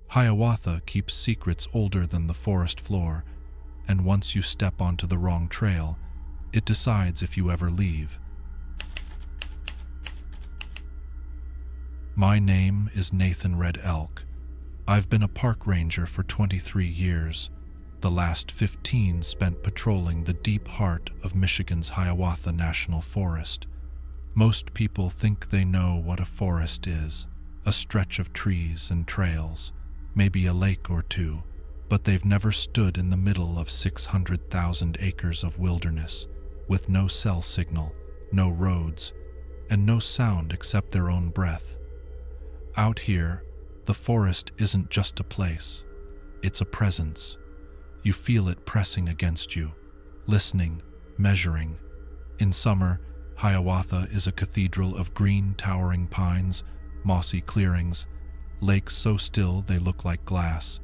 Hiawatha keeps secrets older than the forest floor, and once you step onto the wrong trail, it decides if you ever leave. My name is Nathan Red Elk. I've been a park ranger for 23 years, the last 15 spent patrolling the deep heart of Michigan's Hiawatha National Forest. Most people think they know what a forest is, a stretch of trees and trails, maybe a lake or two, but they've never stood in the middle of 600,000 acres of wilderness, with no cell signal, no roads, and no sound except their own breath. Out here, the forest isn't just a place, it's a presence. You feel it pressing against you, listening, measuring. In summer, Hiawatha is a cathedral of green, towering pines, mossy clearings, lakes so still they look like glass.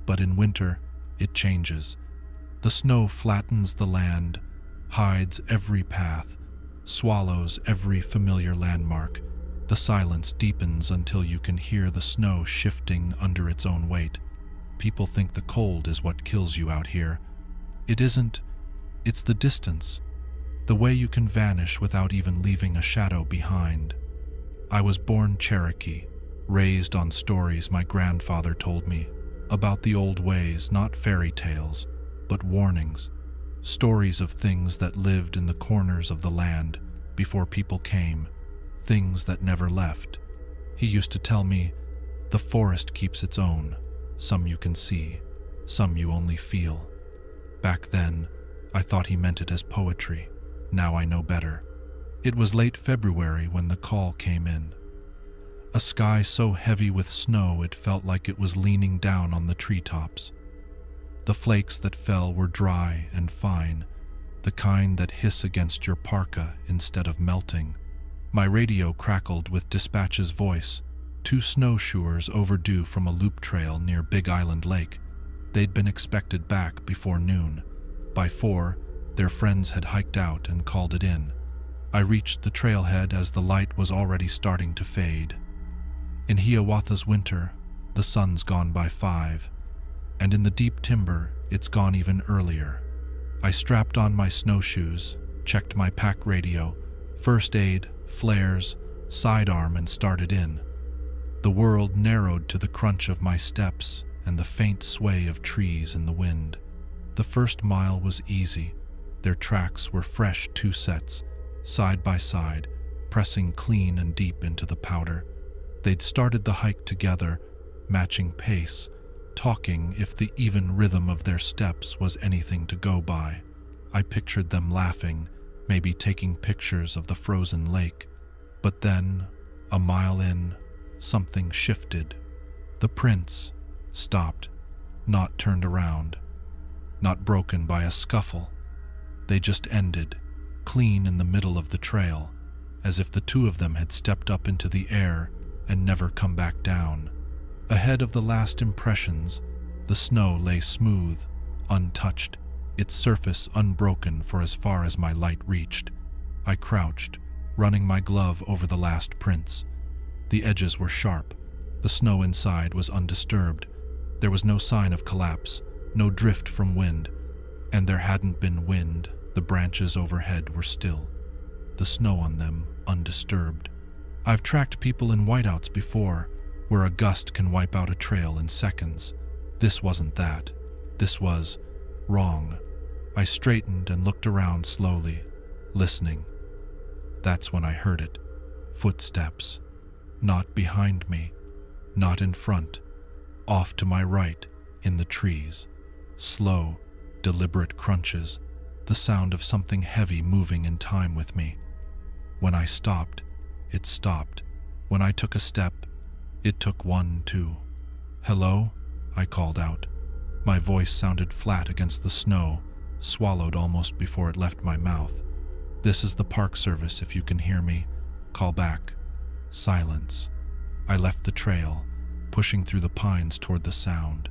But in winter, it changes. The snow flattens the land, hides every path, swallows every familiar landmark. The silence deepens until you can hear the snow shifting under its own weight. People think the cold is what kills you out here. It isn't. It's the distance. The way you can vanish without even leaving a shadow behind. I was born Cherokee, raised on stories my grandfather told me about the old ways, not fairy tales, but warnings. Stories of things that lived in the corners of the land before people came, things that never left. He used to tell me, the forest keeps its own. Some you can see, some you only feel. Back then, I thought he meant it as poetry. Now I know better. It was late February when the call came in. A sky so heavy with snow it felt like it was leaning down on the treetops. The flakes that fell were dry and fine, the kind that hiss against your parka instead of melting. My radio crackled with dispatch's voice. 2 snowshoers overdue from a loop trail near Big Island Lake. They'd been expected back before noon. By 4, their friends had hiked out and called it in. I reached the trailhead as the light was already starting to fade. In Hiawatha's winter, the sun's gone by 5, and in the deep timber, it's gone even earlier. I strapped on my snowshoes, checked my pack radio, first aid, flares, sidearm, and started in. The world narrowed to the crunch of my steps and the faint sway of trees in the wind. The first mile was easy. Their tracks were fresh 2 sets, side by side, pressing clean and deep into the powder. They'd started the hike together, matching pace, talking if the even rhythm of their steps was anything to go by. I pictured them laughing, maybe taking pictures of the frozen lake. But then, a mile in, something shifted. The prints stopped, not turned around, not broken by a scuffle. They just ended, clean in the middle of the trail, as if the 2 of them had stepped up into the air and never come back down. Ahead of the last impressions, the snow lay smooth, untouched, its surface unbroken for as far as my light reached. I crouched, running my glove over the last prints. The edges were sharp. The snow inside was undisturbed. There was no sign of collapse, no drift from wind. And there hadn't been wind. The branches overhead were still, the snow on them undisturbed. I've tracked people in whiteouts before, where a gust can wipe out a trail in seconds. This wasn't that. This was wrong. I straightened and looked around slowly, listening. That's when I heard it. Footsteps. Not behind me, not in front, off to my right, in the trees. Slow, deliberate crunches, the sound of something heavy moving in time with me. When I stopped, it stopped. When I took a step, it took 1, 2. "Hello?" I called out. My voice sounded flat against the snow, swallowed almost before it left my mouth. "This is the Park Service if you can hear me. Call back." Silence. I left the trail, pushing through the pines toward the sound.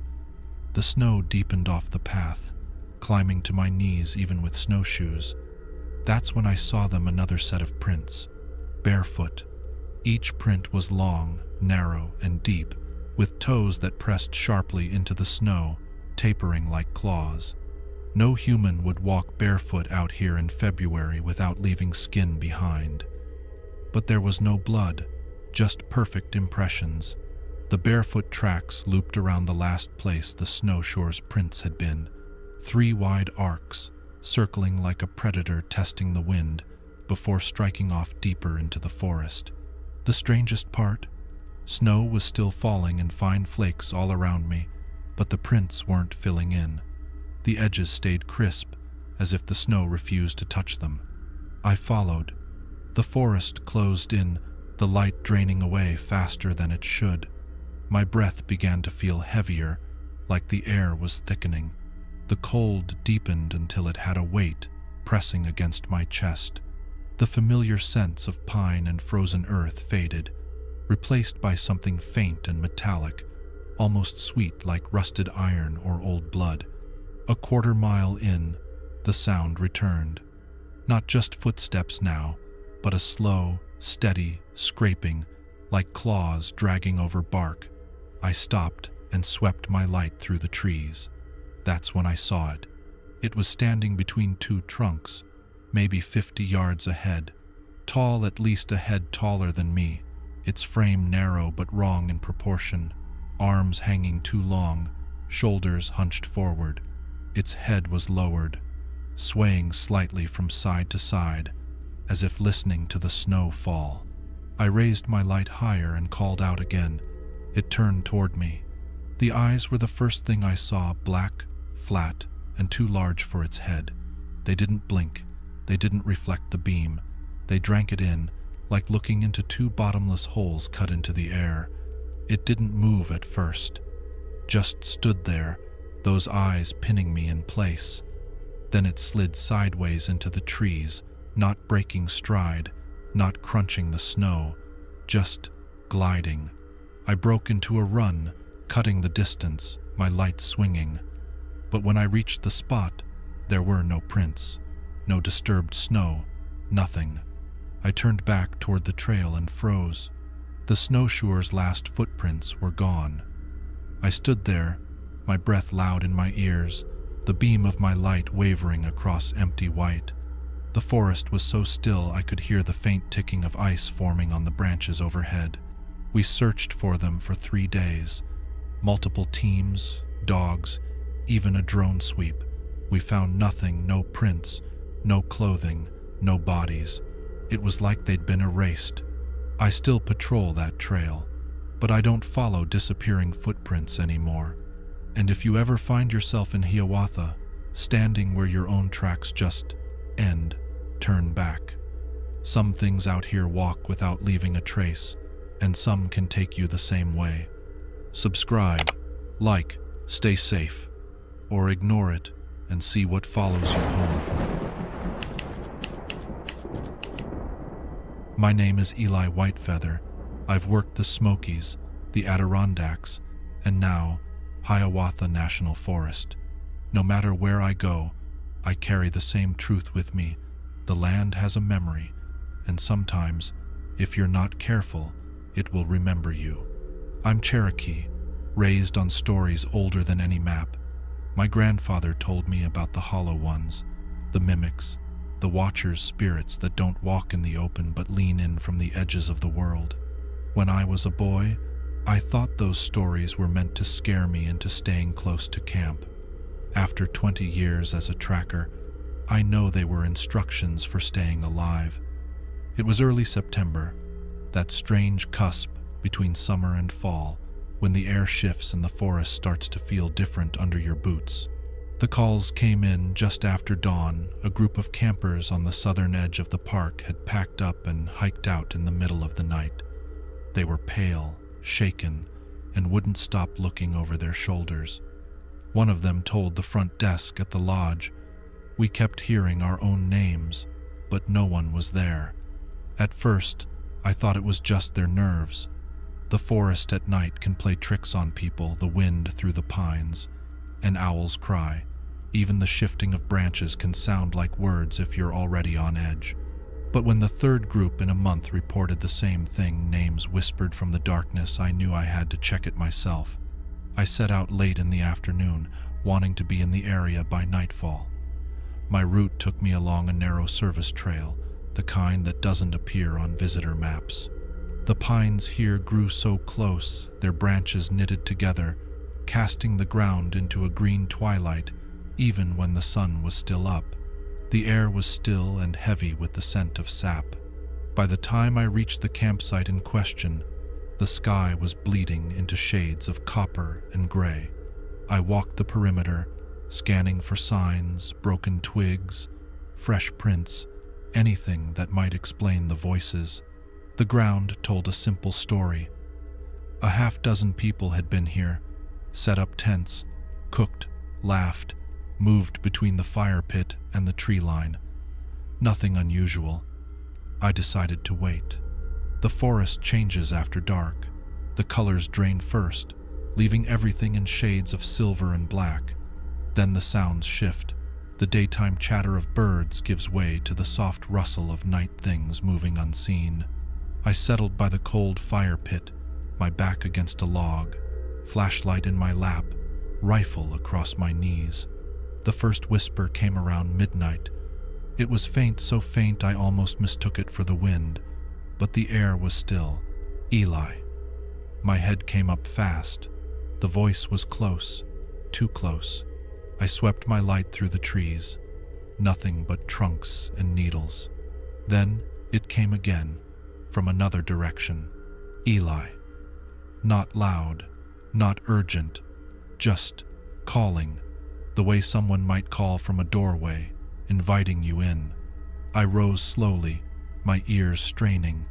The snow deepened off the path, climbing to my knees even with snowshoes. That's when I saw them, another set of prints. Barefoot. Each print was long, narrow, and deep, with toes that pressed sharply into the snow, tapering like claws. No human would walk barefoot out here in February without leaving skin behind. But there was no blood, just perfect impressions. The barefoot tracks looped around the last place the snowshore's prints had been, 3 wide arcs, circling like a predator testing the wind before striking off deeper into the forest. The strangest part? Snow was still falling in fine flakes all around me, but the prints weren't filling in. The edges stayed crisp, as if the snow refused to touch them. I followed. The forest closed in, the light draining away faster than it should. My breath began to feel heavier, like the air was thickening. The cold deepened until it had a weight pressing against my chest. The familiar sense of pine and frozen earth faded, replaced by something faint and metallic, almost sweet like rusted iron or old blood. A quarter-mile in, the sound returned. Not just footsteps now, but a slow, steady scraping, like claws dragging over bark. I stopped and swept my light through the trees. That's when I saw it. It was standing between 2 trunks, maybe 50 yards ahead, tall, at least a head taller than me, its frame narrow but wrong in proportion, arms hanging too long, shoulders hunched forward. Its head was lowered, swaying slightly from side to side, as if listening to the snow fall. I raised my light higher and called out again. It turned toward me. The eyes were the first thing I saw, black, flat, and too large for its head. They didn't blink. They didn't reflect the beam. They drank it in, like looking into 2 bottomless holes cut into the air. It didn't move at first, just stood there, those eyes pinning me in place. Then it slid sideways into the trees, not breaking stride, not crunching the snow, just gliding. I broke into a run, cutting the distance, my light swinging. But when I reached the spot, there were no prints, no disturbed snow, nothing. I turned back toward the trail and froze. The snowshoer's last footprints were gone. I stood there, my breath loud in my ears, the beam of my light wavering across empty white. The forest was so still I could hear the faint ticking of ice forming on the branches overhead. We searched for them for 3 days. Multiple teams, dogs, even a drone sweep. We found nothing, no prints, no clothing, no bodies. It was like they'd been erased. I still patrol that trail, but I don't follow disappearing footprints anymore. And if you ever find yourself in Hiawatha, standing where your own tracks just end, turn back. Some things out here walk without leaving a trace, and some can take you the same way. Subscribe, like, stay safe, or ignore it and see what follows you home. My name is Eli Whitefeather. I've worked the Smokies, the Adirondacks, and now Hiawatha National Forest. No matter where I go, I carry the same truth with me. The land has a memory, and sometimes, if you're not careful, it will remember you. I'm Cherokee, raised on stories older than any map. My grandfather told me about the Hollow Ones, the mimics, the Watchers' spirits that don't walk in the open but lean in from the edges of the world. When I was a boy, I thought those stories were meant to scare me into staying close to camp. After 20 years as a tracker, I know they were instructions for staying alive. It was early September, that strange cusp between summer and fall, when the air shifts and the forest starts to feel different under your boots. The calls came in just after dawn. A group of campers on the southern edge of the park had packed up and hiked out in the middle of the night. They were pale, shaken, and wouldn't stop looking over their shoulders. One of them told the front desk at the lodge, "We kept hearing our own names, but no one was there." At first, I thought it was just their nerves. The forest at night can play tricks on people, the wind through the pines, an owl's cry. Even the shifting of branches can sound like words if you're already on edge. But when the third group in a month reported the same thing, names whispered from the darkness, I knew I had to check it myself. I set out late in the afternoon, wanting to be in the area by nightfall. My route took me along a narrow service trail, the kind that doesn't appear on visitor maps. The pines here grew so close, their branches knitted together, casting the ground into a green twilight, even when the sun was still up. The air was still and heavy with the scent of sap. By the time I reached the campsite in question, the sky was bleeding into shades of copper and gray. I walked the perimeter, scanning for signs, broken twigs, fresh prints, anything that might explain the voices. The ground told a simple story. A half-dozen people had been here, set up tents, cooked, laughed, moved between the fire pit and the tree line. Nothing unusual. I decided to wait. The forest changes after dark. The colors drain first, leaving everything in shades of silver and black. Then the sounds shift. The daytime chatter of birds gives way to the soft rustle of night things moving unseen. I settled by the cold fire pit, my back against a log, flashlight in my lap, rifle across my knees. The first whisper came around midnight. It was faint, so faint I almost mistook it for the wind, but the air was still. Eli. My head came up fast. The voice was close, too close. I swept my light through the trees. Nothing but trunks and needles. Then it came again, from another direction. Eli. Not loud, not urgent, just calling, the way someone might call from a doorway, inviting you in. I rose slowly, my ears straining.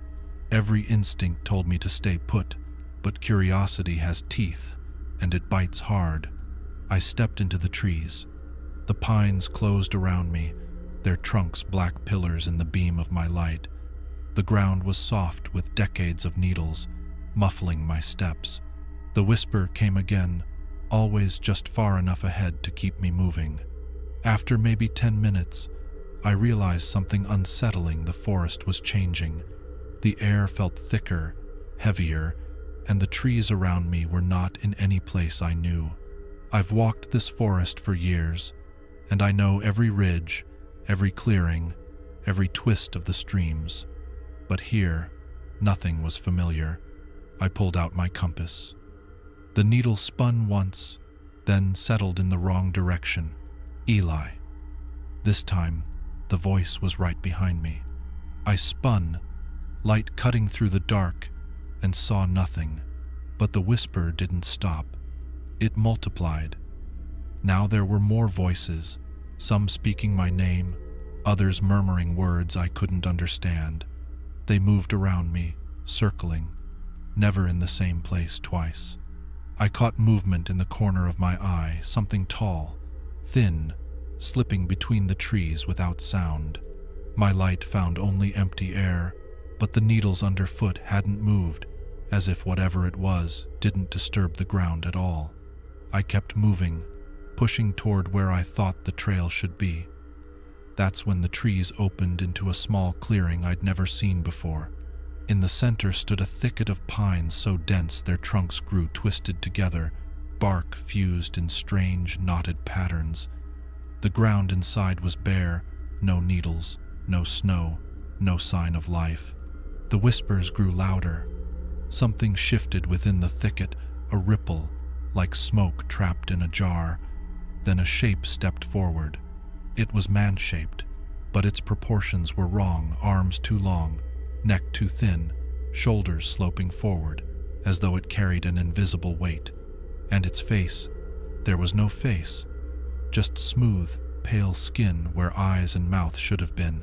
Every instinct told me to stay put, but curiosity has teeth, and it bites hard. I stepped into the trees. The pines closed around me, their trunks black pillars in the beam of my light. The ground was soft with decades of needles, muffling my steps. The whisper came again, always just far enough ahead to keep me moving. After maybe 10 minutes, I realized something unsettling. The forest was changing. The air felt thicker, heavier, and the trees around me were not in any place I knew. I've walked this forest for years, and I know every ridge, every clearing, every twist of the streams. But here, nothing was familiar. I pulled out my compass. The needle spun once, then settled in the wrong direction. Eli. This time, the voice was right behind me. I spun, light cutting through the dark, and saw nothing. But the whisper didn't stop. It multiplied. Now there were more voices, some speaking my name, others murmuring words I couldn't understand. They moved around me, circling, never in the same place twice. I caught movement in the corner of my eye, something tall, thin, slipping between the trees without sound. My light found only empty air, but the needles underfoot hadn't moved, as if whatever it was didn't disturb the ground at all. I kept moving, pushing toward where I thought the trail should be. That's when the trees opened into a small clearing I'd never seen before. In the center stood a thicket of pines so dense their trunks grew twisted together, bark fused in strange, knotted patterns. The ground inside was bare, no needles, no snow, no sign of life. The whispers grew louder. Something shifted within the thicket, a ripple, like smoke trapped in a jar. Then a shape stepped forward. It was man-shaped, but its proportions were wrong, arms too long, neck too thin, shoulders sloping forward, as though it carried an invisible weight. And its face, there was no face, just smooth, pale skin where eyes and mouth should have been,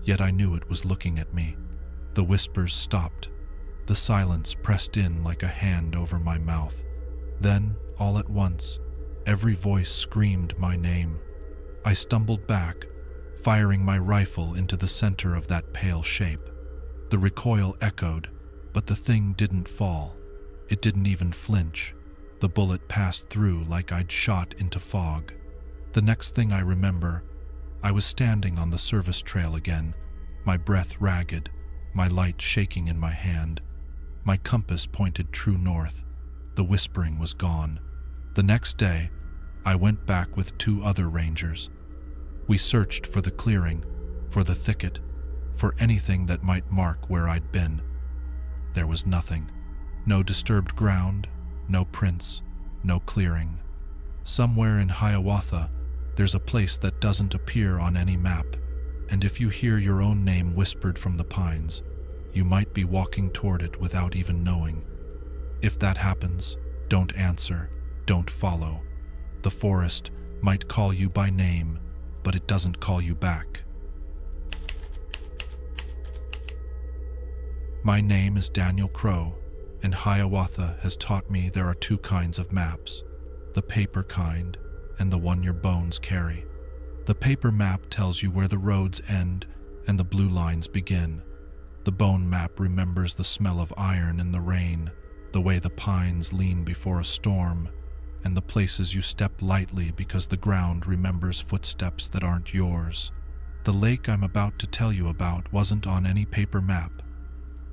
yet I knew it was looking at me. The whispers stopped. The silence pressed in like a hand over my mouth. Then, all at once, every voice screamed my name. I stumbled back, firing my rifle into the center of that pale shape. The recoil echoed, but the thing didn't fall. It didn't even flinch. The bullet passed through like I'd shot into fog. The next thing I remember, I was standing on the service trail again, my breath ragged, my light shaking in my hand. My compass pointed true north. The whispering was gone. The next day, I went back with 2 other rangers. We searched for the clearing, for the thicket, for anything that might mark where I'd been. There was nothing. No disturbed ground, no prints, no clearing. Somewhere in Hiawatha, there's a place that doesn't appear on any map, and if you hear your own name whispered from the pines, you might be walking toward it without even knowing. If that happens, don't answer, don't follow. The forest might call you by name, but it doesn't call you back. My name is Daniel Crow, and Hiawatha has taught me there are 2 kinds of maps, the paper kind and the one your bones carry. The paper map tells you where the roads end and the blue lines begin. The bone map remembers the smell of iron in the rain, the way the pines lean before a storm, and the places you step lightly because the ground remembers footsteps that aren't yours. The lake I'm about to tell you about wasn't on any paper map.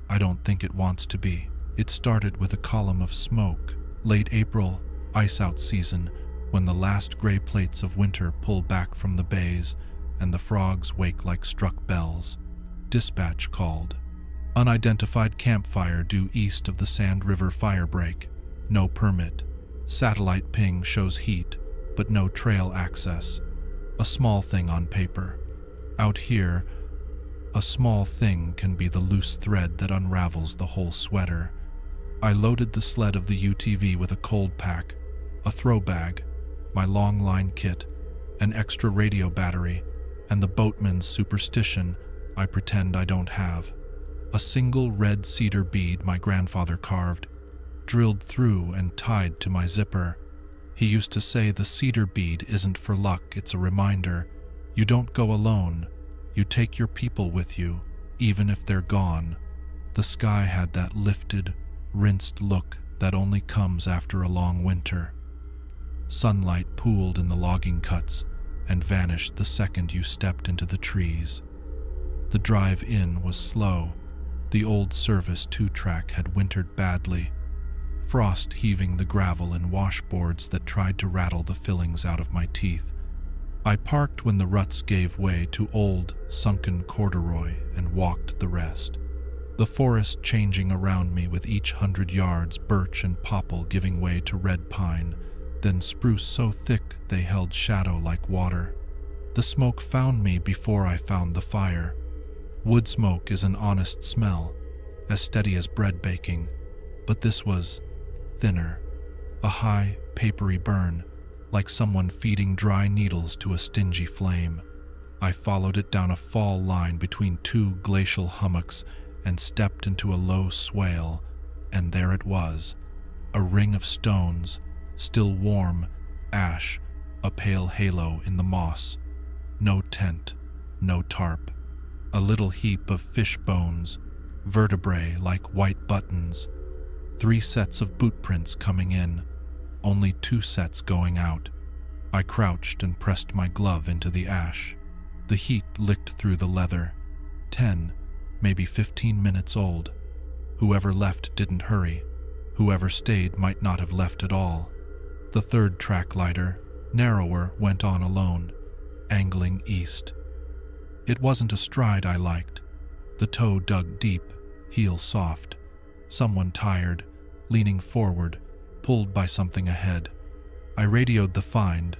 I don't think it wants to be. It started with a column of smoke, late April, ice-out season, when the last gray plates of winter pull back from the bays and the frogs wake like struck bells. Dispatch called. Unidentified campfire due east of the Sand River firebreak. No permit. Satellite ping shows heat, but no trail access. A small thing on paper. Out here, a small thing can be the loose thread that unravels the whole sweater. I loaded the sled of the UTV with a cold pack, a throw bag, my long line kit, an extra radio battery, and the boatman's superstition I pretend I don't have. A single red cedar bead my grandfather carved, drilled through and tied to my zipper. He used to say the cedar bead isn't for luck, it's a reminder. You don't go alone. You take your people with you, even if they're gone. The sky had that lifted, rinsed look that only comes after a long winter. Sunlight pooled in the logging cuts and vanished the second you stepped into the trees. The drive in was slow. The old service 2-track had wintered badly, frost heaving the gravel in washboards that tried to rattle the fillings out of my teeth. I parked when the ruts gave way to old, sunken corduroy and walked the rest. The forest changing around me with each 100 yards, birch and popple giving way to red pine, then spruce so thick they held shadow like water. The smoke found me before I found the fire. Wood smoke is an honest smell, as steady as bread baking, but this was thinner, a high, papery burn, like someone feeding dry needles to a stingy flame. I followed it down a fall line between 2 glacial hummocks and stepped into a low swale, and there it was, a ring of stones, still warm, ash, a pale halo in the moss. No tent, no tarp. A little heap of fish bones, vertebrae like white buttons. 3 sets of boot prints coming in, only 2 sets going out. I crouched and pressed my glove into the ash. The heat licked through the leather. 10, maybe 15 minutes old. Whoever left didn't hurry. Whoever stayed might not have left at all. The 3rd track lighter, narrower, went on alone, angling east. It wasn't a stride I liked. The toe dug deep, heel soft. Someone tired, leaning forward, pulled by something ahead. I radioed the find,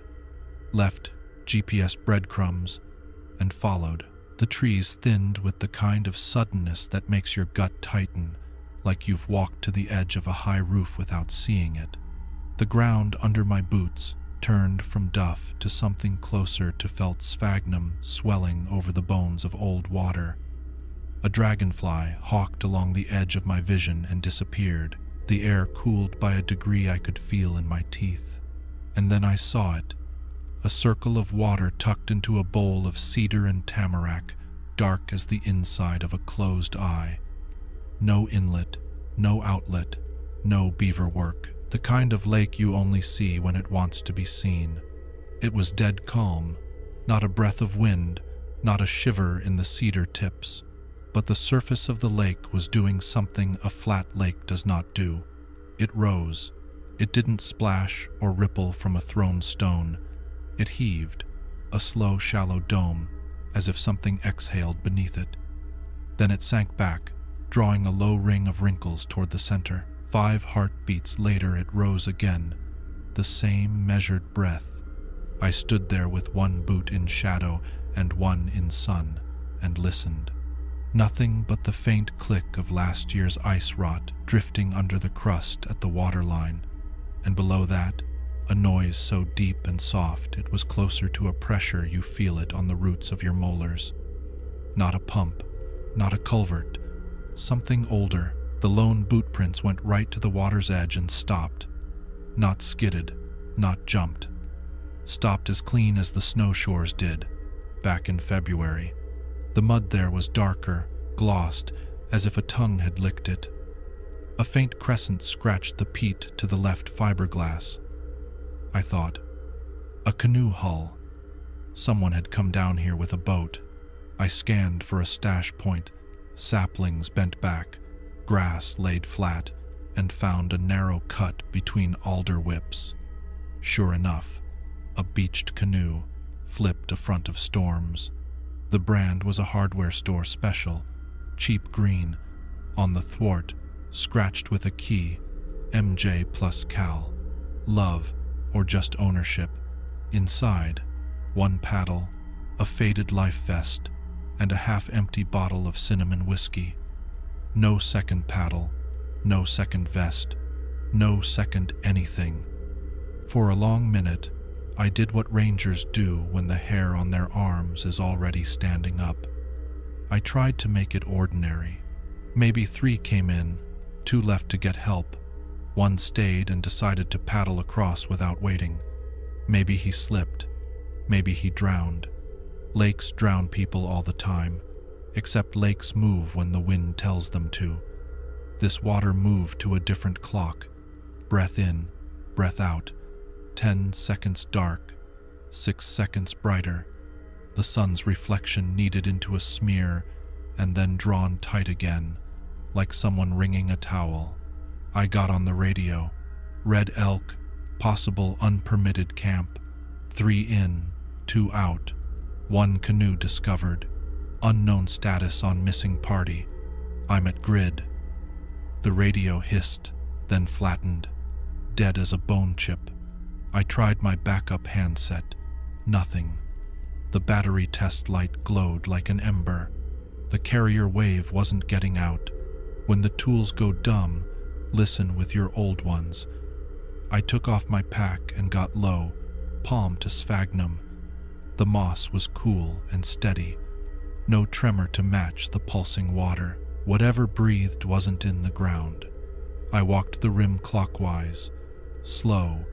left GPS breadcrumbs, and followed. The trees thinned with the kind of suddenness that makes your gut tighten, like you've walked to the edge of a high roof without seeing it. The ground under my boots turned from duff to something closer to felt sphagnum swelling over the bones of old water. A dragonfly hawked along the edge of my vision and disappeared, the air cooled by a degree I could feel in my teeth. And then I saw it, a circle of water tucked into a bowl of cedar and tamarack, dark as the inside of a closed eye. No inlet, no outlet, no beaver work. The kind of lake you only see when it wants to be seen. It was dead calm, not a breath of wind, not a shiver in the cedar tips. But the surface of the lake was doing something a flat lake does not do. It rose. It didn't splash or ripple from a thrown stone. It heaved, a slow, shallow dome, as if something exhaled beneath it. Then it sank back, drawing a low ring of wrinkles toward the center. 5 heartbeats later it rose again, the same measured breath. I stood there with one boot in shadow and one in sun, and listened. Nothing but the faint click of last year's ice rot drifting under the crust at the waterline, and below that, a noise so deep and soft it was closer to a pressure you feel it on the roots of your molars. Not a pump, not a culvert, something older. The lone boot prints went right to the water's edge and stopped. Not skidded, not jumped. Stopped as clean as the snow shores did, back in February. The mud there was darker, glossed, as if a tongue had licked it. A faint crescent scratched the peat to the left fiberglass. I thought, a canoe hull. Someone had come down here with a boat. I scanned for a stash point, saplings bent back, grass laid flat, and found a narrow cut between alder whips. Sure enough, a beached canoe, flipped a front of Storms. The brand was a hardware store special, cheap green. On the thwart, scratched with a key, MJ plus Cal. Love, or just ownership. Inside, one paddle, a faded life vest, and a half-empty bottle of cinnamon whiskey. No second paddle, no second vest, no second anything. For a long minute, I did what rangers do when the hair on their arms is already standing up. I tried to make it ordinary. Maybe 3 came in, 2 left to get help. 1 stayed and decided to paddle across without waiting. Maybe he slipped. Maybe he drowned. Lakes drown people all the time, except lakes move when the wind tells them to. This water moved to a different clock. Breath in, breath out. 10 seconds dark, 6 seconds brighter. The sun's reflection kneaded into a smear and then drawn tight again, like someone wringing a towel. I got on the radio. Red elk, possible unpermitted camp. 3 in, 2 out. 1 canoe discovered. Unknown status on missing party. I'm at grid. The radio hissed, then flattened, dead as a bone chip. I tried my backup handset. Nothing. The battery test light glowed like an ember. The carrier wave wasn't getting out. When the tools go dumb, listen with your old ones. I took off my pack and got low, palm to sphagnum. The moss was cool and steady. No tremor to match the pulsing water. Whatever breathed wasn't in the ground. I walked the rim clockwise, slow,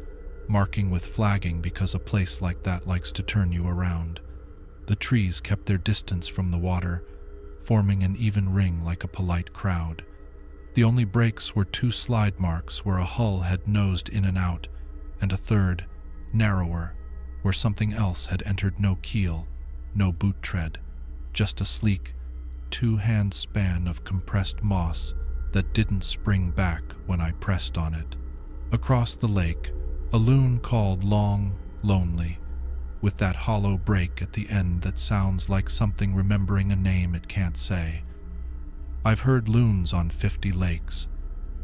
marking with flagging because a place like that likes to turn you around. The trees kept their distance from the water, forming an even ring like a polite crowd. The only breaks were 2 slide marks where a hull had nosed in and out, and a third, narrower, where something else had entered. No keel, no boot tread, just a sleek, 2-hand span of compressed moss that didn't spring back when I pressed on it. Across the lake, a loon called long, lonely, with that hollow break at the end that sounds like something remembering a name it can't say. I've heard loons on 50 lakes.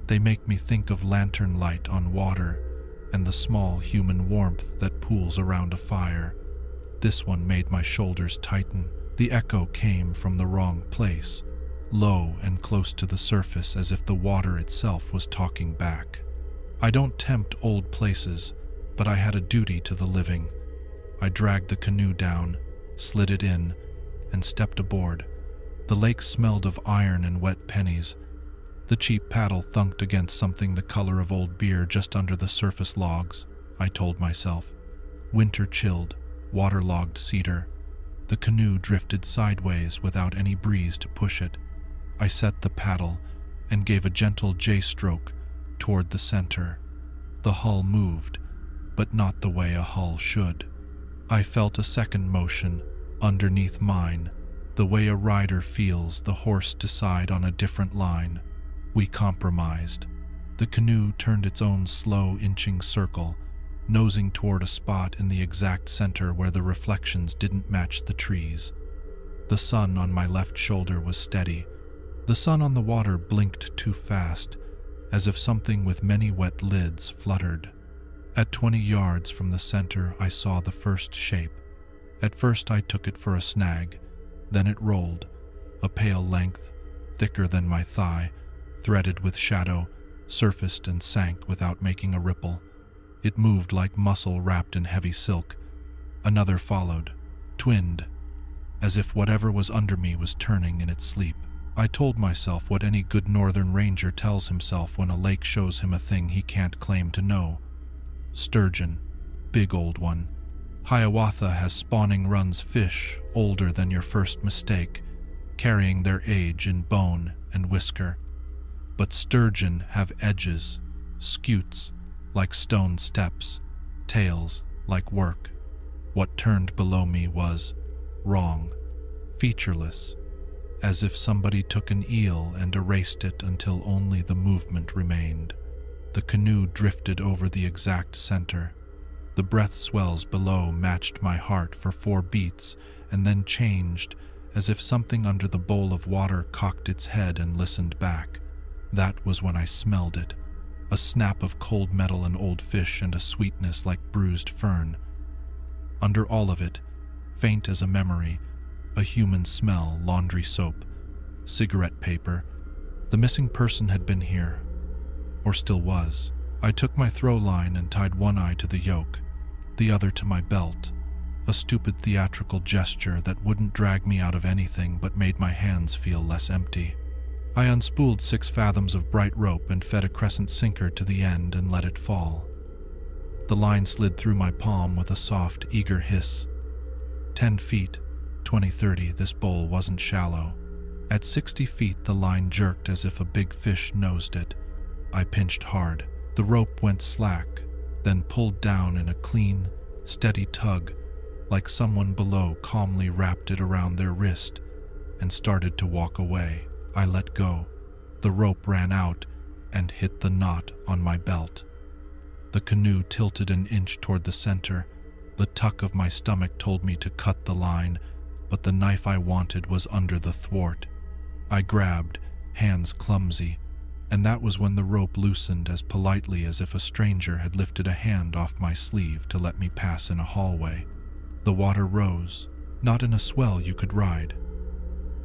They make me think of lantern light on water and the small human warmth that pools around a fire. This one made my shoulders tighten. The echo came from the wrong place, low and close to the surface, as if the water itself was talking back. I don't tempt old places, but I had a duty to the living. I dragged the canoe down, slid it in, and stepped aboard. The lake smelled of iron and wet pennies. The cheap paddle thunked against something the color of old beer just under the surface logs, I told myself. Winter chilled, waterlogged cedar. The canoe drifted sideways without any breeze to push it. I set the paddle and gave a gentle J-stroke toward the center. The hull moved, but not the way a hull should. I felt a second motion underneath mine, The way a rider feels the horse decide on a different line. We compromised. The canoe turned its own slow inching circle, nosing toward a spot in the exact center where the reflections didn't match the trees. The sun on my left shoulder was steady. The sun on the water blinked too fast, as if something with many wet lids fluttered. At 20 yards from the center, I saw the first shape. At first I took it for a snag, then it rolled, a pale length, thicker than my thigh, threaded with shadow, surfaced and sank without making a ripple. It moved like muscle wrapped in heavy silk. Another followed, twinned, as if whatever was under me was turning in its sleep. I told myself what any good northern ranger tells himself when a lake shows him a thing he can't claim to know. Sturgeon, big old one. Hiawatha has spawning runs fish older than your first mistake, carrying their age in bone and whisker. But sturgeon have edges, scutes like stone steps, tails like work. What turned below me was wrong, featureless, as if somebody took an eel and erased it until only the movement remained. The canoe drifted over the exact center. The breath swells below matched my heart for 4 beats and then changed, as if something under the bowl of water cocked its head and listened back. That was when I smelled it, a snap of cold metal and old fish and a sweetness like bruised fern. Under all of it, faint as a memory, a human smell, laundry soap, cigarette paper. The missing person had been here, or still was. I took my throw line and tied one eye to the yoke, the other to my belt, a stupid theatrical gesture that wouldn't drag me out of anything but made my hands feel less empty. I unspooled 6 fathoms of bright rope and fed a crescent sinker to the end and let it fall. The line slid through my palm with a soft, eager hiss. 10 feet, 20-30, this bowl wasn't shallow. At 60 feet, the line jerked as if a big fish nosed it. I pinched hard. The rope went slack, then pulled down in a clean, steady tug, like someone below calmly wrapped it around their wrist and started to walk away. I let go. The rope ran out and hit the knot on my belt. The canoe tilted an inch toward the center. The tuck of my stomach told me to cut the line, but the knife I wanted was under the thwart. I grabbed, hands clumsy, and that was when the rope loosened as politely as if a stranger had lifted a hand off my sleeve to let me pass in a hallway. The water rose, not in a swell you could ride.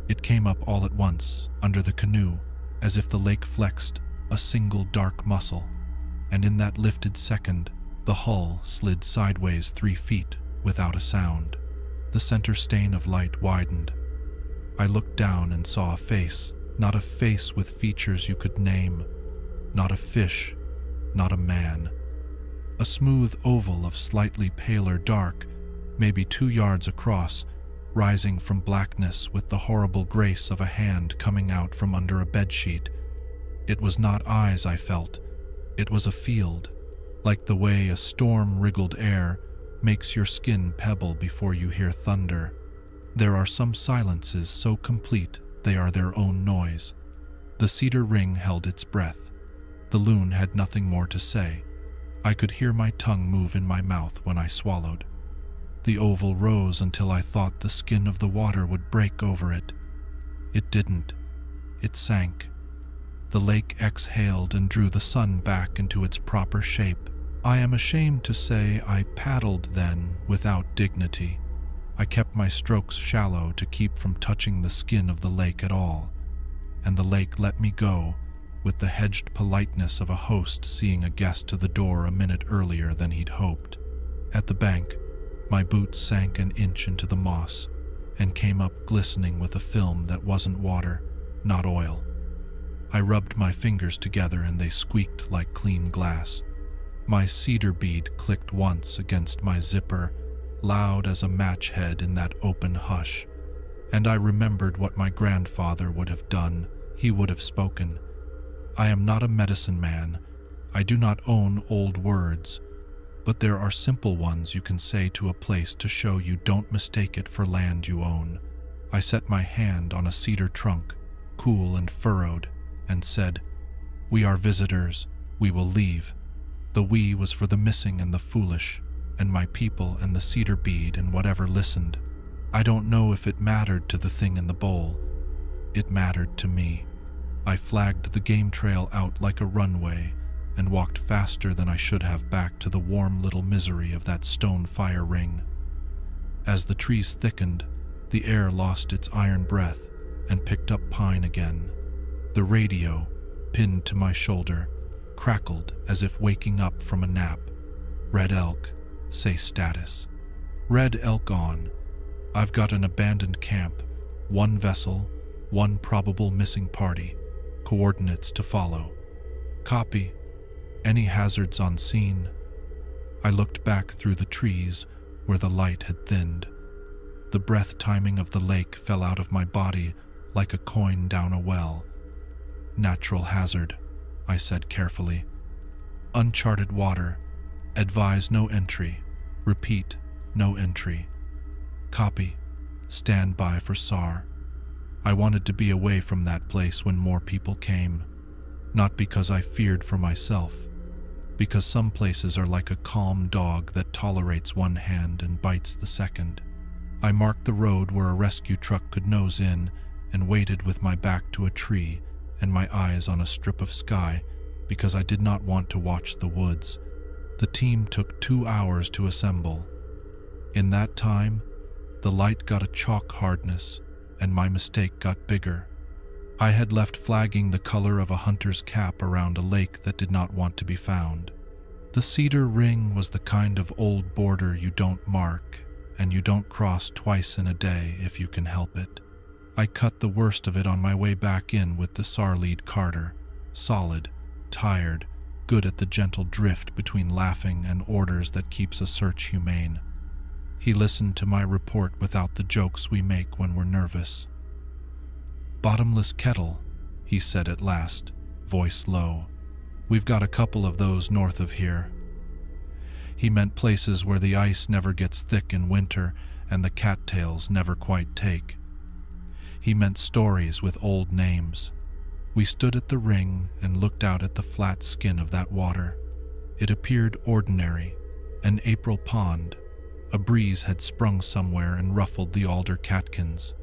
It came up all at once, under the canoe, as if the lake flexed a single dark muscle, and in that lifted second, the hull slid sideways 3 feet without a sound. The center stain of light widened. I looked down and saw a face, not a face with features you could name, not a fish, not a man. A smooth oval of slightly paler dark, maybe 2 yards across, rising from blackness with the horrible grace of a hand coming out from under a bedsheet. It was not eyes I felt, it was a field, like the way a storm-wriggled air makes your skin pebble before you hear thunder. There are some silences so complete they are their own noise. The cedar ring held its breath. The loon had nothing more to say. I could hear my tongue move in my mouth when I swallowed. The oval rose until I thought the skin of the water would break over it. It didn't. It sank. The lake exhaled and drew the sun back into its proper shape. I am ashamed to say I paddled then without dignity. I kept my strokes shallow to keep from touching the skin of the lake at all, and the lake let me go with the hedged politeness of a host seeing a guest to the door a minute earlier than he'd hoped. At the bank, my boots sank an inch into the moss and came up glistening with a film that wasn't water, not oil. I rubbed my fingers together and they squeaked like clean glass. My cedar bead clicked once against my zipper, loud as a match head in that open hush, and I remembered what my grandfather would have done. He would have spoken. I am not a medicine man. I do not own old words, but there are simple ones you can say to a place to show you don't mistake it for land you own. I set my hand on a cedar trunk, cool and furrowed, and said, "We are visitors. We will leave." The "we" was for the missing and the foolish, and my people and the cedar bead and whatever listened. I don't know if it mattered to the thing in the bowl. It mattered to me. I flagged the game trail out like a runway and walked faster than I should have back to the warm little misery of that stone fire ring. As the trees thickened, the air lost its iron breath and picked up pine again. The radio, pinned to my shoulder, crackled as if waking up from a nap. "Red Elk, say status." "Red Elk on. I've got an abandoned camp, one vessel, one probable missing party. Coordinates to follow." "Copy. Any hazards on scene?" I looked back through the trees where the light had thinned. The breath timing of the lake fell out of my body like a coin down a well. "Natural hazard," I said carefully. "Uncharted water. Advise no entry. Repeat, no entry." "Copy. Stand by for SAR." I wanted to be away from that place when more people came. Not because I feared for myself, because some places are like a calm dog that tolerates one hand and bites the second. I marked the road where a rescue truck could nose in and waited with my back to a tree and my eyes on a strip of sky because I did not want to watch the woods. The team took 2 hours to assemble. In that time, the light got a chalk hardness and my mistake got bigger. I had left flagging the color of a hunter's cap around a lake that did not want to be found. The cedar ring was the kind of old border you don't mark and you don't cross twice in a day if you can help it. I cut the worst of it on my way back in with the SAR lead Carter, solid, tired, good at the gentle drift between laughing and orders that keeps a search humane. He listened to my report without the jokes we make when we're nervous. "Bottomless kettle," he said at last, voice low. "We've got a couple of those north of here." He meant places where the ice never gets thick in winter and the cattails never quite take. He meant stories with old names. We stood at the ring and looked out at the flat skin of that water. It appeared ordinary, an April pond. A breeze had sprung somewhere and ruffled the alder catkins.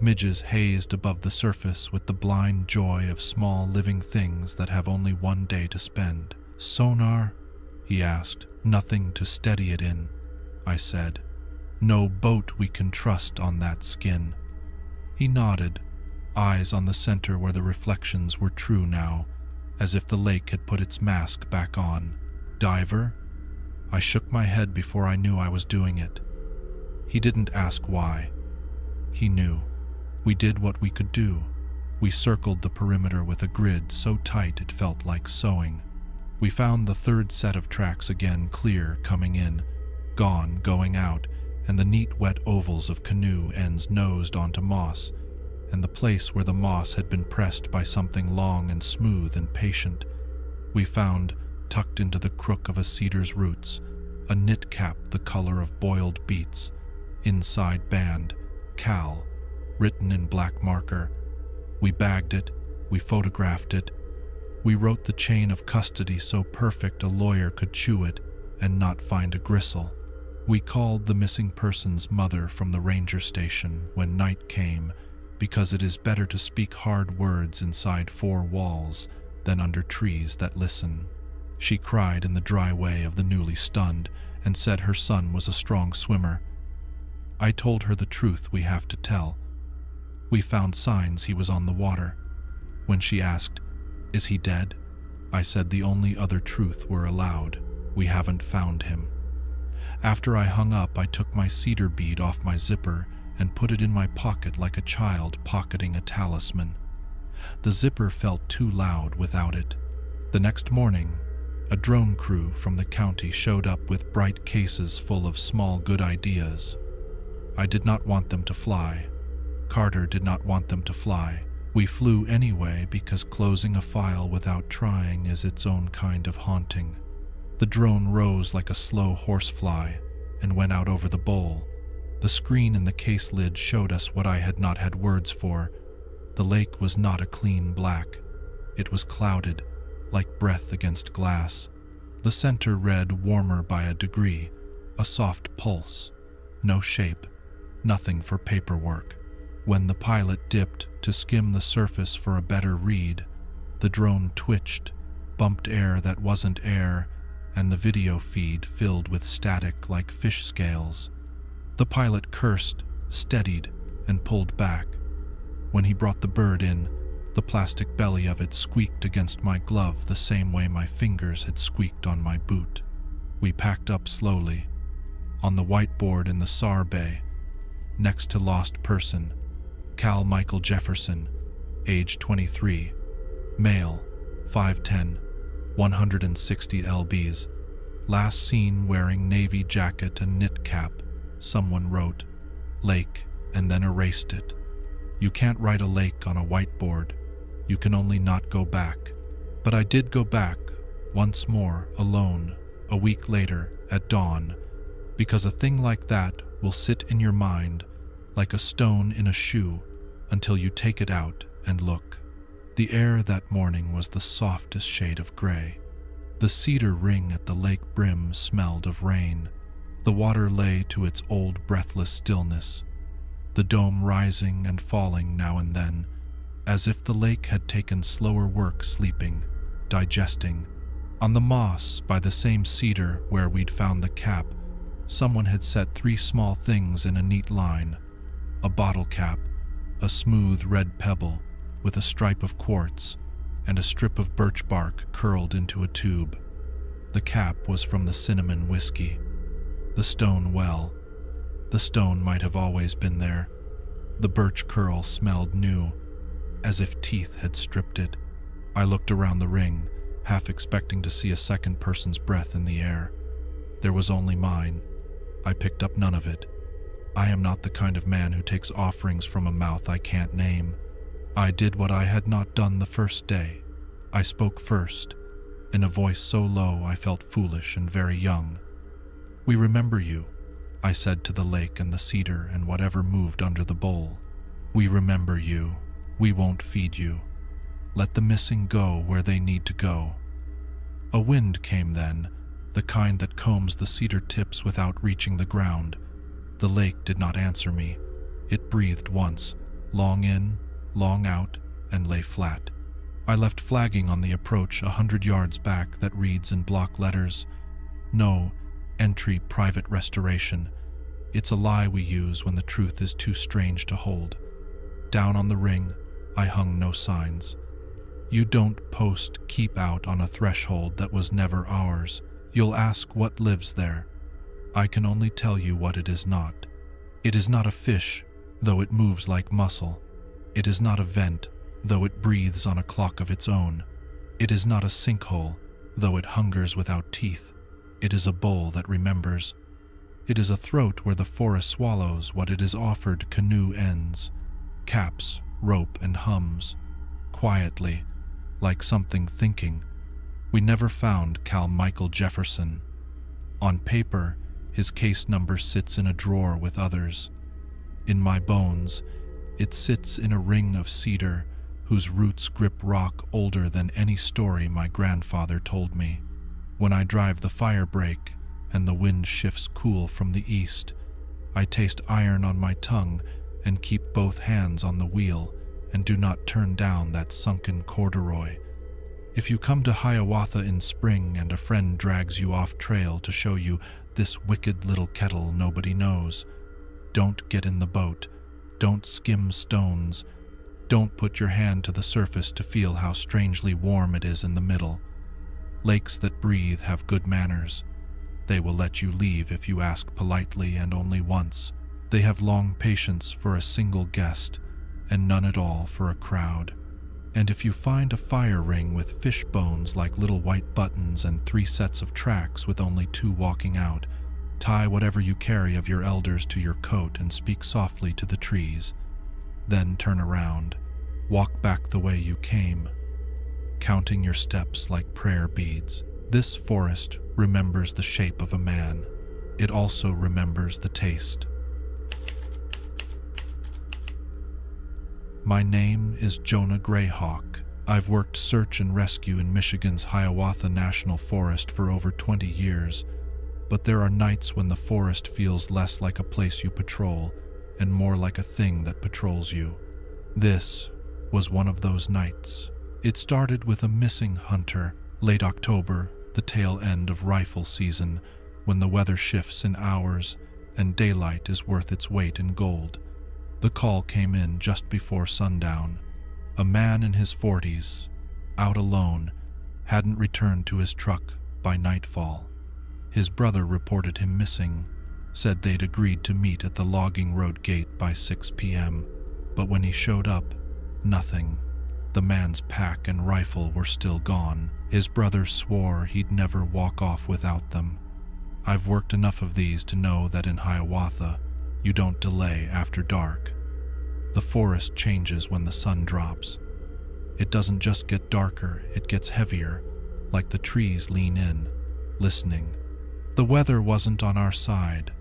Midges hazed above the surface with the blind joy of small living things that have only one day to spend. "Sonar?" he asked. "Nothing to steady it in," I said. "No boat we can trust on that skin." He nodded, eyes on the center where the reflections were true now, as if the lake had put its mask back on. "Diver?" I shook my head before I knew I was doing it. He didn't ask why. He knew. We did what we could do. We circled the perimeter with a grid so tight it felt like sewing. We found the third set of tracks again clear coming in, gone going out, and the neat wet ovals of canoe ends nosed onto moss, and the place where the moss had been pressed by something long and smooth and patient. We found, tucked into the crook of a cedar's roots, a knit cap the color of boiled beets, inside band, Cal, written in black marker. We bagged it, we photographed it. We wrote the chain of custody so perfect a lawyer could chew it and not find a gristle. We called the missing person's mother from the ranger station when night came, because it is better to speak hard words inside 4 walls than under trees that listen. She cried in the dry way of the newly stunned and said her son was a strong swimmer. I told her the truth we have to tell. We found signs he was on the water. When she asked, "Is he dead?" I said the only other truth we're allowed. We haven't found him. After I hung up, I took my cedar bead off my zipper and put it in my pocket like a child pocketing a talisman. The zipper felt too loud without it. The next morning, a drone crew from the county showed up with bright cases full of small good ideas. I did not want them to fly. Carter did not want them to fly. We flew anyway because closing a file without trying is its own kind of haunting. The drone rose like a slow horsefly and went out over the bowl, The screen in the case lid showed us what I had not had words for. The lake was not a clean black. It was clouded, like breath against glass. The center read warmer by a degree, a soft pulse. No shape, nothing for paperwork. When the pilot dipped to skim the surface for a better read, the drone twitched, bumped air that wasn't air, and the video feed filled with static like fish scales. The pilot cursed, steadied, and pulled back. When he brought the bird in, the plastic belly of it squeaked against my glove the same way my fingers had squeaked on my boot. We packed up slowly. On the whiteboard in the SAR bay, next to lost person, Cal Michael Jefferson, age 23, male, 5'10", 160 lbs, last seen wearing navy jacket and knit cap. Someone wrote, lake, and then erased it. You can't write a lake on a whiteboard. You can only not go back. But I did go back, once more, alone, a week later, at dawn, because a thing like that will sit in your mind like a stone in a shoe until you take it out and look. The air that morning was the softest shade of gray. The cedar ring at the lake brim smelled of rain. The water lay to its old breathless stillness, the dome rising and falling now and then, as if the lake had taken slower work sleeping, digesting. On the moss by the same cedar where we'd found the cap, someone had set 3 small things in a neat line: a bottle cap, a smooth red pebble with a stripe of quartz, and a strip of birch bark curled into a tube. The cap was from the cinnamon whiskey. The stone well. The stone might have always been there. The birch curl smelled new, as if teeth had stripped it. I looked around the ring, half expecting to see a second person's breath in the air. There was only mine. I picked up none of it. I am not the kind of man who takes offerings from a mouth I can't name. I did what I had not done the first day. I spoke first, in a voice so low I felt foolish and very young. We remember you, I said to the lake and the cedar and whatever moved under the bowl. We remember you. We won't feed you. Let the missing go where they need to go. A wind came then, the kind that combs the cedar tips without reaching the ground. The lake did not answer me. It breathed once, long in, long out, and lay flat. I left flagging on the approach 100 yards back that reads in block letters, "No, entry private restoration. It's a lie we use when the truth is too strange to hold." Down on the ring, I hung no signs. You don't post "keep out" on a threshold that was never ours. You'll ask what lives there. I can only tell you what it is not. It is not a fish, though it moves like muscle. It is not a vent, though it breathes on a clock of its own. It is not a sinkhole, though it hungers without teeth. It is a bowl that remembers. It is a throat where the forest swallows what it is offered. Canoe ends, caps, rope, and hums. Quietly, like something thinking. We never found Cal Michael Jefferson. On paper, his case number sits in a drawer with others. In my bones, it sits in a ring of cedar whose roots grip rock older than any story my grandfather told me. When I drive the fire brake and the wind shifts cool from the east, I taste iron on my tongue and keep both hands on the wheel and do not turn down that sunken corduroy. If you come to Hiawatha in spring and a friend drags you off trail to show you this wicked little kettle nobody knows, don't get in the boat. Don't skim stones. Don't put your hand to the surface to feel how strangely warm it is in the middle. Lakes that breathe have good manners. They will let you leave if you ask politely and only once. They have long patience for a single guest and none at all for a crowd. And if you find a fire ring with fish bones like little white buttons and 3 sets of tracks with only 2 walking out, tie whatever you carry of your elders to your coat and speak softly to the trees. Then turn around, walk back the way you came, counting your steps like prayer beads. This forest remembers the shape of a man. It also remembers the taste. My name is Jonah Greyhawk. I've worked search and rescue in Michigan's Hiawatha National Forest for over 20 years, but there are nights when the forest feels less like a place you patrol and more like a thing that patrols you. This was one of those nights. It started with a missing hunter, late October, the tail end of rifle season, when the weather shifts in hours and daylight is worth its weight in gold. The call came in just before sundown. A man in his 40s, out alone, hadn't returned to his truck by nightfall. His brother reported him missing, said they'd agreed to meet at the logging road gate by 6 p.m., but when he showed up, nothing. The man's pack and rifle were still gone. His brother swore he'd never walk off without them. I've worked enough of these to know that in Hiawatha, you don't delay after dark. The forest changes when the sun drops. It doesn't just get darker, it gets heavier, like the trees lean in, listening. The weather wasn't on our side.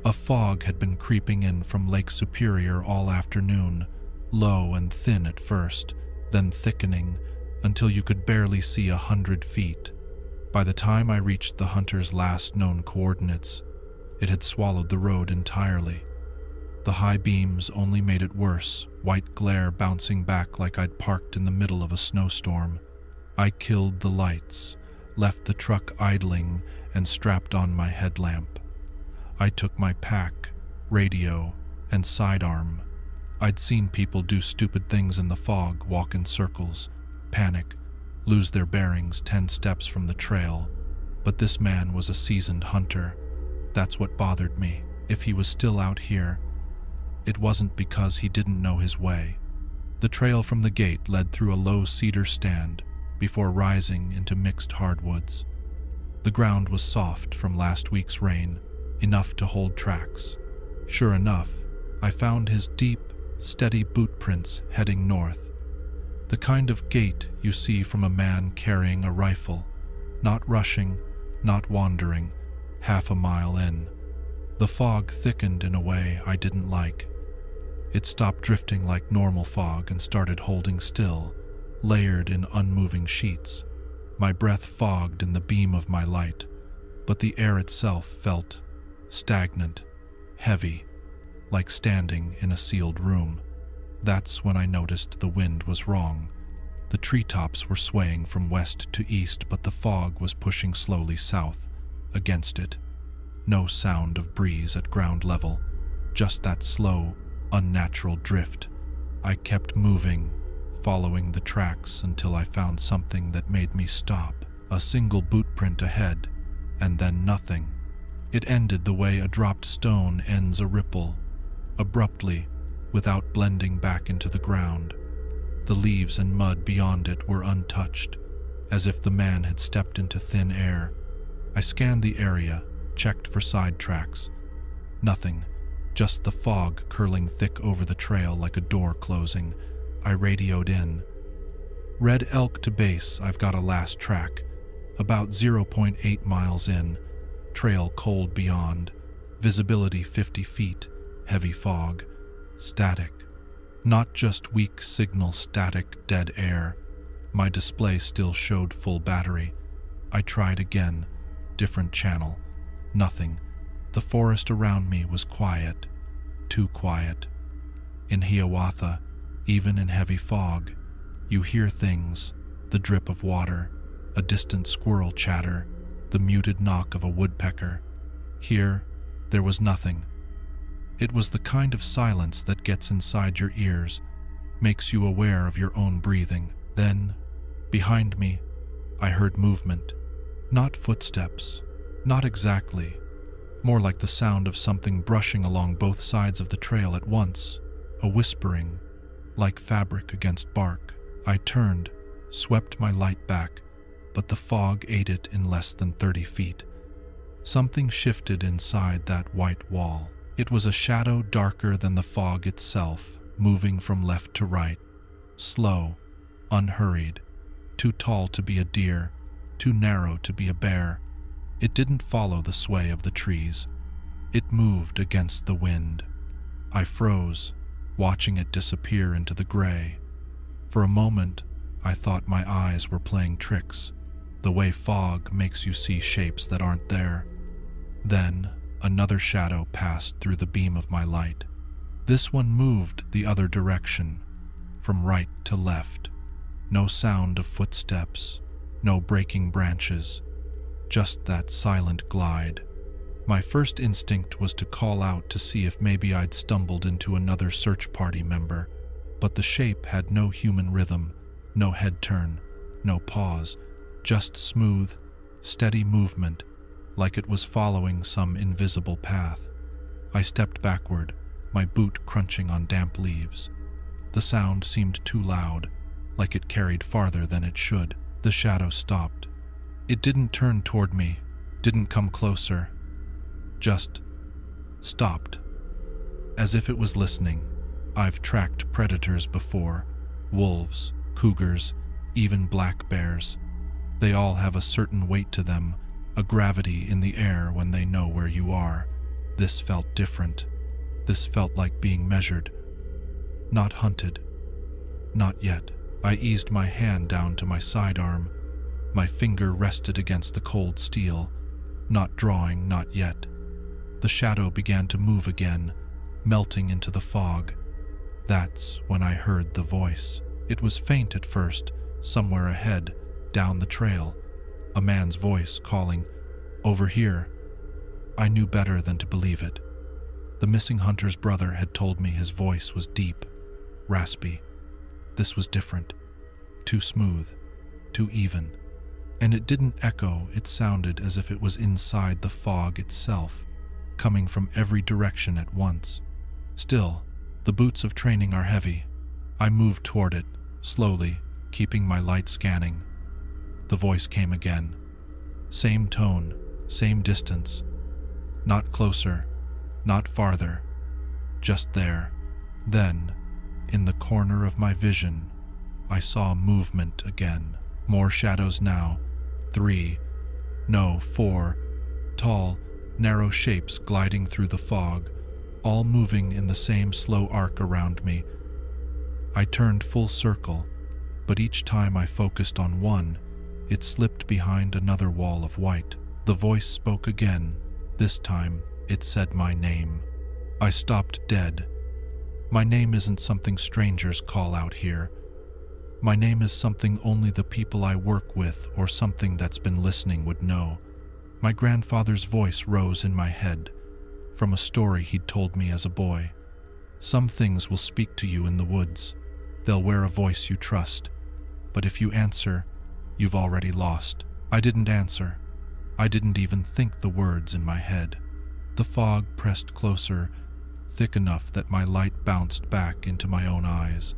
A fog had been creeping in from Lake Superior all afternoon, low and thin at first, then thickening until you could barely see 100 feet. By the time I reached the hunter's last known coordinates, it had swallowed the road entirely. The high beams only made it worse, white glare bouncing back like I'd parked in the middle of a snowstorm. I killed the lights, left the truck idling, and strapped on my headlamp. I took my pack, radio, and sidearm. I'd seen people do stupid things in the fog, walk in circles, panic, lose their bearings 10 steps from the trail. But this man was a seasoned hunter. That's what bothered me. If he was still out here, it wasn't because he didn't know his way. The trail from the gate led through a low cedar stand before rising into mixed hardwoods. The ground was soft from last week's rain, enough to hold tracks. Sure enough, I found his deep, steady boot prints heading north. The kind of gait you see from a man carrying a rifle, not rushing, not wandering, half a mile in. The fog thickened in a way I didn't like. It stopped drifting like normal fog and started holding still, layered in unmoving sheets. My breath fogged in the beam of my light, but the air itself felt stagnant, heavy, like standing in a sealed room. That's when I noticed the wind was wrong. The treetops were swaying from west to east, but the fog was pushing slowly south, against it. No sound of breeze at ground level, just that slow, unnatural drift. I kept moving, following the tracks until I found something that made me stop. A single boot print ahead, and then nothing. It ended the way a dropped stone ends a ripple, abruptly, without blending back into the ground. The leaves and mud beyond it were untouched, as if the man had stepped into thin air. I scanned the area, checked for side tracks. Nothing, just the fog curling thick over the trail like a door closing. I radioed in. Red Elk to base, I've got a last track. About 0.8 miles in, trail cold beyond, visibility 50 feet, heavy fog, static. Not just weak signal static, dead air. My display still showed full battery. I tried again, different channel. Nothing. The forest around me was quiet, too quiet. In Hiawatha, even in heavy fog, you hear things, the drip of water, a distant squirrel chatter, the muted knock of a woodpecker. Here, there was nothing. It was the kind of silence that gets inside your ears, makes you aware of your own breathing. Then, behind me, I heard movement. Not footsteps, not exactly. More like the sound of something brushing along both sides of the trail at once, a whispering, like fabric against bark. I turned, swept my light back, but the fog ate it in less than 30 feet. Something shifted inside that white wall. It was a shadow darker than the fog itself, moving from left to right, slow, unhurried, too tall to be a deer, too narrow to be a bear. It didn't follow the sway of the trees. It moved against the wind. I froze, watching it disappear into the gray. For a moment, I thought my eyes were playing tricks, the way fog makes you see shapes that aren't there. Then, another shadow passed through the beam of my light. This one moved the other direction, from right to left. No sound of footsteps, no breaking branches, just that silent glide. My first instinct was to call out to see if maybe I'd stumbled into another search party member, but the shape had no human rhythm, no head turn, no pause, just smooth, steady movement, like it was following some invisible path. I stepped backward, my boot crunching on damp leaves. The sound seemed too loud, like it carried farther than it should. The shadow stopped. It didn't turn toward me, didn't come closer, just stopped, as if it was listening. I've tracked predators before, wolves, cougars, even black bears. They all have a certain weight to them, a gravity in the air when they know where you are. This felt different. This felt like being measured, not hunted. Not yet. I eased my hand down to my sidearm. My finger rested against the cold steel. Not drawing, not yet. The shadow began to move again, melting into the fog. That's when I heard the voice. It was faint at first, somewhere ahead, down the trail. A man's voice calling, "Over here." I knew better than to believe it. The missing hunter's brother had told me his voice was deep, raspy. This was different. Too smooth, too even. And it didn't echo, it sounded as if it was inside the fog itself, coming from every direction at once. Still, the boots of training are heavy. I moved toward it, slowly, keeping my light scanning. The voice came again. Same tone, same distance. Not closer, not farther, just there. Then, in the corner of my vision, I saw movement again. More shadows now. 3, no, 4, tall, narrow shapes gliding through the fog, all moving in the same slow arc around me. I turned full circle, but each time I focused on one, it slipped behind another wall of white. The voice spoke again. This time, it said my name. I stopped dead. My name isn't something strangers call out here. My name is something only the people I work with or something that's been listening would know. My grandfather's voice rose in my head, from a story he'd told me as a boy. Some things will speak to you in the woods. They'll wear a voice you trust. But if you answer, you've already lost. I didn't answer. I didn't even think the words in my head. The fog pressed closer, thick enough that my light bounced back into my own eyes.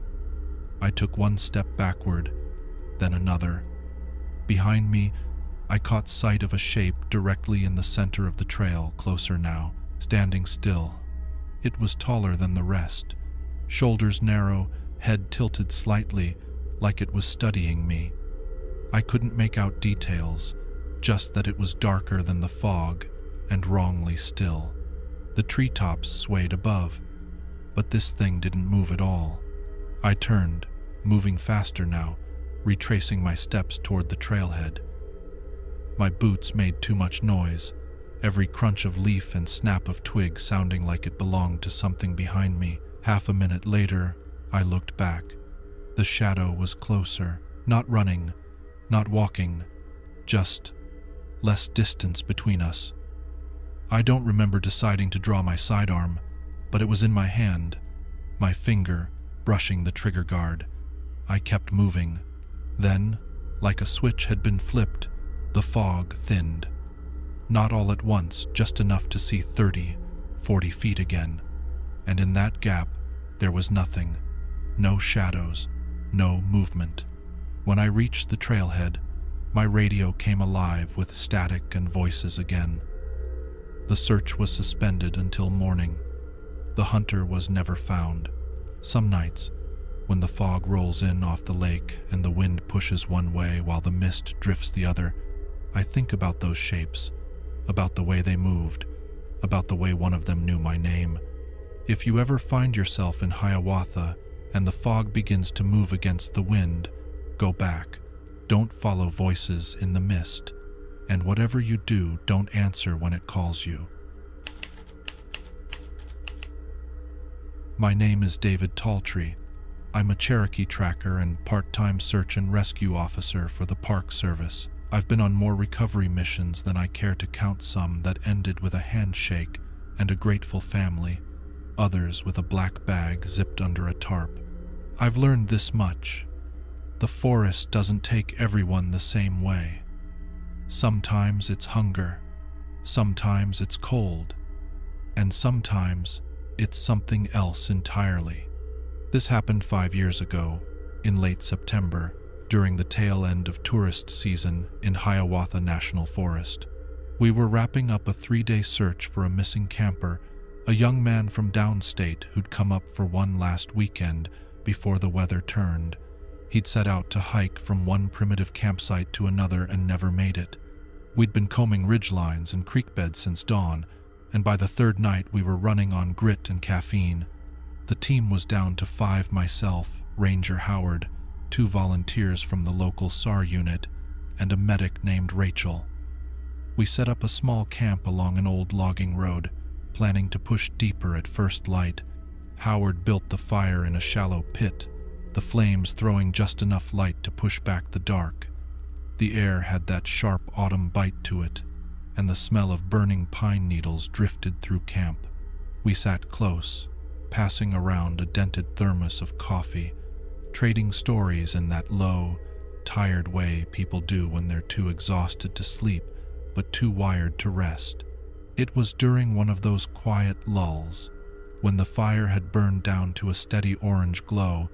I took one step backward, then another. Behind me, I caught sight of a shape directly in the center of the trail, closer now, standing still. It was taller than the rest, shoulders narrow, head tilted slightly, like it was studying me. I couldn't make out details, just that it was darker than the fog and wrongly still. The treetops swayed above, but this thing didn't move at all. I turned, moving faster now, retracing my steps toward the trailhead. My boots made too much noise, every crunch of leaf and snap of twig sounding like it belonged to something behind me. Half a minute later, I looked back. The shadow was closer, not running, not walking, just less distance between us. I don't remember deciding to draw my sidearm, but it was in my hand, my finger brushing the trigger guard. I kept moving. Then, like a switch had been flipped, the fog thinned. Not all at once, just enough to see 30, 40 feet again. And in that gap, there was nothing. No shadows, no movement. When I reached the trailhead, my radio came alive with static and voices again. The search was suspended until morning. The hunter was never found. Some nights, when the fog rolls in off the lake and the wind pushes one way while the mist drifts the other, I think about those shapes, about the way they moved, about the way one of them knew my name. If you ever find yourself in Hiawatha and the fog begins to move against the wind, go back. Don't follow voices in the mist. And whatever you do, don't answer when it calls you. My name is David Talltree. I'm a Cherokee tracker and part-time search and rescue officer for the Park Service. I've been on more recovery missions than I care to count, some that ended with a handshake and a grateful family, others with a black bag zipped under a tarp. I've learned this much. The forest doesn't take everyone the same way. Sometimes it's hunger, sometimes it's cold, and sometimes it's something else entirely. This happened 5 years ago, in late September, during the tail end of tourist season in Hiawatha National Forest. We were wrapping up a 3-day search for a missing camper, a young man from downstate who'd come up for one last weekend before the weather turned. He'd set out to hike from one primitive campsite to another and never made it. We'd been combing ridgelines and creek beds since dawn, and by the third night we were running on grit and caffeine. The team was down to 5: myself, Ranger Howard, 2 volunteers from the local SAR unit, and a medic named Rachel. We set up a small camp along an old logging road, planning to push deeper at first light. Howard built the fire in a shallow pit, the flames throwing just enough light to push back the dark. The air had that sharp autumn bite to it, and the smell of burning pine needles drifted through camp. We sat close, passing around a dented thermos of coffee, trading stories in that low, tired way people do when they're too exhausted to sleep but too wired to rest. It was during one of those quiet lulls, when the fire had burned down to a steady orange glow,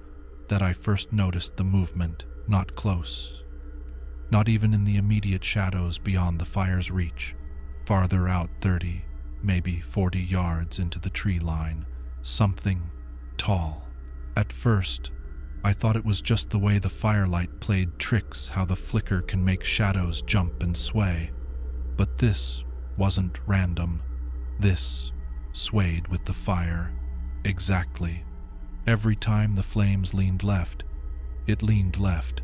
that I first noticed the movement, not close, not even in the immediate shadows beyond the fire's reach, farther out 30, maybe 40 yards into the tree line, something tall. At first, I thought it was just the way the firelight played tricks, how the flicker can make shadows jump and sway. But this wasn't random. This swayed with the fire. Exactly. Every time the flames leaned left, it leaned left.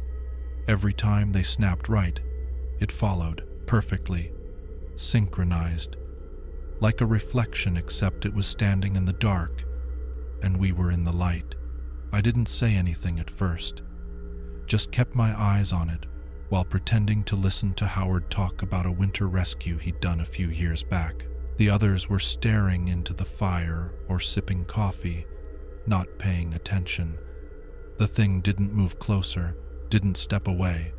Every time they snapped right, it followed perfectly, synchronized, like a reflection, except it was standing in the dark, and we were in the light. I didn't say anything at first, just kept my eyes on it while pretending to listen to Howard talk about a winter rescue he'd done a few years back. The others were staring into the fire or sipping coffee, not paying attention. The thing didn't move closer, didn't step away.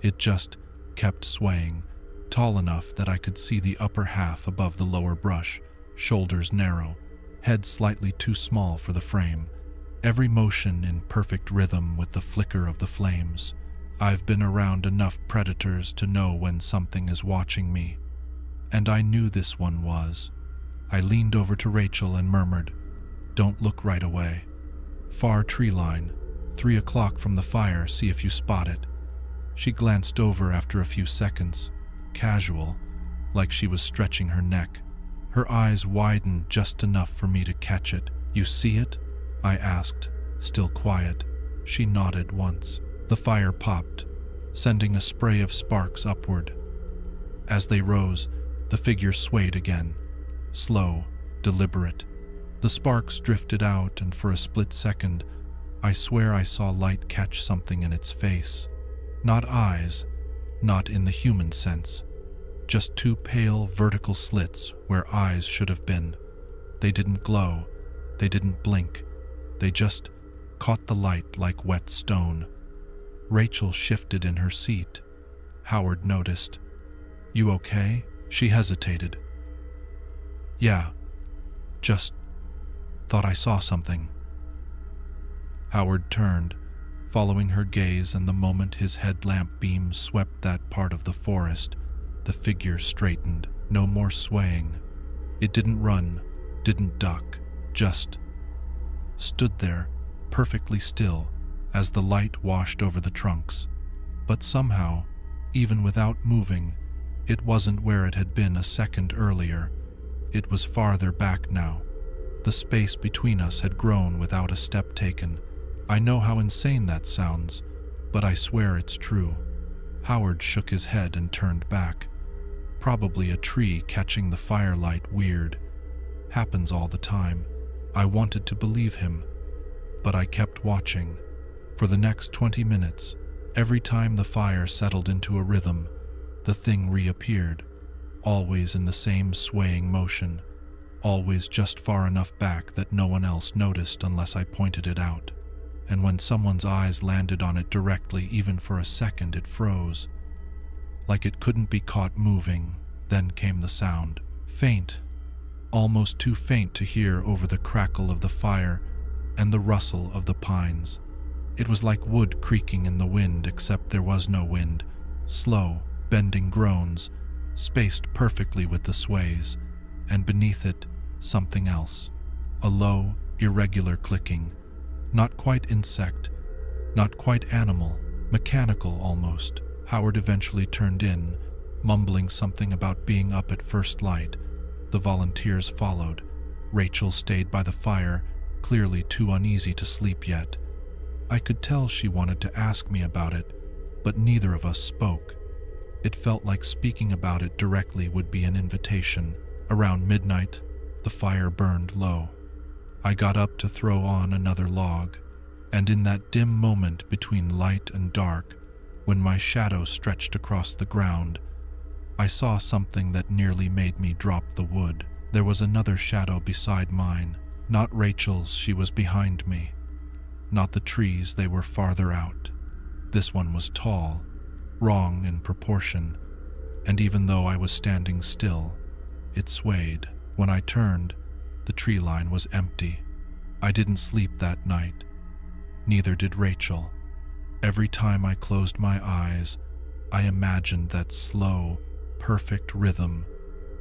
It just kept swaying, tall enough that I could see the upper half above the lower brush, shoulders narrow, head slightly too small for the frame. Every motion in perfect rhythm with the flicker of the flames. I've been around enough predators to know when something is watching me, and I knew this one was. I leaned over to Rachel and murmured, "Don't look right away. Far tree line, 3 o'clock from the fire, see if you spot it." She glanced over after a few seconds, casual, like she was stretching her neck. Her eyes widened just enough for me to catch it. "You see it?" I asked, still quiet. She nodded once. The fire popped, sending a spray of sparks upward. As they rose, the figure swayed again, slow, deliberate. The sparks drifted out, and for a split second, I swear I saw light catch something in its face. Not eyes, not in the human sense, just 2 pale vertical slits where eyes should have been. They didn't glow, they didn't blink, they just caught the light like wet stone. Rachel shifted in her seat. Howard noticed. "You okay?" She hesitated. "Yeah, just thought I saw something." Howard turned, following her gaze, and the moment his headlamp beam swept that part of the forest, the figure straightened. No more swaying. It didn't run, didn't duck, just stood there, perfectly still, as the light washed over the trunks. But somehow, even without moving, it wasn't where it had been a second earlier. It was farther back now, The space between us had grown without a step taken. I know how insane that sounds, but I swear it's true. Howard shook his head and turned back. Probably a tree catching the firelight weird. Happens all the time. I wanted to believe him, but I kept watching. For the next 20 minutes, every time the fire settled into a rhythm, the thing reappeared, always in the same swaying motion, always just far enough back that no one else noticed unless I pointed it out. And when someone's eyes landed on it directly, even for a second, it froze, like it couldn't be caught moving. Then came the sound, faint, almost too faint to hear over the crackle of the fire and the rustle of the pines. It was like wood creaking in the wind, except there was no wind. Slow, bending groans, spaced perfectly with the sways, and beneath it, something else. A low, irregular clicking. Not quite insect, not quite animal, mechanical almost. Howard eventually turned in, mumbling something about being up at first light. The volunteers followed. Rachel stayed by the fire, clearly too uneasy to sleep yet. I could tell she wanted to ask me about it, but neither of us spoke. It felt like speaking about it directly would be an invitation. Around midnight, the fire burned low. I got up to throw on another log, and in that dim moment between light and dark, when my shadow stretched across the ground, I saw something that nearly made me drop the wood. There was another shadow beside mine. Not Rachel's, she was behind me. Not the trees, they were farther out. This one was tall, wrong in proportion, and even though I was standing still, it swayed. When I turned, the tree line was empty. I didn't sleep that night. Neither did Rachel. Every time I closed my eyes, I imagined that slow, perfect rhythm,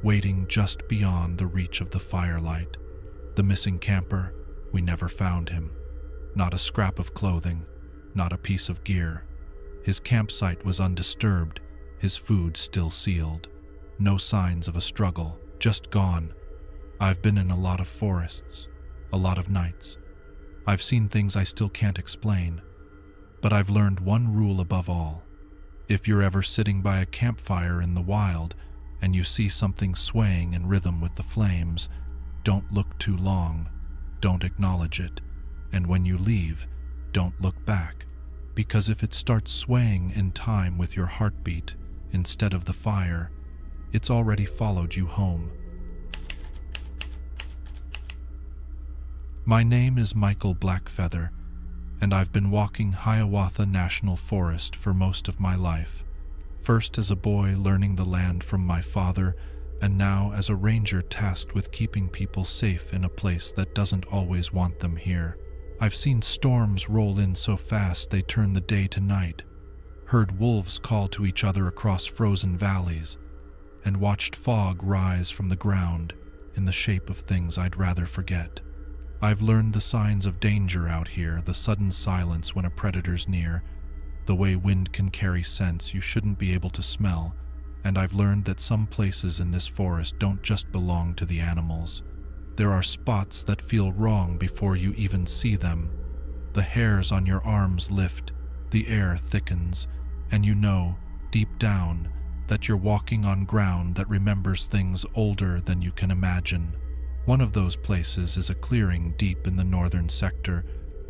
waiting just beyond the reach of the firelight. The missing camper, we never found him. Not a scrap of clothing, not a piece of gear. His campsite was undisturbed, his food still sealed. No signs of a struggle, just gone. I've been in a lot of forests, a lot of nights. I've seen things I still can't explain, but I've learned one rule above all. If you're ever sitting by a campfire in the wild and you see something swaying in rhythm with the flames, don't look too long, don't acknowledge it, and when you leave, don't look back, because if it starts swaying in time with your heartbeat instead of the fire, it's already followed you home. My name is Michael Blackfeather, and I've been walking Hiawatha National Forest for most of my life. First as a boy learning the land from my father, and now as a ranger tasked with keeping people safe in a place that doesn't always want them here. I've seen storms roll in so fast they turn the day to night, heard wolves call to each other across frozen valleys, and watched fog rise from the ground in the shape of things I'd rather forget. I've learned the signs of danger out here, the sudden silence when a predator's near, the way wind can carry scents you shouldn't be able to smell, and I've learned that some places in this forest don't just belong to the animals. There are spots that feel wrong before you even see them. The hairs on your arms lift, the air thickens, and you know, deep down, that you're walking on ground that remembers things older than you can imagine. One of those places is a clearing deep in the northern sector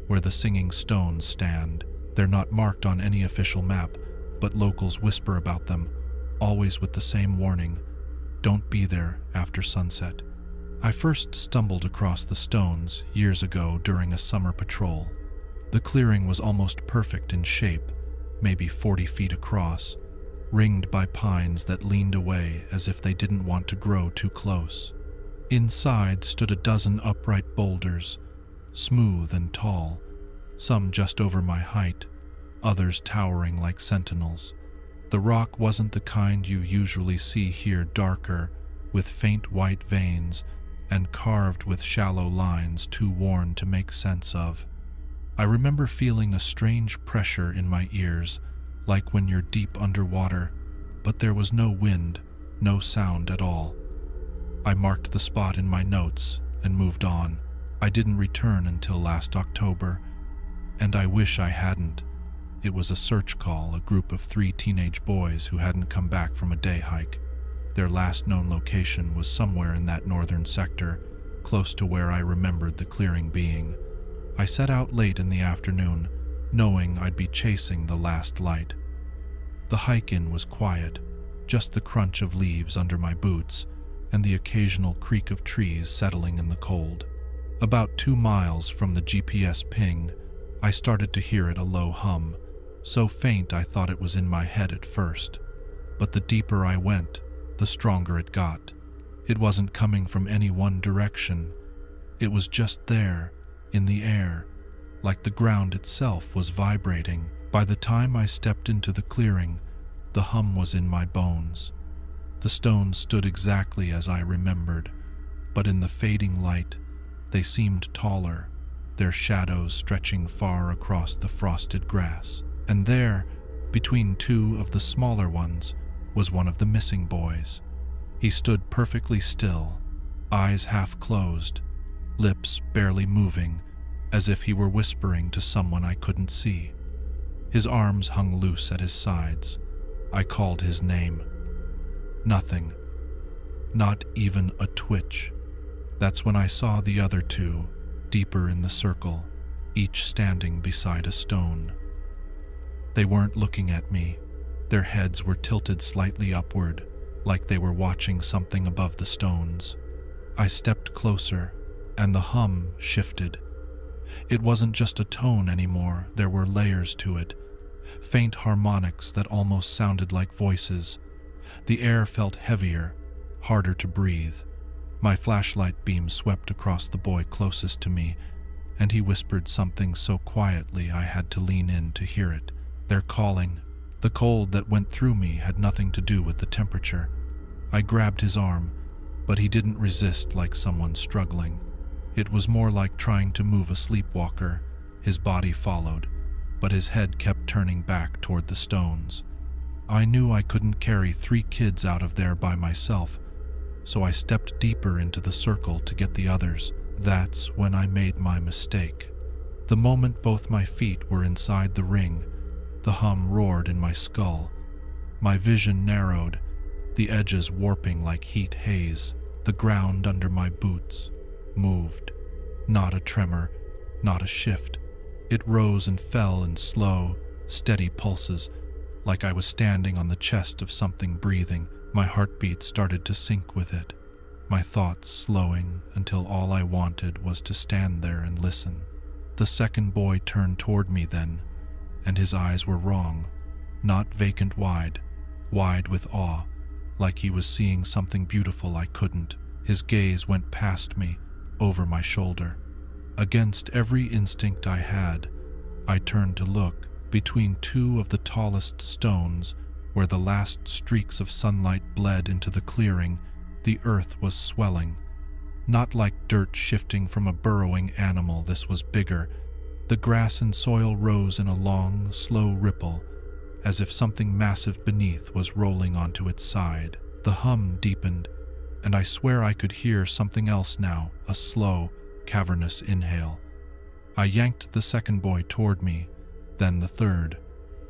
where the Singing Stones stand. They're not marked on any official map, but locals whisper about them, always with the same warning: don't be there after sunset. I first stumbled across the stones years ago during a summer patrol. The clearing was almost perfect in shape, maybe 40 feet across, ringed by pines that leaned away as if they didn't want to grow too close. Inside stood a dozen upright boulders, smooth and tall, some just over my height, others towering like sentinels. The rock wasn't the kind you usually see here, darker, with faint white veins, and carved with shallow lines too worn to make sense of. I remember feeling a strange pressure in my ears, like when you're deep underwater, but there was no wind, no sound at all. I marked the spot in my notes, and moved on. I didn't return until last October, and I wish I hadn't. It was a search call, a group of 3 teenage boys who hadn't come back from a day hike. Their last known location was somewhere in that northern sector, close to where I remembered the clearing being. I set out late in the afternoon, knowing I'd be chasing the last light. The hike-in was quiet, just the crunch of leaves under my boots and the occasional creak of trees settling in the cold. About 2 miles from the GPS ping, I started to hear it, a low hum, so faint I thought it was in my head at first. But the deeper I went, the stronger it got. It wasn't coming from any one direction. It was just there, in the air, like the ground itself was vibrating. By the time I stepped into the clearing, the hum was in my bones. The stones stood exactly as I remembered, but in the fading light, they seemed taller, their shadows stretching far across the frosted grass. And there, between 2 of the smaller ones, was one of the missing boys. He stood perfectly still, eyes half closed, lips barely moving, as if he were whispering to someone I couldn't see. His arms hung loose at his sides. I called his name. Nothing. Not even a twitch. That's when I saw the other 2, deeper in the circle, each standing beside a stone. They weren't looking at me. Their heads were tilted slightly upward, like they were watching something above the stones. I stepped closer, and the hum shifted. It wasn't just a tone anymore, there were layers to it, faint harmonics that almost sounded like voices. The air felt heavier, harder to breathe. My flashlight beam swept across the boy closest to me, and he whispered something so quietly I had to lean in to hear it. They're calling. The cold that went through me had nothing to do with the temperature. I grabbed his arm, but he didn't resist like someone struggling. It was more like trying to move a sleepwalker. His body followed, but his head kept turning back toward the stones. I knew I couldn't carry 3 kids out of there by myself, so I stepped deeper into the circle to get the others. That's when I made my mistake. The moment both my feet were inside the ring, the hum roared in my skull. My vision narrowed, the edges warping like heat haze. The ground under my boots moved. Not a tremor, not a shift. It rose and fell in slow, steady pulses, like I was standing on the chest of something breathing. My heartbeat started to sync with it, my thoughts slowing until all I wanted was to stand there and listen. The second boy turned toward me then, and his eyes were wrong, not vacant wide with awe, like he was seeing something beautiful I couldn't. His gaze went past me, over my shoulder. Against every instinct I had, I turned to look. Between 2 of the tallest stones, where the last streaks of sunlight bled into the clearing, the earth was swelling. Not like dirt shifting from a burrowing animal, this was bigger. The grass and soil rose in a long, slow ripple, as if something massive beneath was rolling onto its side. The hum deepened, and I swear I could hear something else now, a slow, cavernous inhale. I yanked the second boy toward me, then the third.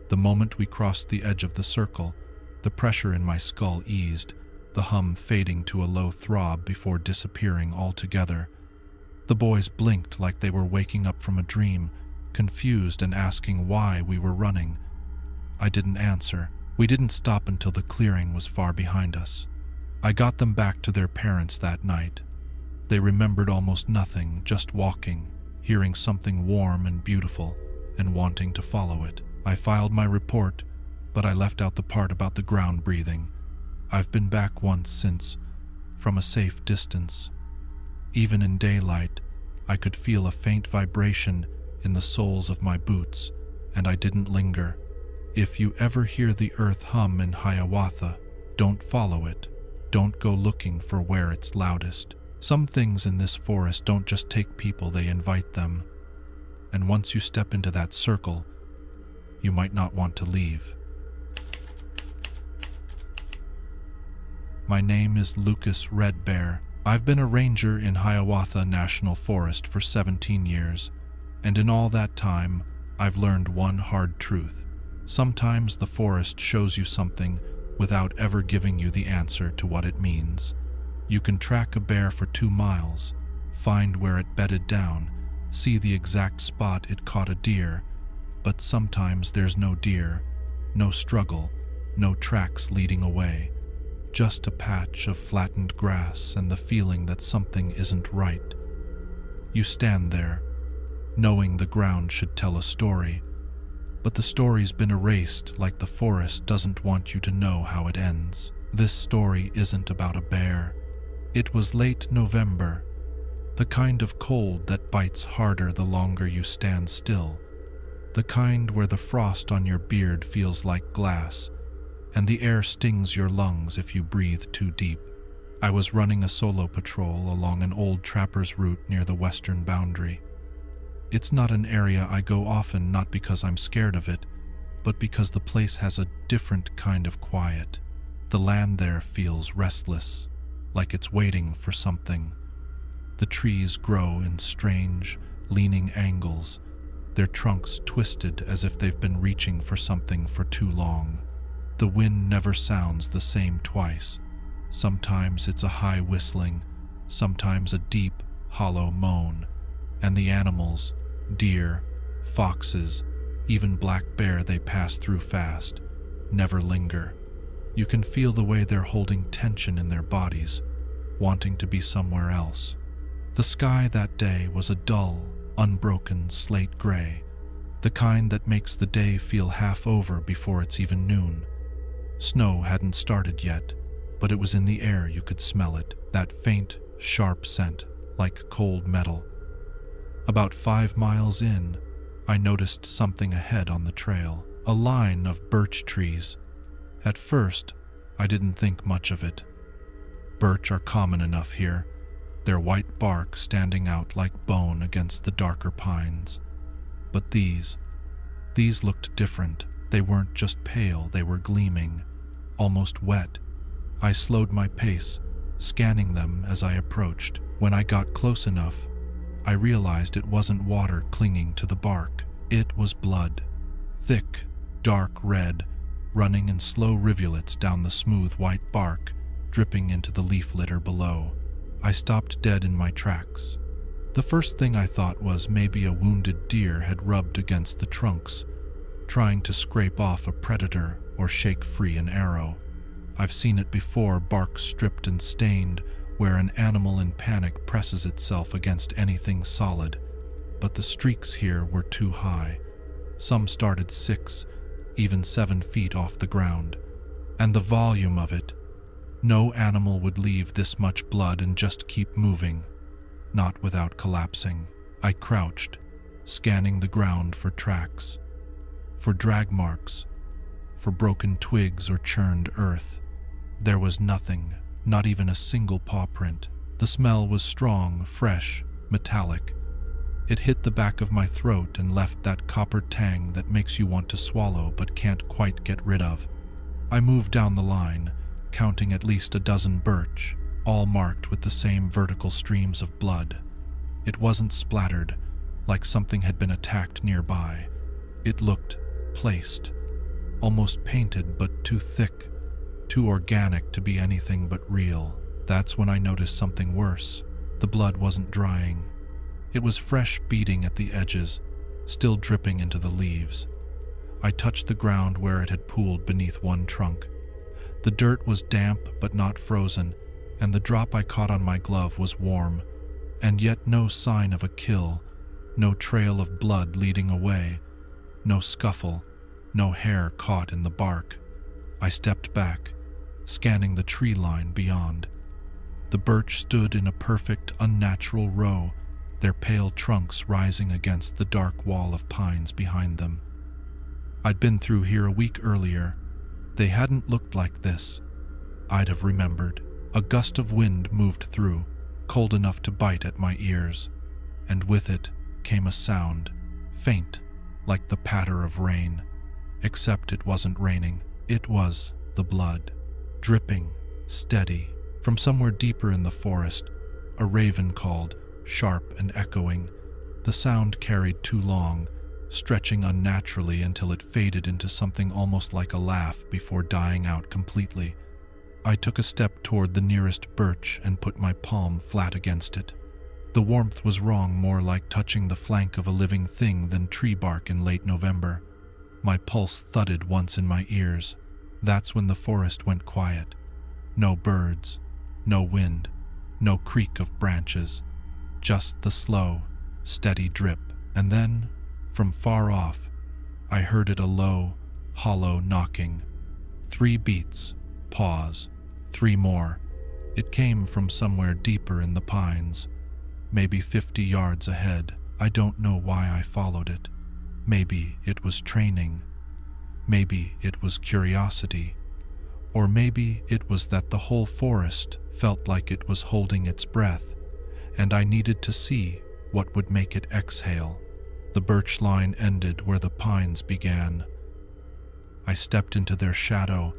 The moment we crossed the edge of the circle, the pressure in my skull eased, the hum fading to a low throb before disappearing altogether. The boys blinked like they were waking up from a dream, confused and asking why we were running. I didn't answer. We didn't stop until the clearing was far behind us. I got them back to their parents that night. They remembered almost nothing, just walking, hearing something warm and beautiful, and wanting to follow it. I filed my report, but I left out the part about the ground breathing. I've been back once since, from a safe distance. Even in daylight, I could feel a faint vibration in the soles of my boots, and I didn't linger. If you ever hear the earth hum in Hiawatha, don't follow it. Don't go looking for where it's loudest. Some things in this forest don't just take people, they invite them. And once you step into that circle, you might not want to leave. My name is Lucas Red Bear, I've been a ranger in Hiawatha National Forest for 17 years, and in all that time, I've learned one hard truth. Sometimes the forest shows you something without ever giving you the answer to what it means. You can track a bear for 2 miles, find where it bedded down, see the exact spot it caught a deer, but sometimes there's no deer, no struggle, no tracks leading away, just a patch of flattened grass and the feeling that something isn't right. You stand there, knowing the ground should tell a story, but the story's been erased like the forest doesn't want you to know how it ends. This story isn't about a bear. It was late November, the kind of cold that bites harder the longer you stand still, the kind where the frost on your beard feels like glass, and the air stings your lungs if you breathe too deep. I was running a solo patrol along an old trapper's route near the western boundary. It's not an area I go often, not because I'm scared of it, but because the place has a different kind of quiet. The land there feels restless, like it's waiting for something. The trees grow in strange, leaning angles, their trunks twisted as if they've been reaching for something for too long. The wind never sounds the same twice. Sometimes it's a high whistling, sometimes a deep, hollow moan, and the animals, deer, foxes, even black bear they pass through fast, never linger. You can feel the way they're holding tension in their bodies, wanting to be somewhere else. The sky that day was a dull, unbroken slate gray, the kind that makes the day feel half over before it's even noon. Snow hadn't started yet, but it was in the air. You could smell it, that faint, sharp scent, like cold metal. About 5 miles in, I noticed something ahead on the trail, a line of birch trees. At first, I didn't think much of it. Birch are common enough here, their white bark standing out like bone against the darker pines. But these looked different. They weren't just pale, they were gleaming, almost wet. I slowed my pace, scanning them as I approached. When I got close enough, I realized it wasn't water clinging to the bark. It was blood, thick, dark red, running in slow rivulets down the smooth white bark, dripping into the leaf litter below. I stopped dead in my tracks. The first thing I thought was maybe a wounded deer had rubbed against the trunks, trying to scrape off a predator or shake free an arrow. I've seen it before, bark stripped and stained, where an animal in panic presses itself against anything solid. But the streaks here were too high. Some started 6, even 7 feet off the ground. And the volume of it. No animal would leave this much blood and just keep moving, not without collapsing. I crouched, scanning the ground for tracks, for drag marks, for broken twigs or churned earth. There was nothing, not even a single paw print. The smell was strong, fresh, metallic. It hit the back of my throat and left that copper tang that makes you want to swallow but can't quite get rid of. I moved down the line, counting at least a dozen birch, all marked with the same vertical streams of blood. It wasn't splattered, like something had been attacked nearby. It looked placed, almost painted, but too thick, too organic to be anything but real. That's when I noticed something worse. The blood wasn't drying. It was fresh, beating at the edges, still dripping into the leaves. I touched the ground where it had pooled beneath one trunk. The dirt was damp but not frozen, and the drop I caught on my glove was warm, and yet no sign of a kill, no trail of blood leading away, no scuffle, no hair caught in the bark. I stepped back, scanning the tree line beyond. The birch stood in a perfect, unnatural row, their pale trunks rising against the dark wall of pines behind them. I'd been through here a week earlier. They hadn't looked like this. I'd have remembered. A gust of wind moved through, cold enough to bite at my ears, and with it came a sound, faint, like the patter of rain. Except it wasn't raining. It was the blood, dripping, steady. From somewhere deeper in the forest, A raven called, sharp and echoing. The sound carried too long, stretching unnaturally until it faded into something almost like a laugh before dying out completely. I took a step toward the nearest birch and put my palm flat against it. The warmth was wrong, more like touching the flank of a living thing than tree bark in late November. My pulse thudded once in my ears. That's when the forest went quiet. No birds, no wind, no creak of branches, just the slow, steady drip. And then, from far off, I heard it, a low, hollow knocking. 3 beats, pause, 3 more. It came from somewhere deeper in the pines, maybe 50 yards ahead. I don't know why I followed it. Maybe it was training. Maybe it was curiosity. Or maybe it was that the whole forest felt like it was holding its breath, and I needed to see what would make it exhale. The birch line ended where the pines began. I stepped into their shadow,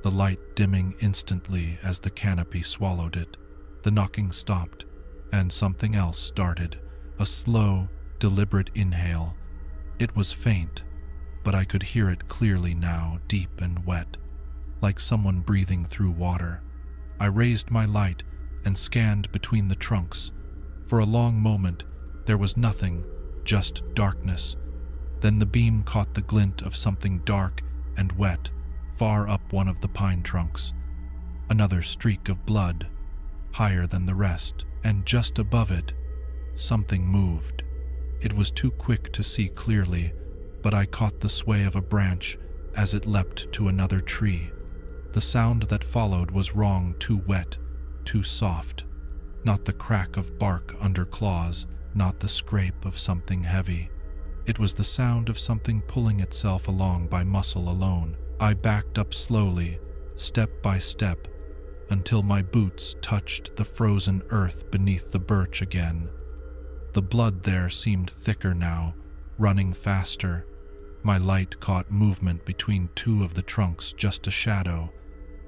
the light dimming instantly as the canopy swallowed it. The knocking stopped, and something else started, a slow, deliberate inhale. It was faint, but I could hear it clearly now, deep and wet, like someone breathing through water. I raised my light and scanned between the trunks. For a long moment, there was nothing, just darkness. Then the beam caught the glint of something dark and wet, far up one of the pine trunks. Another streak of blood, higher than the rest, and just above it, something moved. It was too quick to see clearly, but I caught the sway of a branch as it leapt to another tree. The sound that followed was wrong, too wet, too soft. Not the crack of bark under claws, not the scrape of something heavy. It was the sound of something pulling itself along by muscle alone. I backed up slowly, step by step, until my boots touched the frozen earth beneath the birch again. The blood there seemed thicker now, running faster. My light caught movement between 2 of the trunks, just a shadow,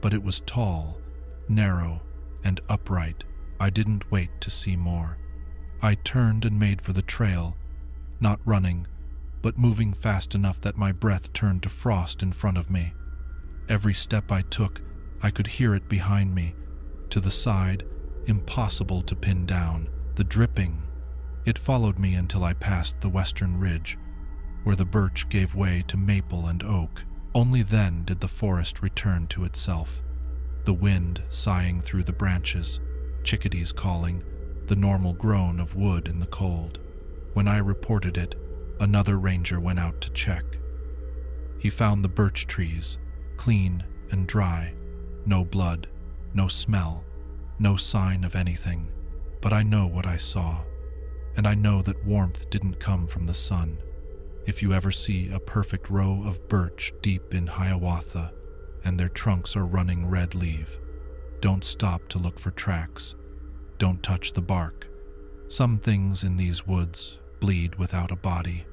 but it was tall, narrow, and upright. I didn't wait to see more. I turned and made for the trail, not running, but moving fast enough that my breath turned to frost in front of me. Every step I took, I could hear it behind me. To the side, impossible to pin down. The dripping. It followed me until I passed the western ridge, where the birch gave way to maple and oak. Only then did the forest return to itself. The wind sighing through the branches, chickadees calling, the normal groan of wood in the cold. When I reported it, another ranger went out to check. He found the birch trees, clean and dry, no blood, no smell, no sign of anything. But I know what I saw, and I know that warmth didn't come from the sun. If you ever see a perfect row of birch deep in Hiawatha, and their trunks are running red leaf, don't stop to look for tracks. Don't touch the bark. Some things in these woods bleed without a body,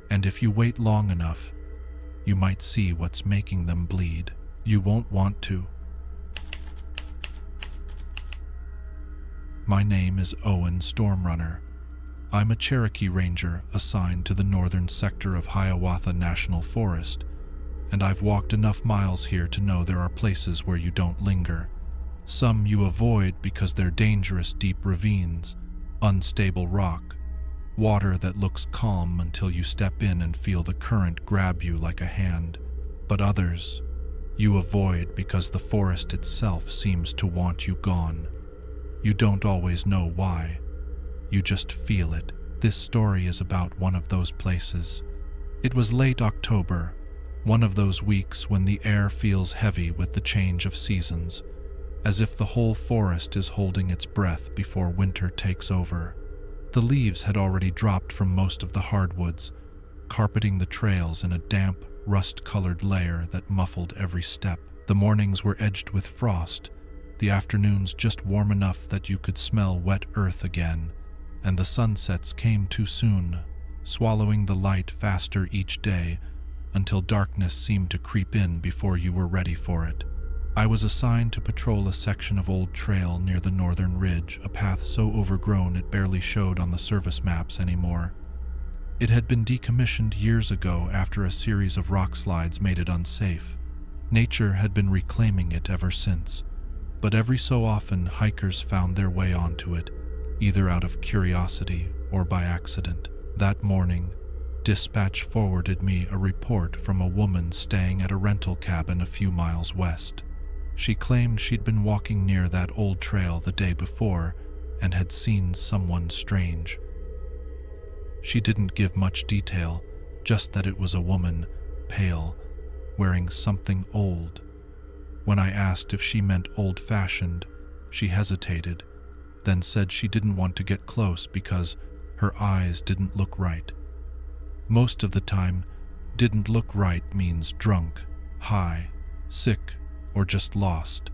and if you wait long enough, you might see what's making them bleed. You won't want to. My name is Owen Stormrunner. I'm a Cherokee ranger assigned to the northern sector of Hiawatha National Forest, and I've walked enough miles here to know there are places where you don't linger. Some you avoid because they're dangerous, deep ravines, unstable rock, water that looks calm until you step in and feel the current grab you like a hand. But others you avoid because the forest itself seems to want you gone. You don't always know why. You just feel it. This story is about one of those places. It was late October, one of those weeks when the air feels heavy with the change of seasons, as if the whole forest is holding its breath before winter takes over. The leaves had already dropped from most of the hardwoods, carpeting the trails in a damp, rust-colored layer that muffled every step. The mornings were edged with frost, the afternoons just warm enough that you could smell wet earth again, and the sunsets came too soon, swallowing the light faster each day until darkness seemed to creep in before you were ready for it. I was assigned to patrol a section of old trail near the northern ridge, a path so overgrown it barely showed on the service maps anymore. It had been decommissioned years ago after a series of rock slides made it unsafe. Nature had been reclaiming it ever since, but every so often hikers found their way onto it, either out of curiosity or by accident. That morning, dispatch forwarded me a report from a woman staying at a rental cabin a few miles west. She claimed she'd been walking near that old trail the day before and had seen someone strange. She didn't give much detail, just that it was a woman, pale, wearing something old. When I asked if she meant old-fashioned, she hesitated, then said she didn't want to get close because her eyes didn't look right. Most of the time, didn't look right means drunk, high, sick, or just lost.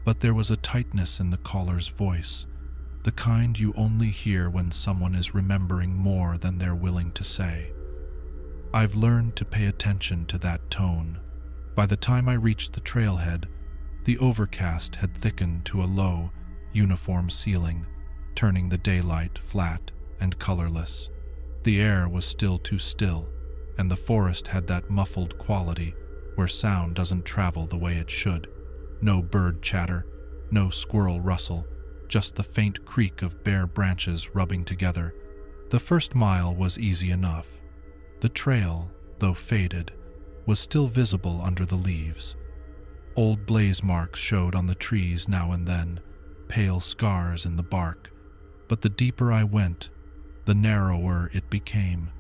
But there was a tightness in the caller's voice, the kind you only hear when someone is remembering more than they're willing to say. I've learned to pay attention to that tone. By the time I reached the trailhead, the overcast had thickened to a low, uniform ceiling, turning the daylight flat and colorless. The air was still too still, and the forest had that muffled quality where sound doesn't travel the way it should. No bird chatter, no squirrel rustle, just the faint creak of bare branches rubbing together. The first mile was easy enough. The trail, though faded, was still visible under the leaves. Old blaze marks showed on the trees now and then, pale scars in the bark. But the deeper I went, the narrower it became,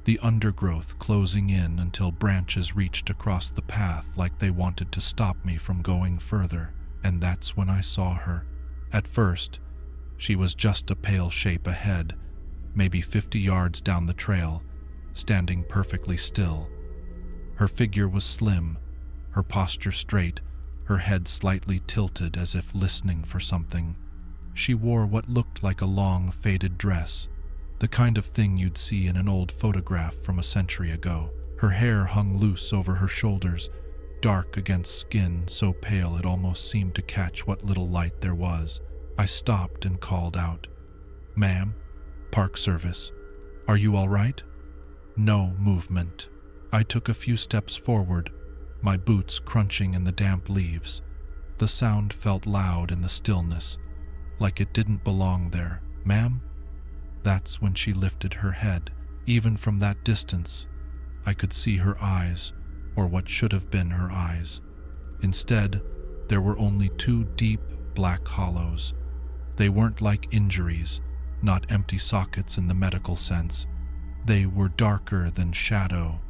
the undergrowth closing in until branches reached across the path like they wanted to stop me from going further. And that's when I saw her. At first, she was just a pale shape ahead, maybe 50 yards down the trail, standing perfectly still. Her figure was slim, her posture straight, her head slightly tilted as if listening for something. She wore what looked like a long, faded dress, the kind of thing you'd see in an old photograph from a century ago. Her hair hung loose over her shoulders, dark against skin so pale it almost seemed to catch what little light there was. I stopped and called out, "Ma'am, Park Service, are you all right?" No movement. I took a few steps forward, my boots crunching in the damp leaves. The sound felt loud in the stillness, like it didn't belong there. "Ma'am?" That's when she lifted her head. Even from that distance, I could see her eyes, or what should have been her eyes. Instead, there were only two deep, black hollows. They weren't like injuries, not empty sockets in the medical sense. They were darker than shadow,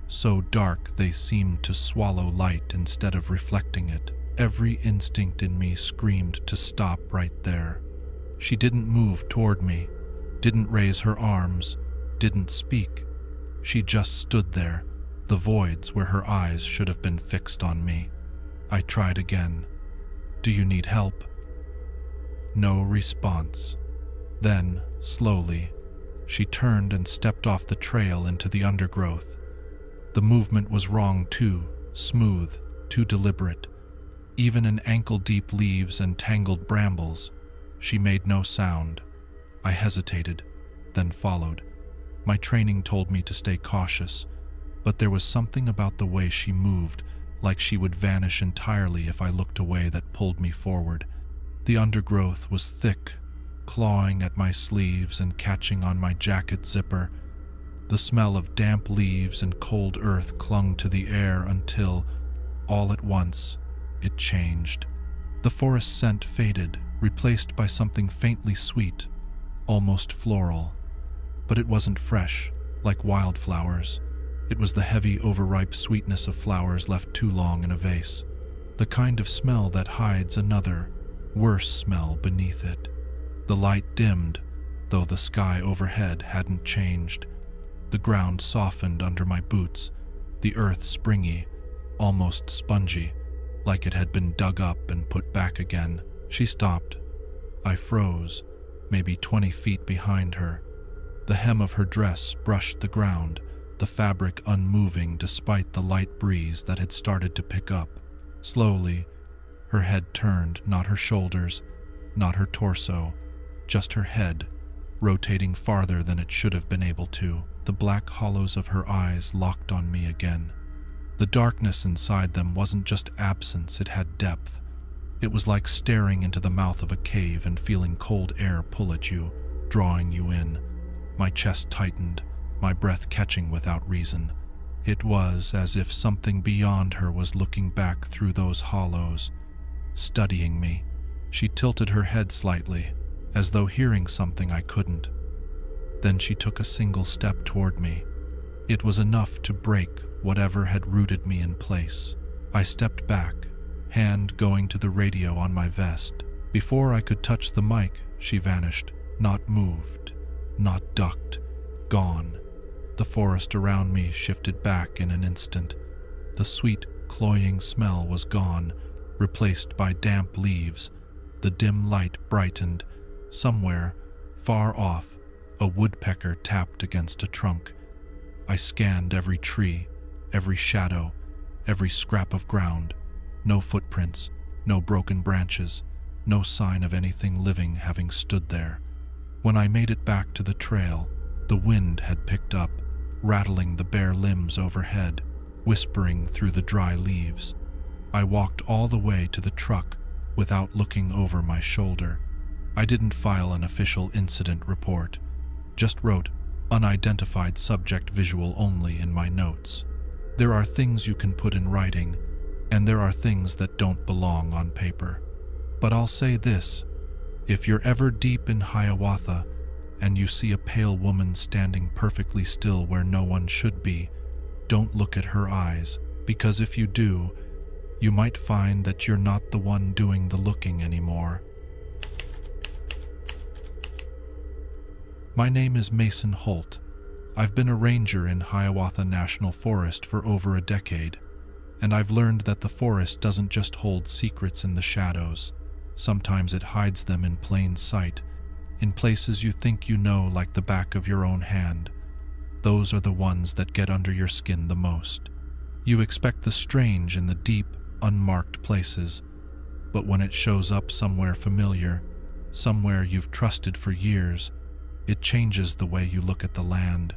so dark they seemed to swallow light instead of reflecting it. Every instinct in me screamed to stop right there. She didn't move toward me, didn't raise her arms, didn't speak. She just stood there, the voids where her eyes should have been fixed on me. I tried again. "Do you need help?" No response. Then, slowly, she turned and stepped off the trail into the undergrowth. The movement was wrong too, smooth, too deliberate. Even in ankle-deep leaves and tangled brambles, she made no sound. I hesitated, then followed. My training told me to stay cautious, but there was something about the way she moved, like she would vanish entirely if I looked away, that pulled me forward. The undergrowth was thick, clawing at my sleeves and catching on my jacket zipper. The smell of damp leaves and cold earth clung to the air until, all at once, it changed. The forest scent faded, replaced by something faintly sweet, almost floral. But it wasn't fresh, like wildflowers. It was the heavy, overripe sweetness of flowers left too long in a vase. The kind of smell that hides another, worse smell beneath it. The light dimmed, though the sky overhead hadn't changed. The ground softened under my boots, the earth springy, almost spongy, like it had been dug up and put back again. She stopped. I froze, maybe 20 feet behind her. The hem of her dress brushed the ground, the fabric unmoving despite the light breeze that had started to pick up. Slowly, Her head turned, not her shoulders, not her torso, just her head, rotating farther than it should have been able to. The black hollows of her eyes locked on me again. The darkness inside them wasn't just absence, it had depth. It was like staring into the mouth of a cave and feeling cold air pull at you, drawing you in. My chest tightened, my breath catching without reason. It was as if something beyond her was looking back through those hollows, studying me. She tilted her head slightly, as though hearing something I couldn't. Then she took a single step toward me. It was enough to break whatever had rooted me in place. I stepped back, hand going to the radio on my vest. Before I could touch the mic, she vanished, not moved, not ducked, gone. The forest around me shifted back in an instant. The sweet, cloying smell was gone, replaced by damp leaves. The dim light brightened. Somewhere, far off, a woodpecker tapped against a trunk. I scanned every tree, every shadow, every scrap of ground. No footprints, no broken branches, no sign of anything living having stood there. When I made it back to the trail, the wind had picked up, rattling the bare limbs overhead, whispering through the dry leaves. I walked all the way to the truck without looking over my shoulder. I didn't file an official incident report, just wrote unidentified subject visual only in my notes. There are things you can put in writing, and there are things that don't belong on paper. But I'll say this, if you're ever deep in Hiawatha and you see a pale woman standing perfectly still where no one should be, don't look at her eyes, because if you do, you might find that you're not the one doing the looking anymore. My name is Mason Holt. I've been a ranger in Hiawatha National Forest for over a decade, and I've learned that the forest doesn't just hold secrets in the shadows. Sometimes it hides them in plain sight, in places you think you know like the back of your own hand. Those are the ones that get under your skin the most. You expect the strange in the deep, unmarked places, but when it shows up somewhere familiar, somewhere you've trusted for years, it changes the way you look at the land.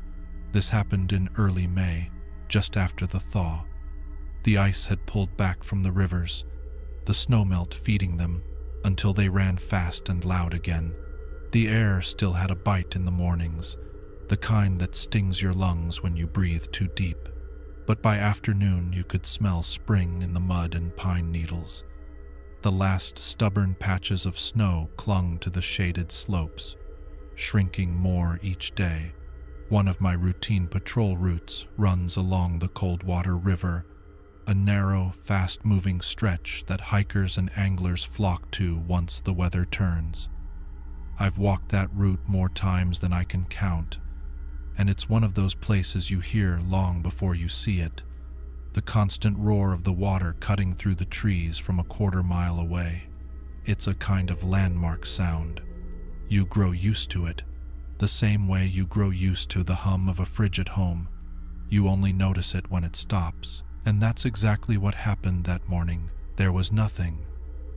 This happened in early May, just after the thaw. The ice had pulled back from the rivers, the snowmelt feeding them, until they ran fast and loud again. The air still had a bite in the mornings, the kind that stings your lungs when you breathe too deep. But by afternoon you could smell spring in the mud and pine needles. The last stubborn patches of snow clung to the shaded slopes, shrinking more each day. One of my routine patrol routes runs along the Coldwater River, a narrow, fast-moving stretch that hikers and anglers flock to once the weather turns. I've walked that route more times than I can count, and it's one of those places you hear long before you see it, the constant roar of the water cutting through the trees from a quarter-mile away. It's a kind of landmark sound. You grow used to it, the same way you grow used to the hum of a fridge at home. You only notice it when it stops. And that's exactly what happened that morning. There was nothing.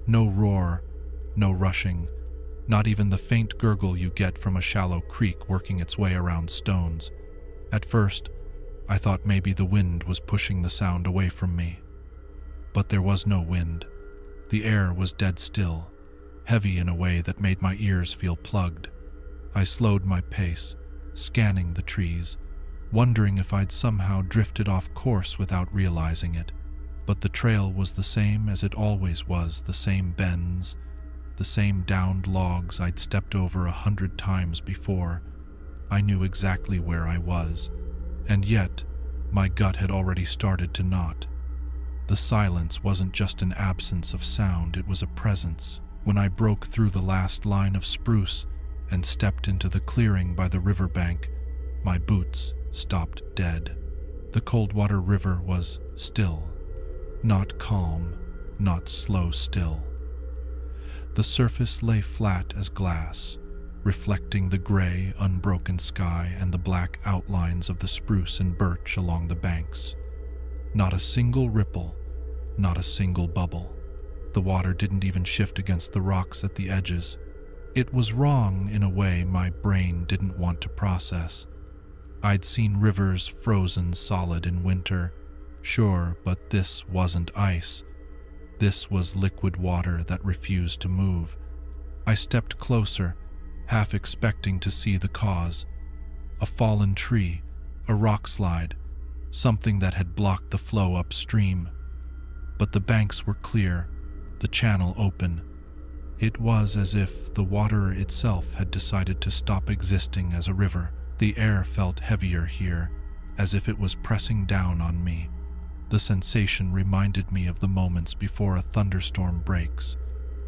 No roar, no rushing, not even the faint gurgle you get from a shallow creek working its way around stones. At first, I thought maybe the wind was pushing the sound away from me. But there was no wind. The air was dead still, heavy in a way that made my ears feel plugged. I slowed my pace, scanning the trees, wondering if I'd somehow drifted off course without realizing it. But the trail was the same as it always was, the same bends, the same downed logs I'd stepped over 100 times before. I knew exactly where I was, and yet my gut had already started to knot. The silence wasn't just an absence of sound, it was a presence. When I broke through the last line of spruce and stepped into the clearing by the riverbank, my boots stopped dead. The Coldwater River was still, not calm, not slow still. The surface lay flat as glass, reflecting the gray, unbroken sky and the black outlines of the spruce and birch along the banks. Not a single ripple, not a single bubble. The water didn't even shift against the rocks at the edges. It was wrong in a way my brain didn't want to process. I'd seen rivers frozen solid in winter, sure, but this wasn't ice. This was liquid water that refused to move. I stepped closer, half expecting to see the cause. A fallen tree, a rock slide, something that had blocked the flow upstream. But the banks were clear, the channel open. It was as if the water itself had decided to stop existing as a river. The air felt heavier here, as if it was pressing down on me. The sensation reminded me of the moments before a thunderstorm breaks,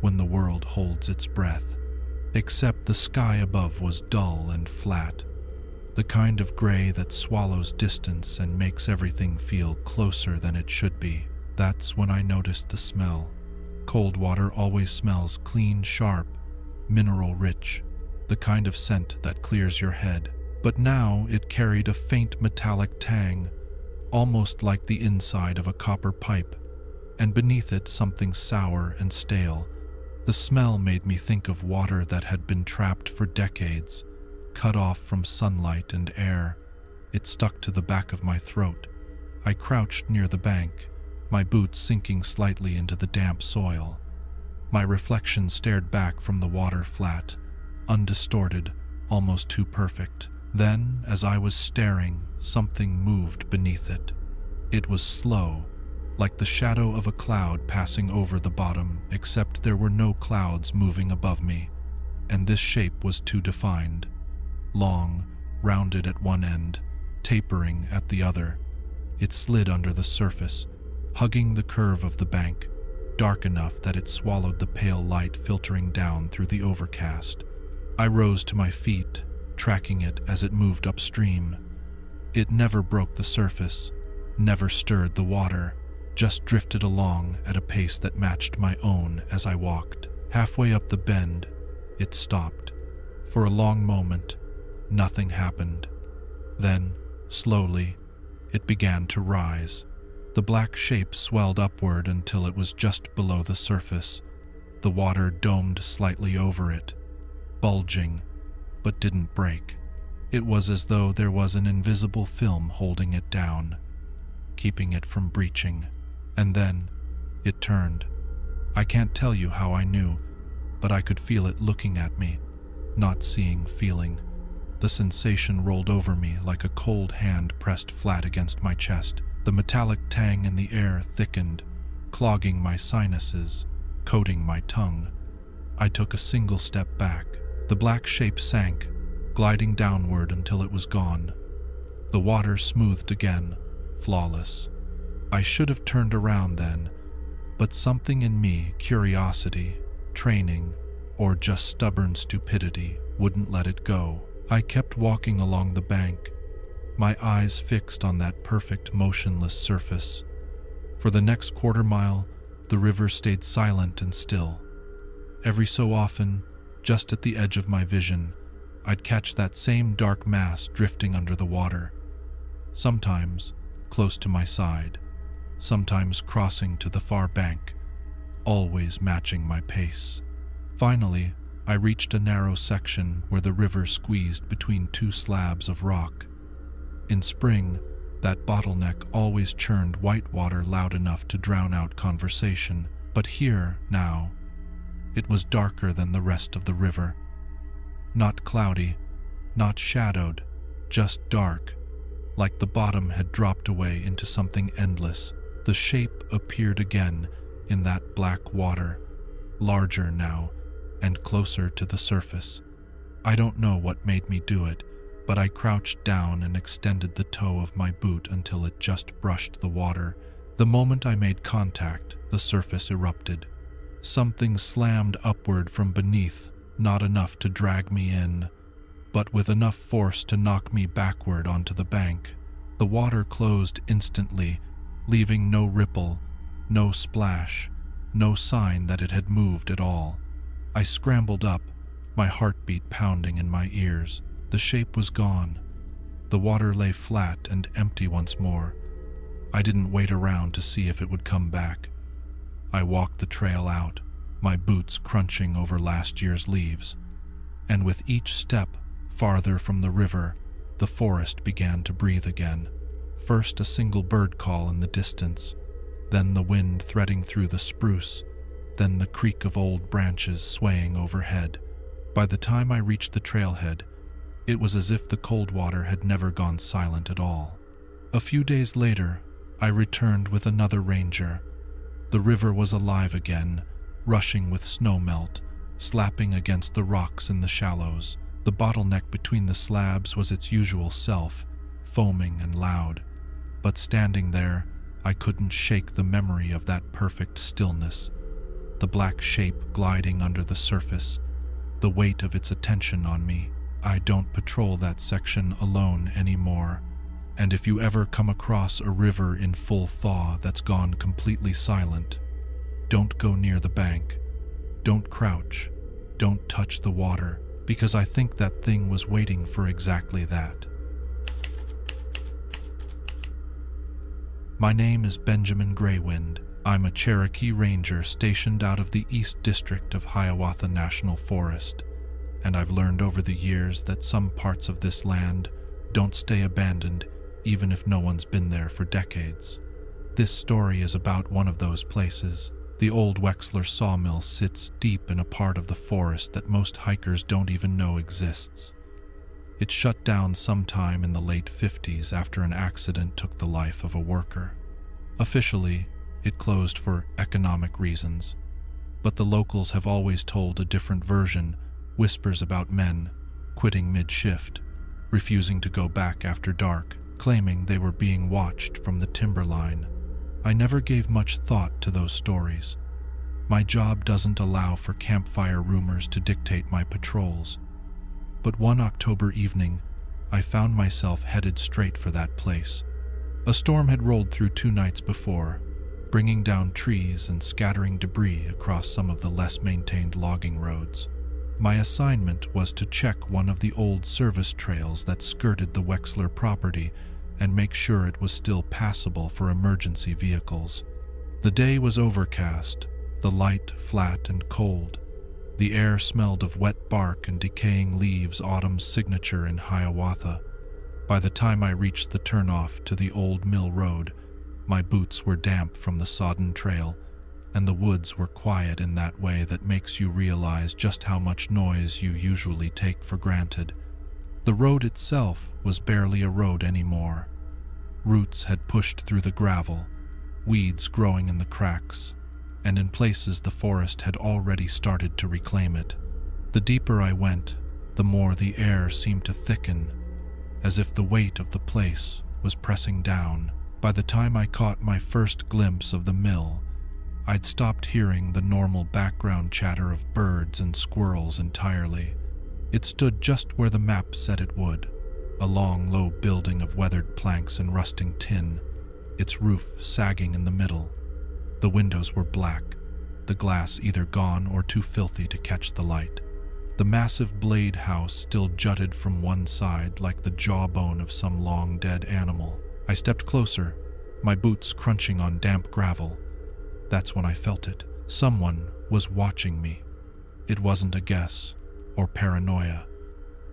when the world holds its breath. Except the sky above was dull and flat, the kind of gray that swallows distance and makes everything feel closer than it should be. That's when I noticed the smell. Cold water always smells clean, sharp, mineral-rich, the kind of scent that clears your head. But now it carried a faint metallic tang, almost like the inside of a copper pipe, and beneath it something sour and stale. The smell made me think of water that had been trapped for decades, cut off from sunlight and air. It stuck to the back of my throat. I crouched near the bank, my boots sinking slightly into the damp soil. My reflection stared back from the water flat, undistorted, almost too perfect. Then, as I was staring, something moved beneath it. It was slow, like the shadow of a cloud passing over the bottom, except there were no clouds moving above me, and this shape was too defined. Long, rounded at one end, tapering at the other. It slid under the surface, hugging the curve of the bank, dark enough that it swallowed the pale light filtering down through the overcast. I rose to my feet, tracking it as it moved upstream. It never broke the surface, never stirred the water, just drifted along at a pace that matched my own as I walked. Halfway up the bend, it stopped. For a long moment, nothing happened. Then, slowly, it began to rise. The black shape swelled upward until it was just below the surface. The water domed slightly over it, bulging, but didn't break. It was as though there was an invisible film holding it down, keeping it from breaching. And then, it turned. I can't tell you how I knew, but I could feel it looking at me, not seeing, feeling. The sensation rolled over me like a cold hand pressed flat against my chest. The metallic tang in the air thickened, clogging my sinuses, coating my tongue. I took a single step back. The black shape sank, gliding downward until it was gone. The water smoothed again, flawless. I should have turned around then, but something in me, curiosity, training, or just stubborn stupidity, wouldn't let it go. I kept walking along the bank, my eyes fixed on that perfect, motionless surface. For the next quarter mile, the river stayed silent and still. Every so often, just at the edge of my vision, I'd catch that same dark mass drifting under the water. Sometimes close to my side, sometimes crossing to the far bank, always matching my pace. Finally, I reached a narrow section where the river squeezed between two slabs of rock. In spring, that bottleneck always churned white water loud enough to drown out conversation, but here, now, it was darker than the rest of the river. Not cloudy, not shadowed, just dark, like the bottom had dropped away into something endless. The shape appeared again in that black water, larger now and closer to the surface. I don't know what made me do it, but I crouched down and extended the toe of my boot until it just brushed the water. The moment I made contact, the surface erupted. Something slammed upward from beneath, not enough to drag me in, but with enough force to knock me backward onto the bank. The water closed instantly, leaving no ripple, no splash, no sign that it had moved at all. I scrambled up, my heartbeat pounding in my ears. The shape was gone. The water lay flat and empty once more. I didn't wait around to see if it would come back. I walked the trail out, my boots crunching over last year's leaves, and with each step farther from the river, the forest began to breathe again. First a single bird call in the distance, then the wind threading through the spruce, then the creak of old branches swaying overhead. By the time I reached the trailhead, it was as if the cold water had never gone silent at all. A few days later, I returned with another ranger. The river was alive again, rushing with snowmelt, slapping against the rocks in the shallows. The bottleneck between the slabs was its usual self, foaming and loud. But standing there, I couldn't shake the memory of that perfect stillness. The black shape gliding under the surface, the weight of its attention on me. I don't patrol that section alone anymore. And if you ever come across a river in full thaw that's gone completely silent, don't go near the bank. Don't crouch. Don't touch the water, because I think that thing was waiting for exactly that. My name is Benjamin Greywind. I'm a Cherokee ranger stationed out of the East District of Hiawatha National Forest, and I've learned over the years that some parts of this land don't stay abandoned even if no one's been there for decades. This story is about one of those places. The old Wexler sawmill sits deep in a part of the forest that most hikers don't even know exists. It shut down sometime in the late 50s after an accident took the life of a worker. Officially, it closed for economic reasons, but the locals have always told a different version, whispers about men quitting mid-shift, refusing to go back after dark, claiming they were being watched from the timberline. I never gave much thought to those stories. My job doesn't allow for campfire rumors to dictate my patrols. But one October evening, I found myself headed straight for that place. A storm had rolled through 2 nights before, bringing down trees and scattering debris across some of the less maintained logging roads. My assignment was to check one of the old service trails that skirted the Wexler property and make sure it was still passable for emergency vehicles. The day was overcast, the light flat and cold. The air smelled of wet bark and decaying leaves, autumn's signature in Hiawatha. By the time I reached the turnoff to the old mill road, my boots were damp from the sodden trail, and the woods were quiet in that way that makes you realize just how much noise you usually take for granted. The road itself was barely a road anymore. Roots had pushed through the gravel, weeds growing in the cracks, and in places the forest had already started to reclaim it. The deeper I went, the more the air seemed to thicken, as if the weight of the place was pressing down. By the time I caught my first glimpse of the mill, I'd stopped hearing the normal background chatter of birds and squirrels entirely. It stood just where the map said it would, a long, low building of weathered planks and rusting tin, its roof sagging in the middle. The windows were black, the glass either gone or too filthy to catch the light. The massive blade house still jutted from one side like the jawbone of some long-dead animal. I stepped closer, my boots crunching on damp gravel. That's when I felt it. Someone was watching me. It wasn't a guess or paranoia.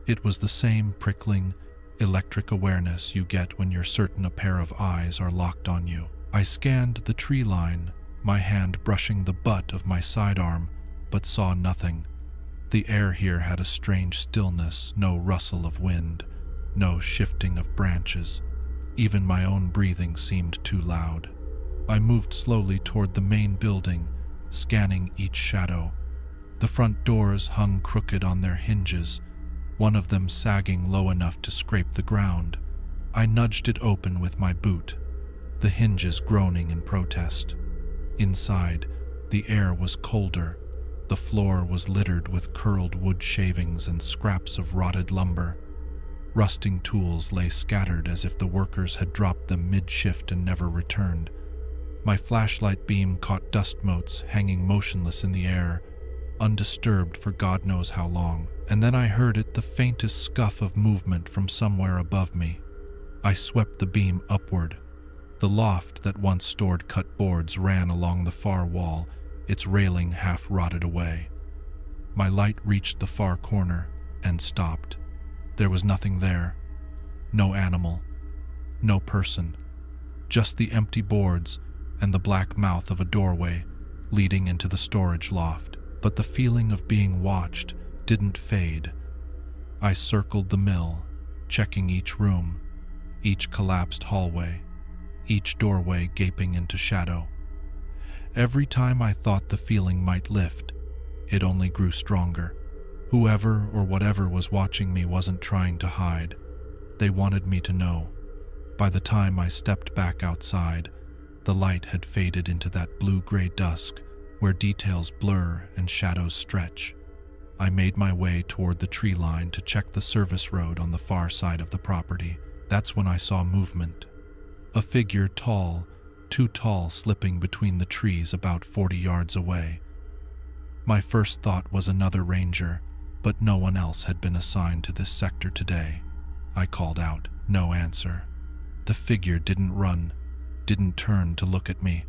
It was the same prickling, electric awareness you get when you're certain a pair of eyes are locked on you. I scanned the tree line, my hand brushing the butt of my sidearm, but saw nothing. The air here had a strange stillness, no rustle of wind, no shifting of branches. Even my own breathing seemed too loud. I moved slowly toward the main building, scanning each shadow. The front doors hung crooked on their hinges, one of them sagging low enough to scrape the ground. I nudged it open with my boot, the hinges groaning in protest. Inside, the air was colder. The floor was littered with curled wood shavings and scraps of rotted lumber. Rusting tools lay scattered as if the workers had dropped them mid-shift and never returned. My flashlight beam caught dust motes hanging motionless in the air, undisturbed for God knows how long, and then I heard it, the faintest scuff of movement from somewhere above me. I swept the beam upward, The loft that once stored cut boards ran along the far wall, its railing half rotted away. My light reached the far corner and stopped. There was nothing there. No animal. No person. Just the empty boards and the black mouth of a doorway leading into the storage loft. But the feeling of being watched didn't fade. I circled the mill, checking each room, each collapsed hallway, each doorway gaping into shadow. Every time I thought the feeling might lift, it only grew stronger. Whoever or whatever was watching me wasn't trying to hide. They wanted me to know. By the time I stepped back outside, the light had faded into that blue-gray dusk where details blur and shadows stretch. I made my way toward the tree line to check the service road on the far side of the property. That's when I saw movement. A figure too tall, slipping between the trees about 40 yards away. My first thought was another ranger, but no one else had been assigned to this sector today. I called out. No answer. The figure didn't run, didn't turn to look at me.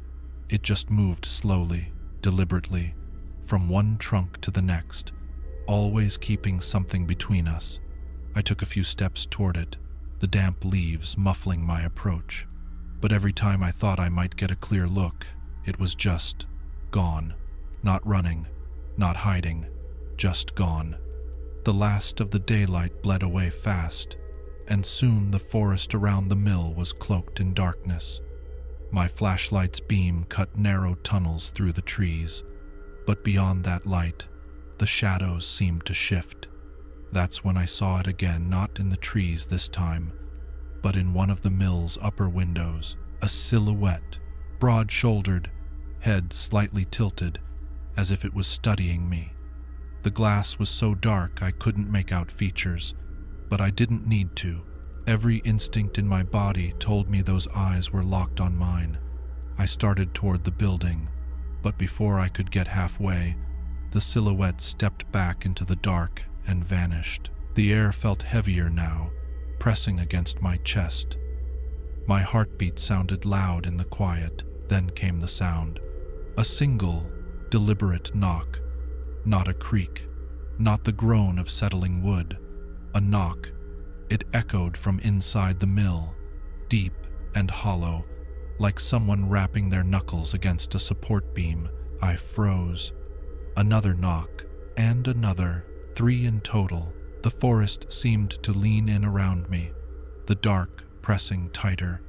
It just moved slowly, deliberately, from one trunk to the next, always keeping something between us. I took a few steps toward it, the damp leaves muffling my approach. But every time I thought I might get a clear look, it was just gone. Not running, not hiding, just gone. The last of the daylight bled away fast, and soon the forest around the mill was cloaked in darkness. My flashlight's beam cut narrow tunnels through the trees, but beyond that light, the shadows seemed to shift. That's when I saw it again, not in the trees this time, but in one of the mill's upper windows, a silhouette, broad-shouldered, head slightly tilted, as if it was studying me. The glass was so dark I couldn't make out features, but I didn't need to. Every instinct in my body told me those eyes were locked on mine. I started toward the building, but before I could get halfway, the silhouette stepped back into the dark and vanished. The air felt heavier now, pressing against my chest. My heartbeat sounded loud in the quiet. Then came the sound. A single, deliberate knock. Not a creak, not the groan of settling wood. A knock. It echoed from inside the mill, deep and hollow, like someone rapping their knuckles against a support beam. I froze. Another knock, and another, 3 in total. The forest seemed to lean in around me, the dark pressing tighter.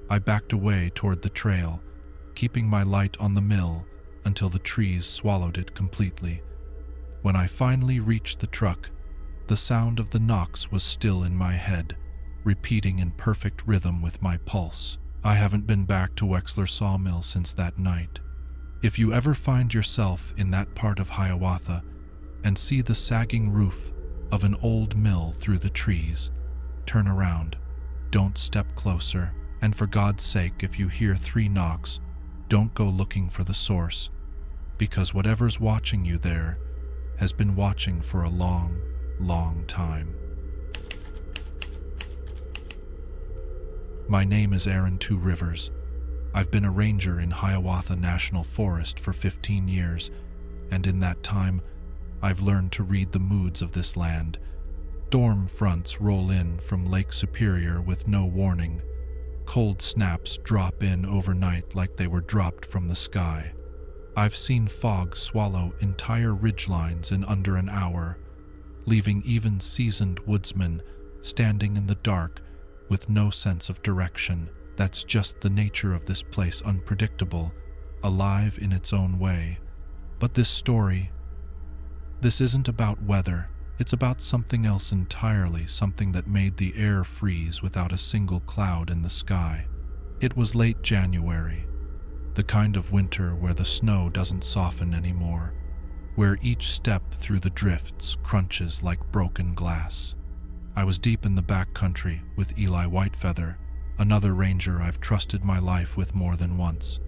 I backed away toward the trail, keeping my light on the mill until the trees swallowed it completely. When I finally reached the truck, the sound of the knocks was still in my head, repeating in perfect rhythm with my pulse. I haven't been back to Wexler Sawmill since that night. If you ever find yourself in that part of Hiawatha and see the sagging roof of an old mill through the trees, turn around. Don't step closer, and for God's sake, if you hear 3 knocks, don't go looking for the source, because whatever's watching you there has been watching for a long, long time. My name is Aaron Two Rivers. I've been a ranger in Hiawatha National Forest for 15 years, and in that time, I've learned to read the moods of this land. Storm fronts roll in from Lake Superior with no warning. Cold snaps drop in overnight like they were dropped from the sky. I've seen fog swallow entire ridgelines in under an hour, leaving even seasoned woodsmen standing in the dark with no sense of direction. That's just the nature of this place, unpredictable, alive in its own way. But this story, this isn't about weather. It's about something else entirely, something that made the air freeze without a single cloud in the sky. It was late January, the kind of winter where the snow doesn't soften anymore, where each step through the drifts crunches like broken glass. I was deep in the back country with Eli Whitefeather, another ranger I've trusted my life with more than once.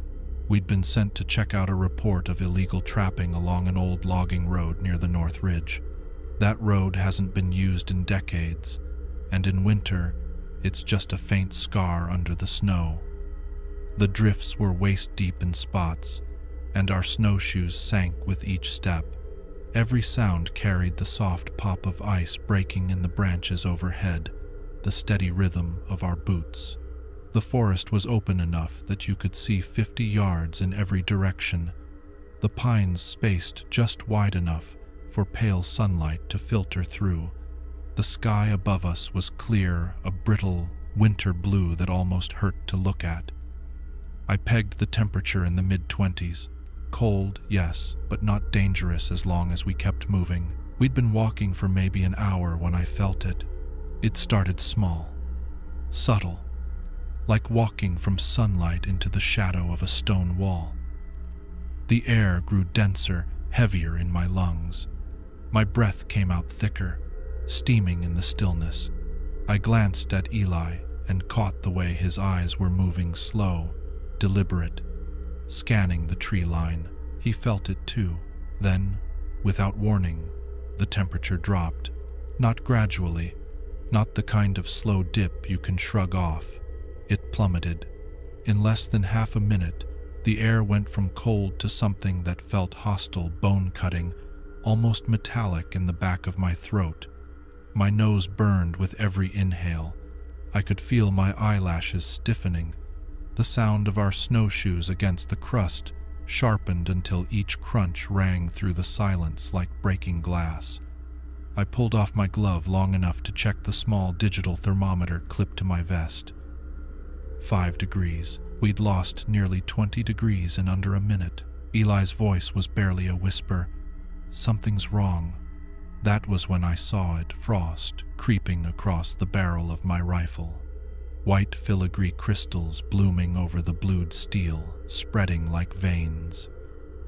We'd been sent to check out a report of illegal trapping along an old logging road near the North Ridge. That road hasn't been used in decades, and in winter, it's just a faint scar under the snow. The drifts were waist-deep in spots, and our snowshoes sank with each step. Every sound carried the soft pop of ice breaking in the branches overhead, the steady rhythm of our boots. The forest was open enough that you could see 50 yards in every direction, the pines spaced just wide enough for pale sunlight to filter through. The sky above us was clear, a brittle winter blue that almost hurt to look at. I pegged the temperature in the mid-20s. Cold, yes, but not dangerous as long as we kept moving. We'd been walking for maybe an hour when I felt it. It started small, subtle, like walking from sunlight into the shadow of a stone wall. The air grew denser, heavier in my lungs. My breath came out thicker, steaming in the stillness. I glanced at Eli and caught the way his eyes were moving slow, deliberate, scanning the tree line. He felt it too. Then, without warning, the temperature dropped. Not gradually, not the kind of slow dip you can shrug off. It plummeted. In less than half a minute, the air went from cold to something that felt hostile, bone-cutting, almost metallic in the back of my throat. My nose burned with every inhale. I could feel my eyelashes stiffening. The sound of our snowshoes against the crust sharpened until each crunch rang through the silence like breaking glass. I pulled off my glove long enough to check the small digital thermometer clipped to my vest. 5 degrees. We'd lost nearly 20 degrees in under a minute. Eli's voice was barely a whisper. Something's wrong. That was when I saw it, frost, creeping across the barrel of my rifle. White filigree crystals blooming over the blued steel, spreading like veins.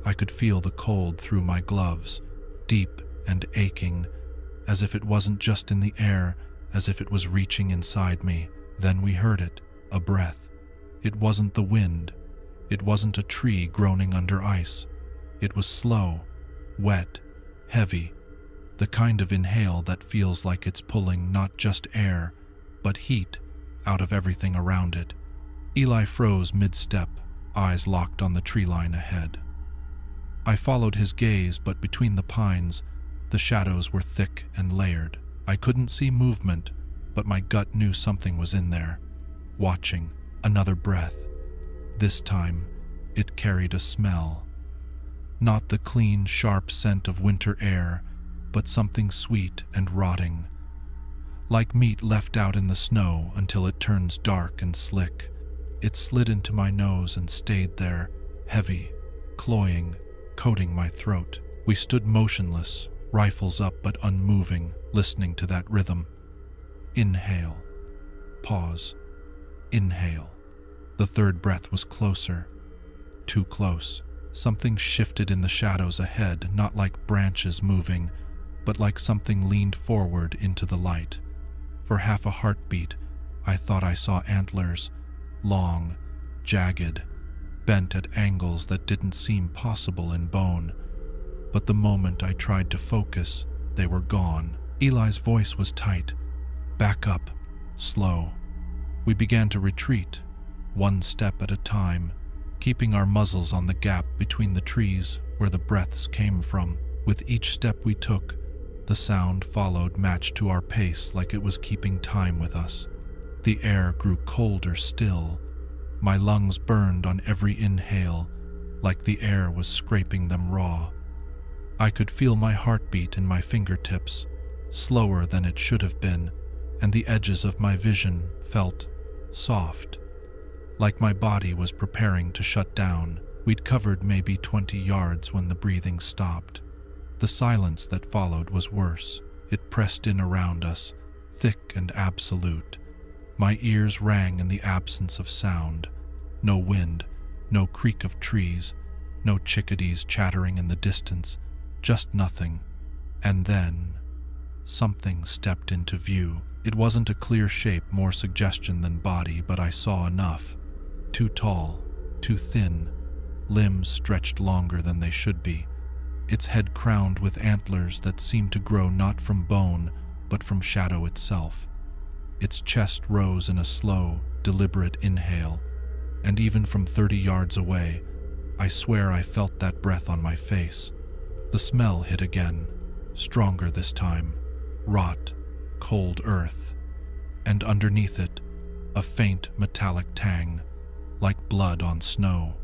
I could feel the cold through my gloves, deep and aching, as if it wasn't just in the air, as if it was reaching inside me. Then we heard it, a breath. It wasn't the wind. It wasn't a tree groaning under ice. It was slow, wet, heavy, the kind of inhale that feels like it's pulling not just air, but heat out of everything around it. Eli froze mid-step, eyes locked on the tree line ahead. I followed his gaze, but between the pines, the shadows were thick and layered. I couldn't see movement, but my gut knew something was in there, watching. Another breath. This time, it carried a smell. Not the clean, sharp scent of winter air, but something sweet and rotting. Like meat left out in the snow until it turns dark and slick. It slid into my nose and stayed there, heavy, cloying, coating my throat. We stood motionless, rifles up but unmoving, listening to that rhythm. Inhale. Pause. Inhale. The third breath was closer. Too close. Something shifted in the shadows ahead, not like branches moving, but like something leaned forward into the light. For half a heartbeat, I thought I saw antlers, long, jagged, bent at angles that didn't seem possible in bone. But the moment I tried to focus, they were gone. Eli's voice was tight. Back up, slow. We began to retreat, one step at a time, keeping our muzzles on the gap between the trees where the breaths came from. With each step we took, the sound followed, matched to our pace like it was keeping time with us. The air grew colder still. My lungs burned on every inhale, like the air was scraping them raw. I could feel my heartbeat in my fingertips, slower than it should have been, and the edges of my vision felt soft, like my body was preparing to shut down. We'd covered maybe 20 yards when the breathing stopped. The silence that followed was worse. It pressed in around us, thick and absolute. My ears rang in the absence of sound. No wind, no creak of trees, no chickadees chattering in the distance, just nothing. And then, something stepped into view. It wasn't a clear shape, more suggestion than body, but I saw enough. Too tall, too thin, limbs stretched longer than they should be. Its head crowned with antlers that seemed to grow not from bone, but from shadow itself. Its chest rose in a slow, deliberate inhale, and even from 30 yards away, I swear I felt that breath on my face. The smell hit again, stronger this time, rot, cold earth, and underneath it, a faint metallic tang, like blood on snow.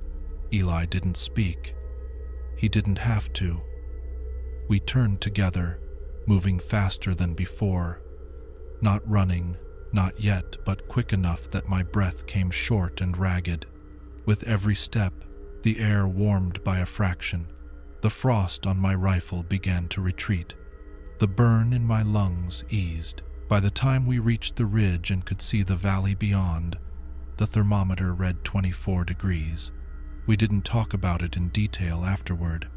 Eli didn't speak. He didn't have to. We turned together, moving faster than before. Not running, not yet, but quick enough that my breath came short and ragged. With every step, the air warmed by a fraction. The frost on my rifle began to retreat. The burn in my lungs eased. By the time we reached the ridge and could see the valley beyond, the thermometer read 24 degrees. We didn't talk about it in detail afterward.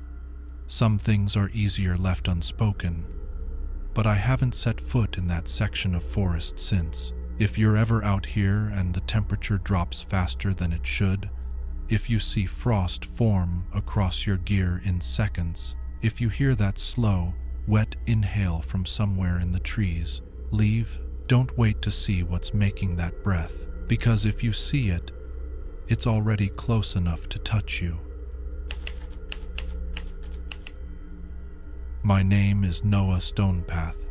Some things are easier left unspoken, but I haven't set foot in that section of forest since. If you're ever out here and the temperature drops faster than it should, if you see frost form across your gear in seconds, if you hear that slow, wet inhale from somewhere in the trees, leave. Don't wait to see what's making that breath, because if you see it, it's already close enough to touch you. My name is Noah Stonepath.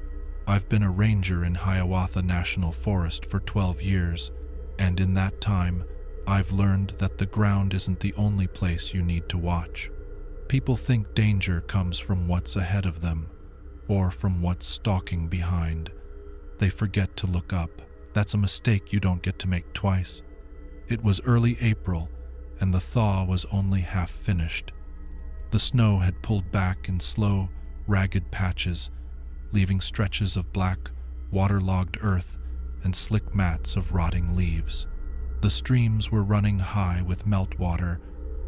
I've been a ranger in Hiawatha National Forest for 12 years, and in that time, I've learned that the ground isn't the only place you need to watch. People think danger comes from what's ahead of them, or from what's stalking behind. They forget to look up. That's a mistake you don't get to make twice. It was early April, and the thaw was only half finished. The snow had pulled back in slow, ragged patches, leaving stretches of black, waterlogged earth and slick mats of rotting leaves. The streams were running high with meltwater,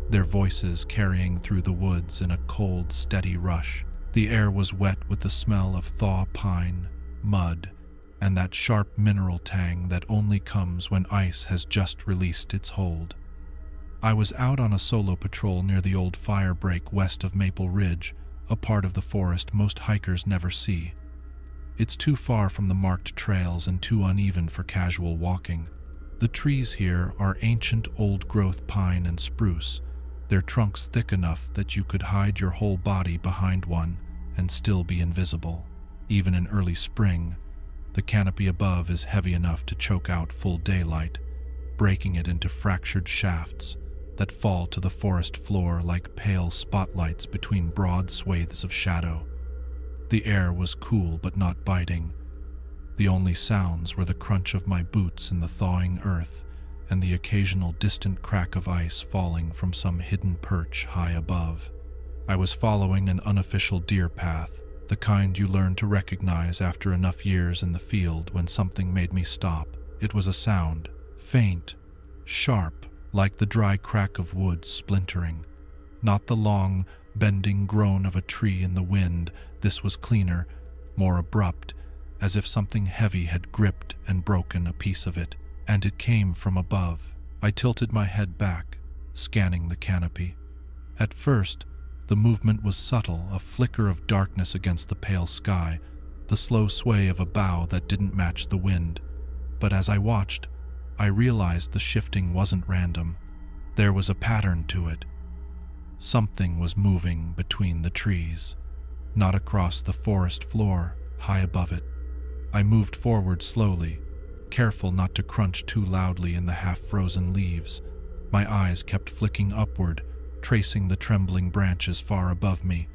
their voices carrying through the woods in a cold, steady rush. The air was wet with the smell of thaw pine, mud, and that sharp mineral tang that only comes when ice has just released its hold. I was out on a solo patrol near the old fire break west of Maple Ridge, a part of the forest most hikers never see. It's too far from the marked trails and too uneven for casual walking. The trees here are ancient old-growth pine and spruce, their trunks thick enough that you could hide your whole body behind one and still be invisible. Even in early spring, the canopy above is heavy enough to choke out full daylight, breaking it into fractured shafts that fall to the forest floor like pale spotlights between broad swathes of shadow. The air was cool but not biting. The only sounds were the crunch of my boots in the thawing earth and the occasional distant crack of ice falling from some hidden perch high above. I was following an unofficial deer path, the kind you learn to recognize after enough years in the field when something made me stop. It was a sound, faint, sharp, like the dry crack of wood splintering. Not the long, bending groan of a tree in the wind. This was cleaner, more abrupt, as if something heavy had gripped and broken a piece of it, and it came from above. I tilted my head back, scanning the canopy. At first, the movement was subtle, a flicker of darkness against the pale sky, the slow sway of a bough that didn't match the wind. But as I watched, I realized the shifting wasn't random. There was a pattern to it. Something was moving between the trees, not across the forest floor, high above it. I moved forward slowly, careful not to crunch too loudly in the half-frozen leaves. My eyes kept flicking upward, tracing the trembling branches far above me.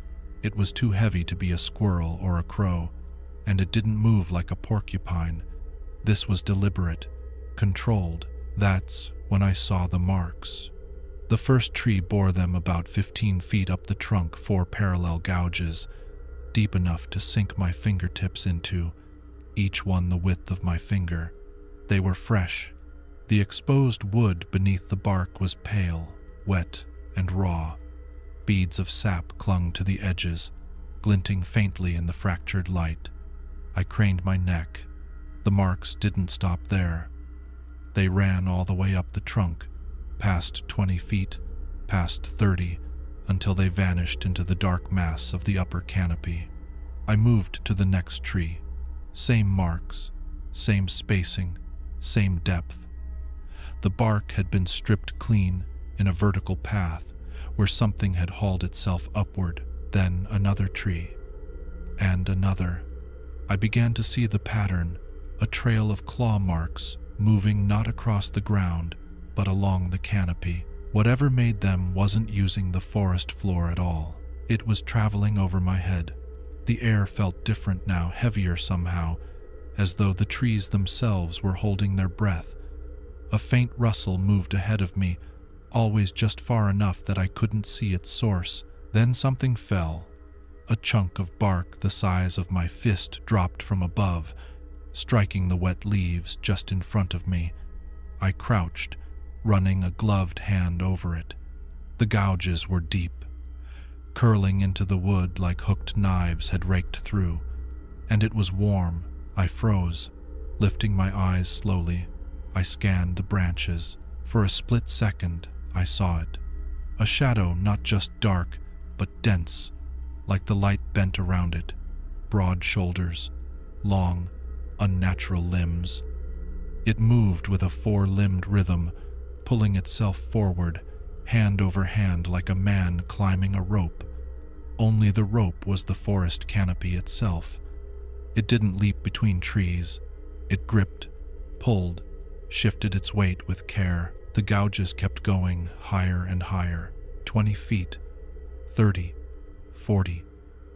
It was too heavy to be a squirrel or a crow, and it didn't move like a porcupine. This was deliberate, controlled. That's when I saw the marks. The first tree bore them about 15 feet up the trunk, 4 parallel gouges, deep enough to sink my fingertips into, each one the width of my finger. They were fresh. The exposed wood beneath the bark was pale, wet, and raw. Beads of sap clung to the edges, glinting faintly in the fractured light. I craned my neck. The marks didn't stop there. They ran all the way up the trunk, past 20 feet, past 30, until they vanished into the dark mass of the upper canopy. I moved to the next tree. Same marks, same spacing, same depth. The bark had been stripped clean in a vertical path where something had hauled itself upward, then another tree, and another. I began to see the pattern, a trail of claw marks moving not across the ground, but along the canopy. Whatever made them wasn't using the forest floor at all. It was traveling over my head. The air felt different now, heavier somehow, as though the trees themselves were holding their breath. A faint rustle moved ahead of me, always just far enough that I couldn't see its source. Then something fell. A chunk of bark the size of my fist dropped from above, striking the wet leaves just in front of me. I crouched, running a gloved hand over it. The gouges were deep, curling into the wood like hooked knives had raked through, and it was warm. I froze. Lifting my eyes slowly, I scanned the branches. For a split second, I saw it. A shadow not just dark, but dense, like the light bent around it. Broad shoulders, long, unnatural limbs. It moved with a four-limbed rhythm, pulling itself forward, hand over hand like a man climbing a rope. Only the rope was the forest canopy itself. It didn't leap between trees. It gripped, pulled, shifted its weight with care. The gouges kept going higher and higher. 20 feet, 30, 40.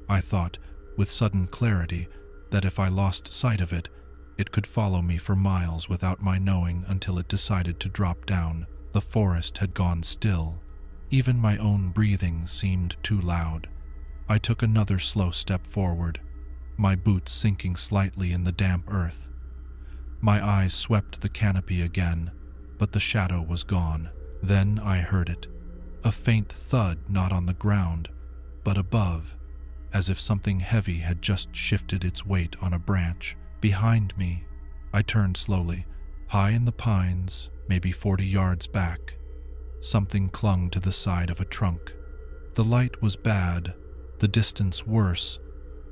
I thought, with sudden clarity, that if I lost sight of it, it could follow me for miles without my knowing until it decided to drop down. The forest had gone still. Even my own breathing seemed too loud. I took another slow step forward, my boots sinking slightly in the damp earth. My eyes swept the canopy again, but the shadow was gone. Then I heard it, a faint thud not on the ground, but above, as if something heavy had just shifted its weight on a branch. Behind me, I turned slowly. High in the pines, maybe 40 yards back, something clung to the side of a trunk. The light was bad, the distance worse,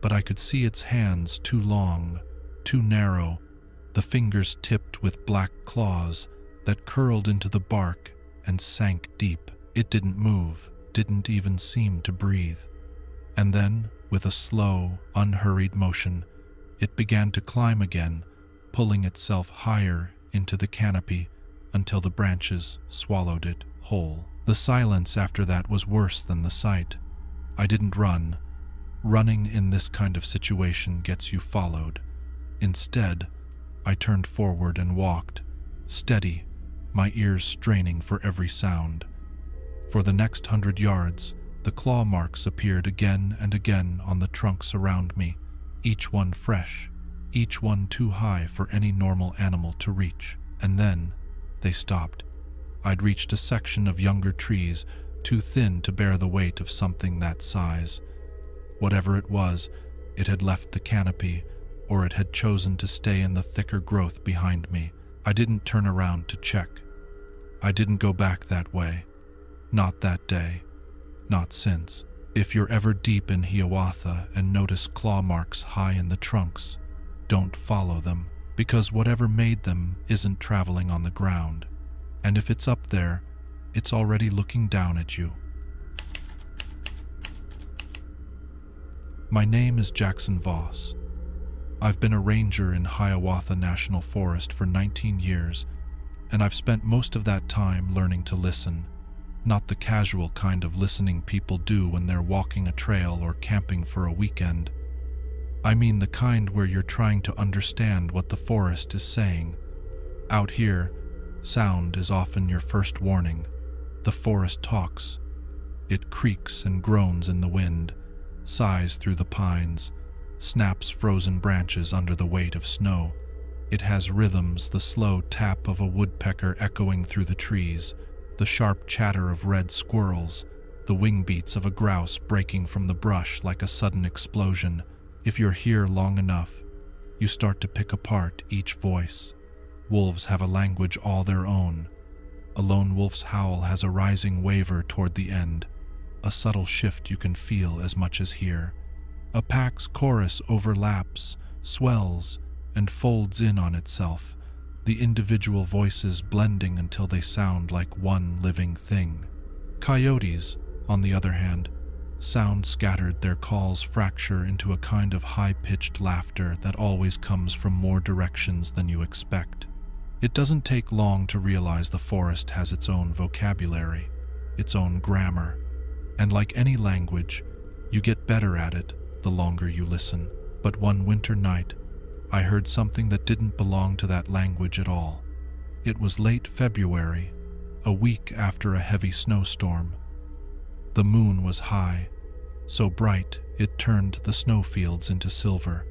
but I could see its hands too long, too narrow, the fingers tipped with black claws that curled into the bark and sank deep. It didn't move, didn't even seem to breathe. And then, with a slow, unhurried motion, it began to climb again, pulling itself higher into the canopy until the branches swallowed it whole. The silence after that was worse than the sight. I didn't run. Running in this kind of situation gets you followed. Instead, I turned forward and walked, steady, my ears straining for every sound. For the next 100 yards, the claw marks appeared again and again on the trunks around me, each one fresh, each one too high for any normal animal to reach. And then they stopped. I'd reached a section of younger trees, too thin to bear the weight of something that size. Whatever it was, it had left the canopy, or it had chosen to stay in the thicker growth behind me. I didn't turn around to check. I didn't go back that way. Not that day. Not since. If you're ever deep in Hiawatha and notice claw marks high in the trunks, don't follow them, because whatever made them isn't traveling on the ground. And if it's up there, it's already looking down at you. My name is Jackson Voss. I've been a ranger in Hiawatha National Forest for 19 years, and I've spent most of that time learning to listen. Not the casual kind of listening people do when they're walking a trail or camping for a weekend. I mean the kind where you're trying to understand what the forest is saying. Out here, sound is often your first warning. The forest talks. It creaks and groans in the wind, sighs through the pines, snaps frozen branches under the weight of snow. It has rhythms, the slow tap of a woodpecker echoing through the trees, the sharp chatter of red squirrels, the wing beats of a grouse breaking from the brush like a sudden explosion. If you're here long enough, you start to pick apart each voice. Wolves have a language all their own. A lone wolf's howl has a rising waver toward the end, a subtle shift you can feel as much as hear. A pack's chorus overlaps, swells, and folds in on itself, the individual voices blending until they sound like one living thing. Coyotes, on the other hand, sound scattered, their calls fracture into a kind of high-pitched laughter that always comes from more directions than you expect. It doesn't take long to realize the forest has its own vocabulary, its own grammar, and like any language, you get better at it the longer you listen. But one winter night, I heard something that didn't belong to that language at all. It was late February, a week after a heavy snowstorm. The moon was high, so bright it turned the snowfields into silver.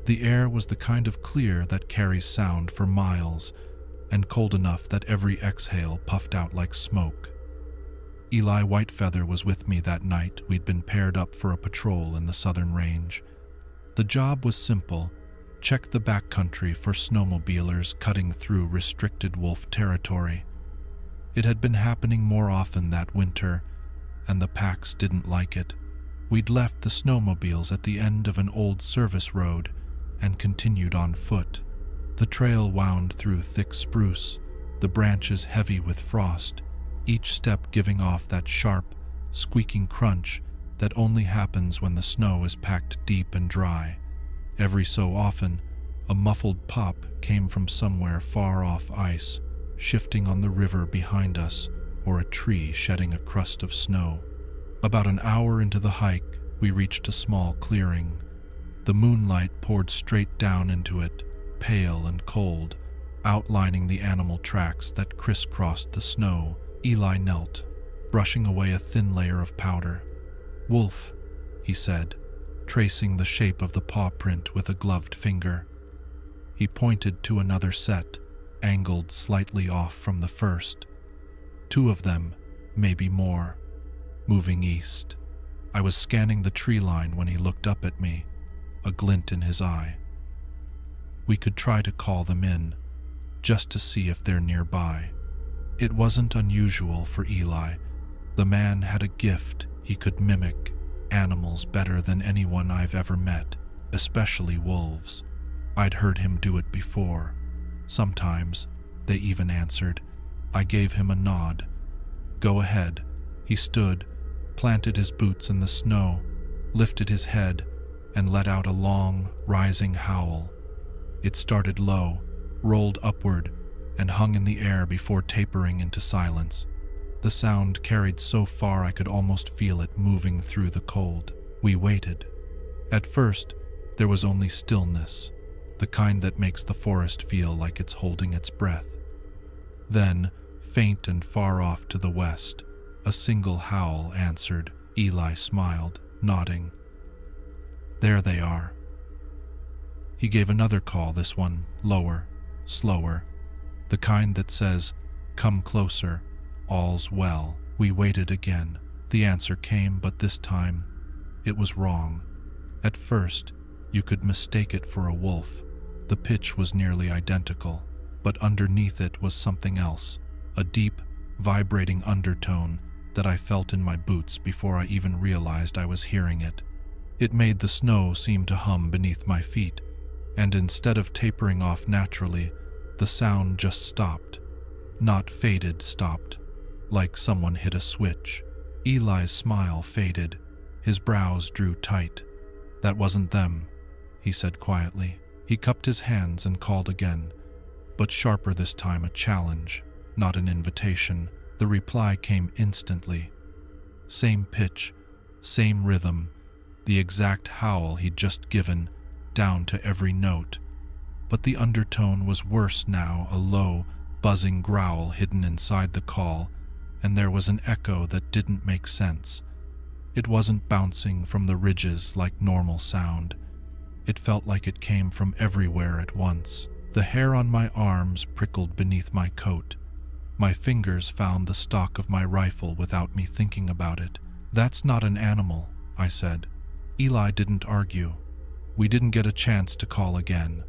The air was the kind of clear that carries sound for miles, and cold enough that every exhale puffed out like smoke. Eli Whitefeather was with me that night. We'd been paired up for a patrol in the southern range. The job was simple: check the backcountry for snowmobilers cutting through restricted wolf territory. It had been happening more often that winter, and the packs didn't like it. We'd left the snowmobiles at the end of an old service road and continued on foot. The trail wound through thick spruce, the branches heavy with frost, each step giving off that sharp, squeaking crunch that only happens when the snow is packed deep and dry. Every so often, a muffled pop came from somewhere far off ice, shifting on the river behind us, or a tree shedding a crust of snow. About an hour into the hike, we reached a small clearing. The moonlight poured straight down into it, pale and cold, outlining the animal tracks that crisscrossed the snow. Eli knelt, brushing away a thin layer of powder. "Wolf," he said, tracing the shape of the paw print with a gloved finger. He pointed to another set, angled slightly off from the first. Two of them, maybe more, moving east. I was scanning the tree line when he looked up at me, a glint in his eye. "We could try to call them in, just to see if they're nearby." It wasn't unusual for Eli. The man had a gift. He could mimic animals better than anyone I've ever met, especially wolves. I'd heard him do it before. Sometimes, they even answered. I gave him a nod. "Go ahead." He stood, planted his boots in the snow, lifted his head, and let out a long, rising howl. It started low, rolled upward, and hung in the air before tapering into silence. The sound carried so far I could almost feel it moving through the cold. We waited. At first, there was only stillness, the kind that makes the forest feel like it's holding its breath. Then, faint and far off to the west, a single howl answered. Eli smiled, nodding. "There they are." He gave another call, this one lower, slower, the kind that says, "Come closer, all's well." We waited again. The answer came, but this time, it was wrong. At first, you could mistake it for a wolf. The pitch was nearly identical, but underneath it was something else, a deep, vibrating undertone that I felt in my boots before I even realized I was hearing it. It made the snow seem to hum beneath my feet, and instead of tapering off naturally, the sound just stopped. Not faded, stopped, like someone hit a switch. Eli's smile faded. His brows drew tight. "That wasn't them," he said quietly. He cupped his hands and called again, but sharper this time, a challenge, not an invitation. The reply came instantly. Same pitch, same rhythm, the exact howl he'd just given, down to every note. But the undertone was worse now, a low, buzzing growl hidden inside the call, and there was an echo that didn't make sense. It wasn't bouncing from the ridges like normal sound. It felt like it came from everywhere at once. The hair on my arms prickled beneath my coat. My fingers found the stock of my rifle without me thinking about it. "That's not an animal," I said. Eli didn't argue. We didn't get a chance to call again.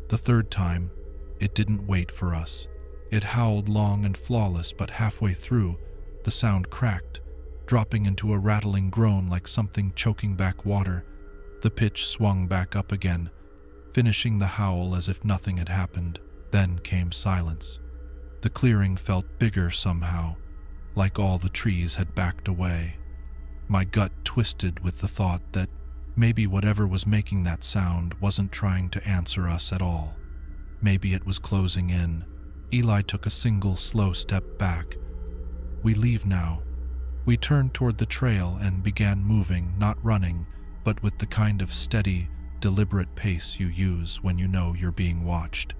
The third time, it didn't wait for us. It howled long and flawless, but halfway through, the sound cracked, dropping into a rattling groan like something choking back water. The pitch swung back up again, finishing the howl as if nothing had happened. Then came silence. The clearing felt bigger somehow, like all the trees had backed away. My gut twisted with the thought that maybe whatever was making that sound wasn't trying to answer us at all. Maybe it was closing in. Eli took a single slow step back. "We leave now." We turned toward the trail and began moving, not running, but with the kind of steady, deliberate pace you use when you know you're being watched.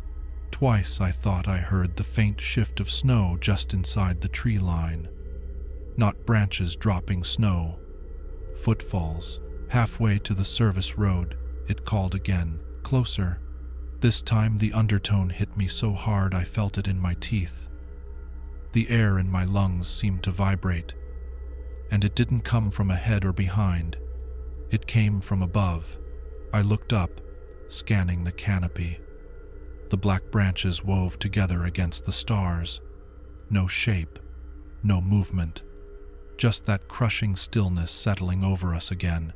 Twice I thought I heard the faint shift of snow just inside the tree line. Not branches dropping snow. Footfalls. Halfway to the service road, it called again, closer. This time the undertone hit me so hard I felt it in my teeth. The air in my lungs seemed to vibrate, and it didn't come from ahead or behind. It came from above. I looked up, scanning the canopy. The black branches wove together against the stars. No shape, no movement. Just that crushing stillness settling over us again.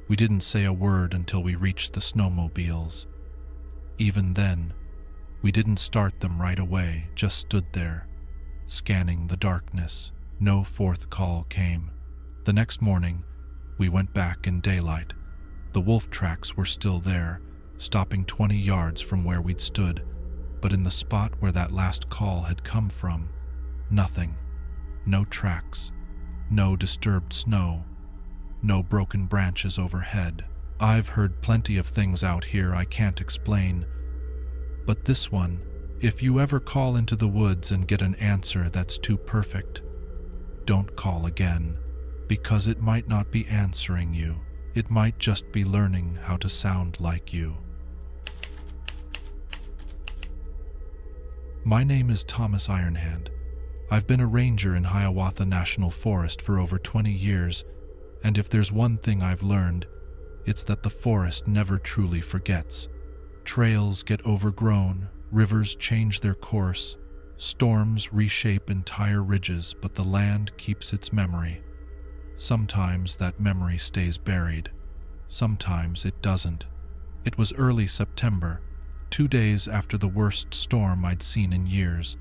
We didn't say a word until we reached the snowmobiles. Even then, we didn't start them right away, just stood there, scanning the darkness. No fourth call came. The next morning, we went back in daylight. The wolf tracks were still there, stopping 20 yards from where we'd stood, but in the spot where that last call had come from, nothing. No tracks, no disturbed snow, no broken branches overhead. I've heard plenty of things out here I can't explain, but this one, if you ever call into the woods and get an answer that's too perfect, don't call again, because it might not be answering you. It might just be learning how to sound like you. My name is Thomas Ironhand. I've been a ranger in Hiawatha National Forest for over 20 years, and if there's one thing I've learned, it's that the forest never truly forgets. Trails get overgrown, rivers change their course, storms reshape entire ridges, but the land keeps its memory. Sometimes that memory stays buried. Sometimes it doesn't. It was early September, 2 days after the worst storm I'd seen in years.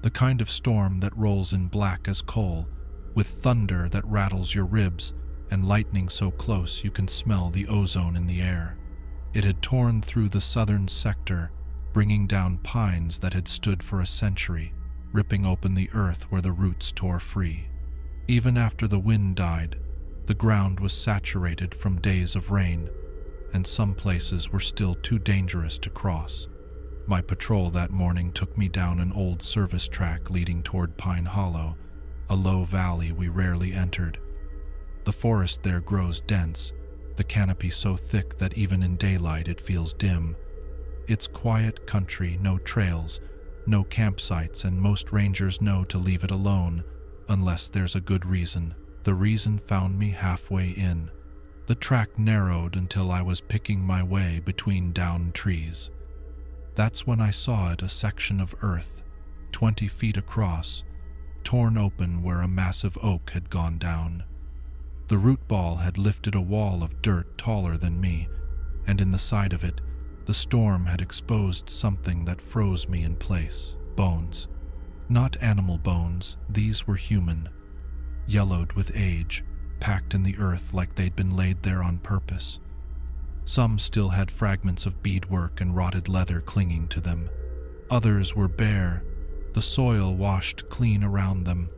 The kind of storm that rolls in black as coal, with thunder that rattles your ribs and lightning so close you can smell the ozone in the air. It had torn through the southern sector, bringing down pines that had stood for a century, ripping open the earth where the roots tore free. Even after the wind died, the ground was saturated from days of rain, and some places were still too dangerous to cross. My patrol that morning took me down an old service track leading toward Pine Hollow, a low valley we rarely entered. The forest there grows dense, the canopy so thick that even in daylight it feels dim. It's quiet country, no trails, no campsites, and most rangers know to leave it alone, unless there's a good reason. The reason found me halfway in. The track narrowed until I was picking my way between downed trees. That's when I saw it, a section of earth, 20 feet across, torn open where a massive oak had gone down. The root ball had lifted a wall of dirt taller than me, and in the side of it, the storm had exposed something that froze me in place. Bones. Not animal bones, these were human. Yellowed with age, packed in the earth like they'd been laid there on purpose. Some still had fragments of beadwork and rotted leather clinging to them. Others were bare, the soil washed clean around them.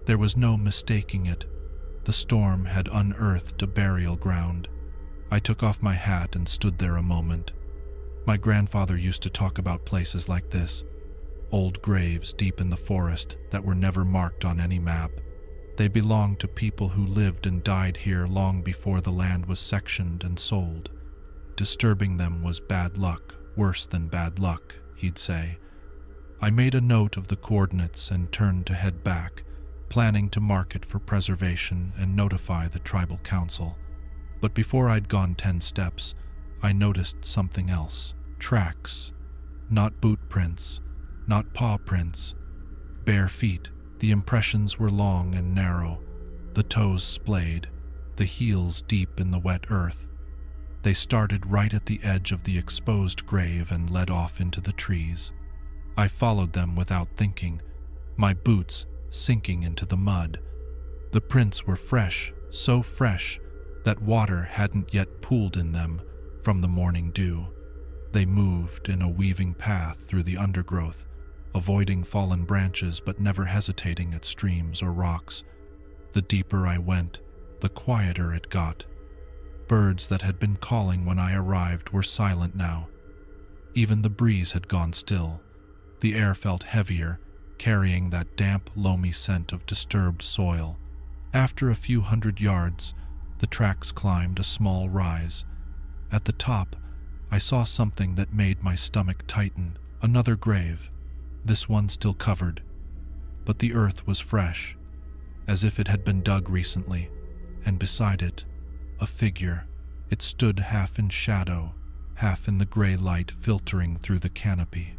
There was no mistaking it. The storm had unearthed a burial ground. I took off my hat and stood there a moment. My grandfather used to talk about places like this, old graves deep in the forest that were never marked on any map. They belonged to people who lived and died here long before the land was sectioned and sold. Disturbing them was bad luck, worse than bad luck, he'd say. I made a note of the coordinates and turned to head back, planning to mark it for preservation and notify the tribal council. But before I'd gone 10 steps, I noticed something else. Tracks. Not boot prints, not paw prints. Bare feet. The impressions were long and narrow, the toes splayed, the heels deep in the wet earth. They started right at the edge of the exposed grave and led off into the trees. I followed them without thinking, my boots sinking into the mud. The prints were fresh, so fresh that water hadn't yet pooled in them from the morning dew. They moved in a weaving path through the undergrowth, avoiding fallen branches but never hesitating at streams or rocks. The deeper I went, the quieter it got. Birds that had been calling when I arrived were silent now. Even the breeze had gone still. The air felt heavier, carrying that damp, loamy scent of disturbed soil. After a few hundred yards, the tracks climbed a small rise. At the top, I saw something that made my stomach tighten. Another grave, this one still covered. But the earth was fresh, as if it had been dug recently, and beside it, a figure. It stood half in shadow, half in the gray light filtering through the canopy.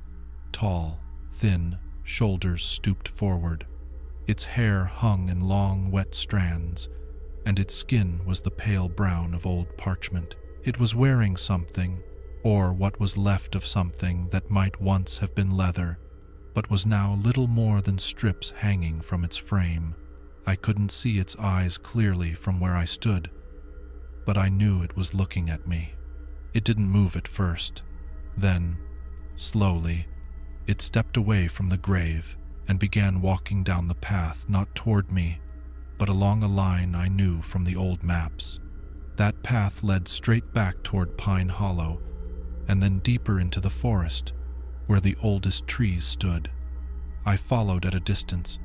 Tall, thin, shoulders stooped forward. Its hair hung in long, wet strands, and its skin was the pale brown of old parchment. It was wearing something, or what was left of something that might once have been leather, but was now little more than strips hanging from its frame. I couldn't see its eyes clearly from where I stood, but I knew it was looking at me. It didn't move at first. Then, slowly, it stepped away from the grave and began walking down the path, not toward me, but along a line I knew from the old maps. That path led straight back toward Pine Hollow, and then deeper into the forest, where the oldest trees stood. I followed at a distance,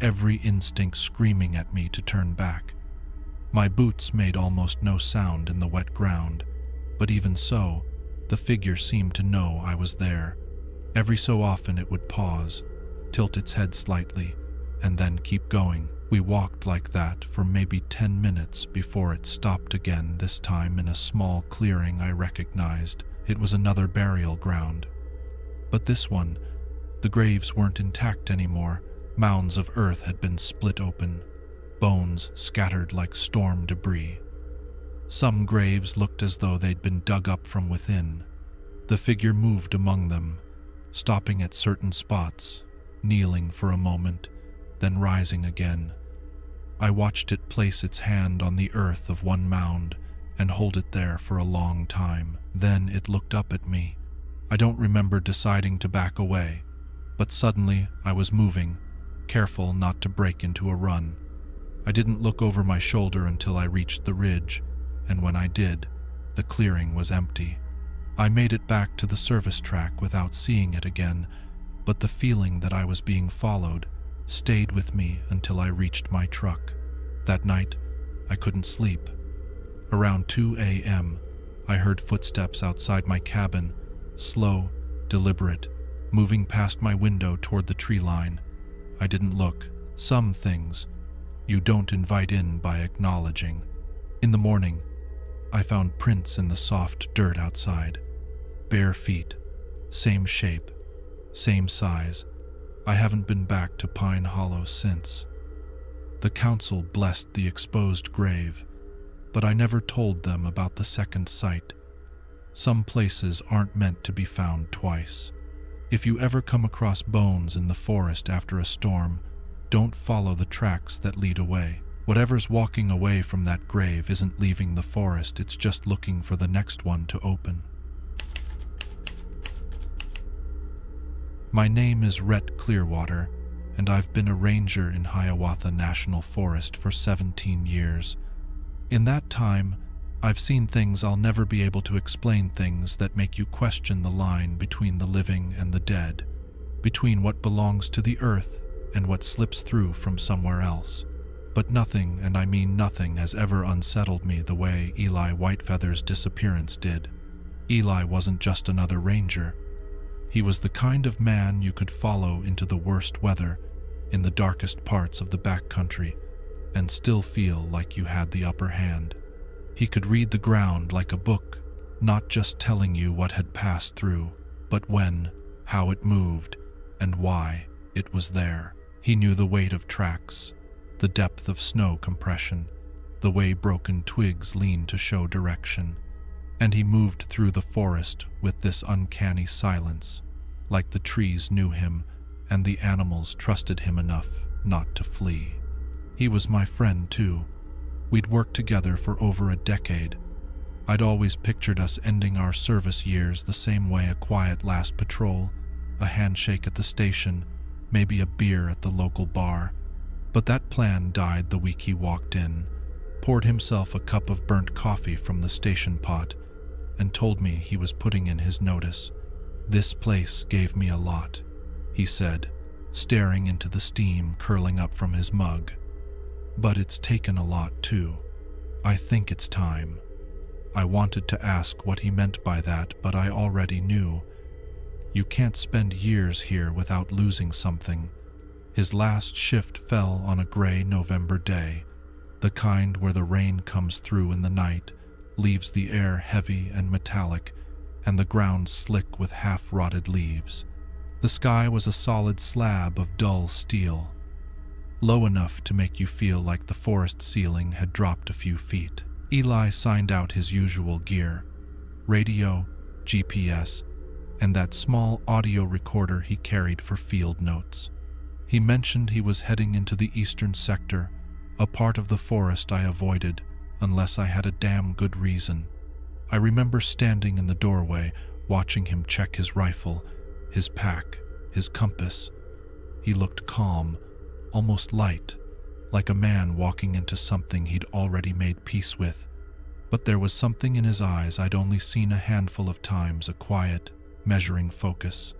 every instinct screaming at me to turn back. My boots made almost no sound in the wet ground, but even so, the figure seemed to know I was there. Every so often it would pause, tilt its head slightly, and then keep going. We walked like that for maybe 10 minutes before it stopped again, this time in a small clearing I recognized. It was another burial ground. But this one, the graves weren't intact anymore. Mounds of earth had been split open, bones scattered like storm debris. Some graves looked as though they'd been dug up from within. The figure moved among them, stopping at certain spots, kneeling for a moment, then rising again. I watched it place its hand on the earth of one mound and hold it there for a long time. Then it looked up at me. I don't remember deciding to back away, but suddenly I was moving, careful not to break into a run. I didn't look over my shoulder until I reached the ridge, and when I did, the clearing was empty. I made it back to the service track without seeing it again, but the feeling that I was being followed stayed with me until I reached my truck. That night, I couldn't sleep. Around 2 a.m., I heard footsteps outside my cabin, slow, deliberate, moving past my window toward the tree line. I didn't look. Some things you don't invite in by acknowledging. In the morning, I found prints in the soft dirt outside. Bare feet, same shape, same size. I haven't been back to Pine Hollow since. The council blessed the exposed grave, but I never told them about the second site. Some places aren't meant to be found twice. If you ever come across bones in the forest after a storm, don't follow the tracks that lead away. Whatever's walking away from that grave isn't leaving the forest, it's just looking for the next one to open. My name is Rhett Clearwater, and I've been a ranger in Hiawatha National Forest for 17 years. In that time, I've seen things I'll never be able to explain, things that make you question the line between the living and the dead, between what belongs to the earth and what slips through from somewhere else. But nothing, and I mean nothing, has ever unsettled me the way Eli Whitefeather's disappearance did. Eli wasn't just another ranger. He was the kind of man you could follow into the worst weather, in the darkest parts of the backcountry, and still feel like you had the upper hand. He could read the ground like a book, not just telling you what had passed through, but when, how it moved, and why it was there. He knew the weight of tracks, the depth of snow compression, the way broken twigs leaned to show direction, and he moved through the forest with this uncanny silence, like the trees knew him and the animals trusted him enough not to flee. He was my friend too. We'd worked together for over a decade. I'd always pictured us ending our service years the same way: a quiet last patrol, a handshake at the station, maybe a beer at the local bar. But that plan died the week he walked in, poured himself a cup of burnt coffee from the station pot, and told me he was putting in his notice. "This place gave me a lot," he said, staring into the steam curling up from his mug. "But it's taken a lot too. I think it's time." I wanted to ask what he meant by that, but I already knew. You can't spend years here without losing something. His last shift fell on a gray November day, the kind where the rain comes through in the night, leaves the air heavy and metallic, and the ground slick with half-rotted leaves. The sky was a solid slab of dull steel, low enough to make you feel like the forest ceiling had dropped a few feet. Eli signed out his usual gear: radio, GPS, and that small audio recorder he carried for field notes. He mentioned he was heading into the eastern sector, a part of the forest I avoided unless I had a damn good reason. I remember standing in the doorway, watching him check his rifle, his pack, his compass. He looked calm, almost light, like a man walking into something he'd already made peace with. But there was something in his eyes I'd only seen a handful of times: a quiet, measuring focus.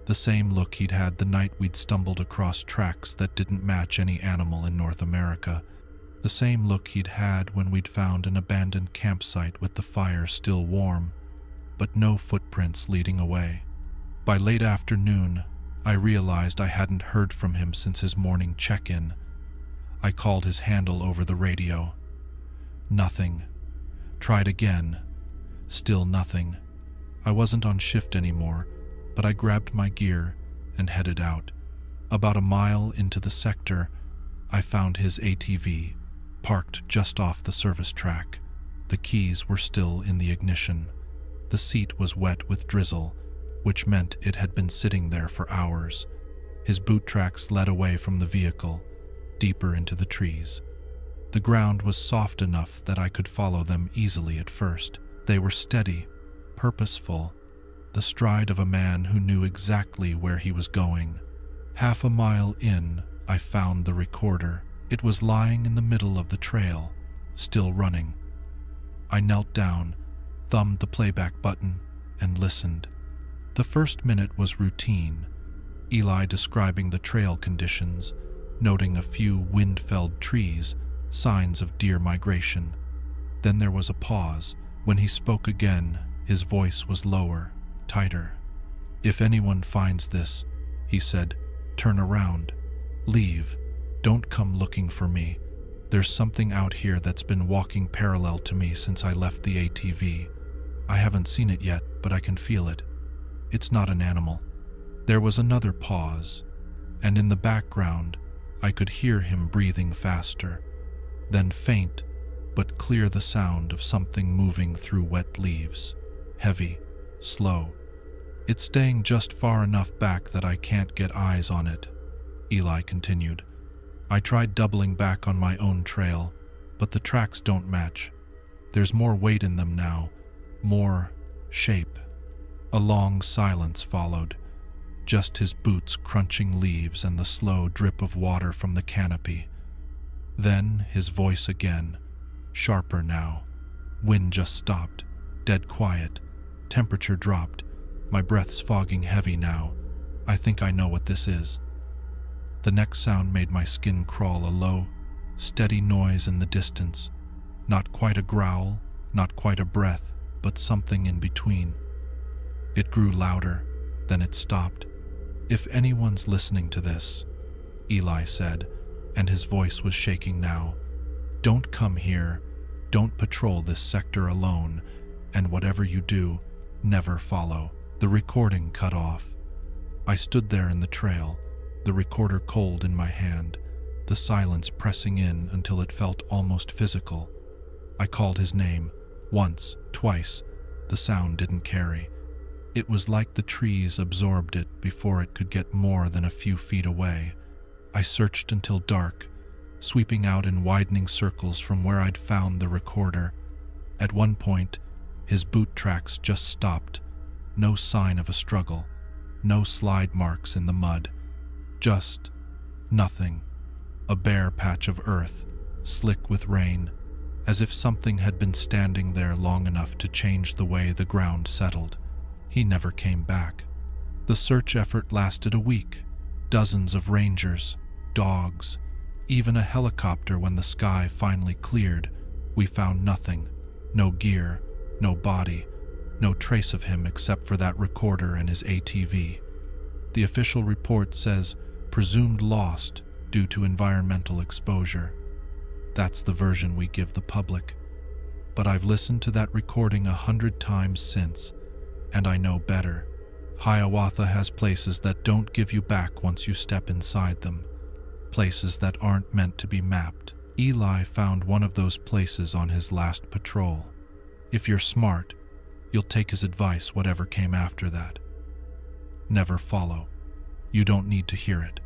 The same look he'd had the night we'd stumbled across tracks that didn't match any animal in North America. The same look he'd had when we'd found an abandoned campsite with the fire still warm, but no footprints leading away. By late afternoon, I realized I hadn't heard from him since his morning check-in. I called his handle over the radio. Nothing. Tried again. Still nothing. I wasn't on shift anymore, but I grabbed my gear and headed out. About a mile into the sector, I found his ATV, parked just off the service track. The keys were still in the ignition. The seat was wet with drizzle, which meant it had been sitting there for hours. His boot tracks led away from the vehicle, deeper into the trees. The ground was soft enough that I could follow them easily at first. They were steady, purposeful, the stride of a man who knew exactly where he was going. Half a mile in, I found the recorder. It was lying in the middle of the trail, still running. I knelt down, thumbed the playback button, and listened. The first minute was routine, Eli describing the trail conditions, noting a few wind-felled trees, signs of deer migration. Then there was a pause. When he spoke again, his voice was lower, tighter. "If anyone finds this," he said, "turn around. Leave. Don't come looking for me. There's something out here that's been walking parallel to me since I left the ATV. I haven't seen it yet, but I can feel it. It's not an animal." There was another pause, and in the background, I could hear him breathing faster. Then faint, but clear, the sound of something moving through wet leaves. Heavy, slow. "It's staying just far enough back that I can't get eyes on it," Eli continued. "I tried doubling back on my own trail, but the tracks don't match. There's more weight in them now, more shape." A long silence followed, just his boots crunching leaves and the slow drip of water from the canopy. Then his voice again, sharper now. Wind just stopped, dead quiet. Temperature dropped. My breath's fogging heavy now. "I think I know what this is." The next sound made my skin crawl, a low, steady noise in the distance. Not quite a growl, not quite a breath, but something in between. It grew louder, then it stopped. "If anyone's listening to this," Eli said, and his voice was shaking now, "don't come here, don't patrol this sector alone, and whatever you do, never follow." The recording cut off. I stood there in the trail, the recorder cold in my hand, the silence pressing in until it felt almost physical. I called his name, once, twice. The sound didn't carry. It was like the trees absorbed it before it could get more than a few feet away. I searched until dark, sweeping out in widening circles from where I'd found the recorder. At one point, his boot tracks just stopped. No sign of a struggle, no slide marks in the mud. Just nothing. A bare patch of earth, slick with rain, as if something had been standing there long enough to change the way the ground settled. He never came back. The search effort lasted a week. Dozens of rangers, dogs, even a helicopter. When the sky finally cleared, we found nothing. No gear, no body, no trace of him except for that recorder and his ATV. The official report says presumed lost due to environmental exposure. That's the version we give the public. But I've listened to that recording 100 times since, and I know better. Hiawatha has places that don't give you back once you step inside them. Places that aren't meant to be mapped. Eli found one of those places on his last patrol. If you're smart, you'll take his advice whatever came after that. Never follow. You don't need to hear it.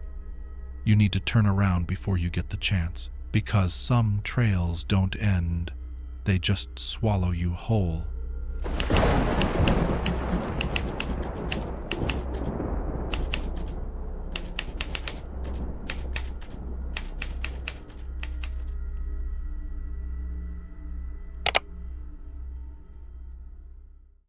You need to turn around before you get the chance, because some trails don't end, they just swallow you whole.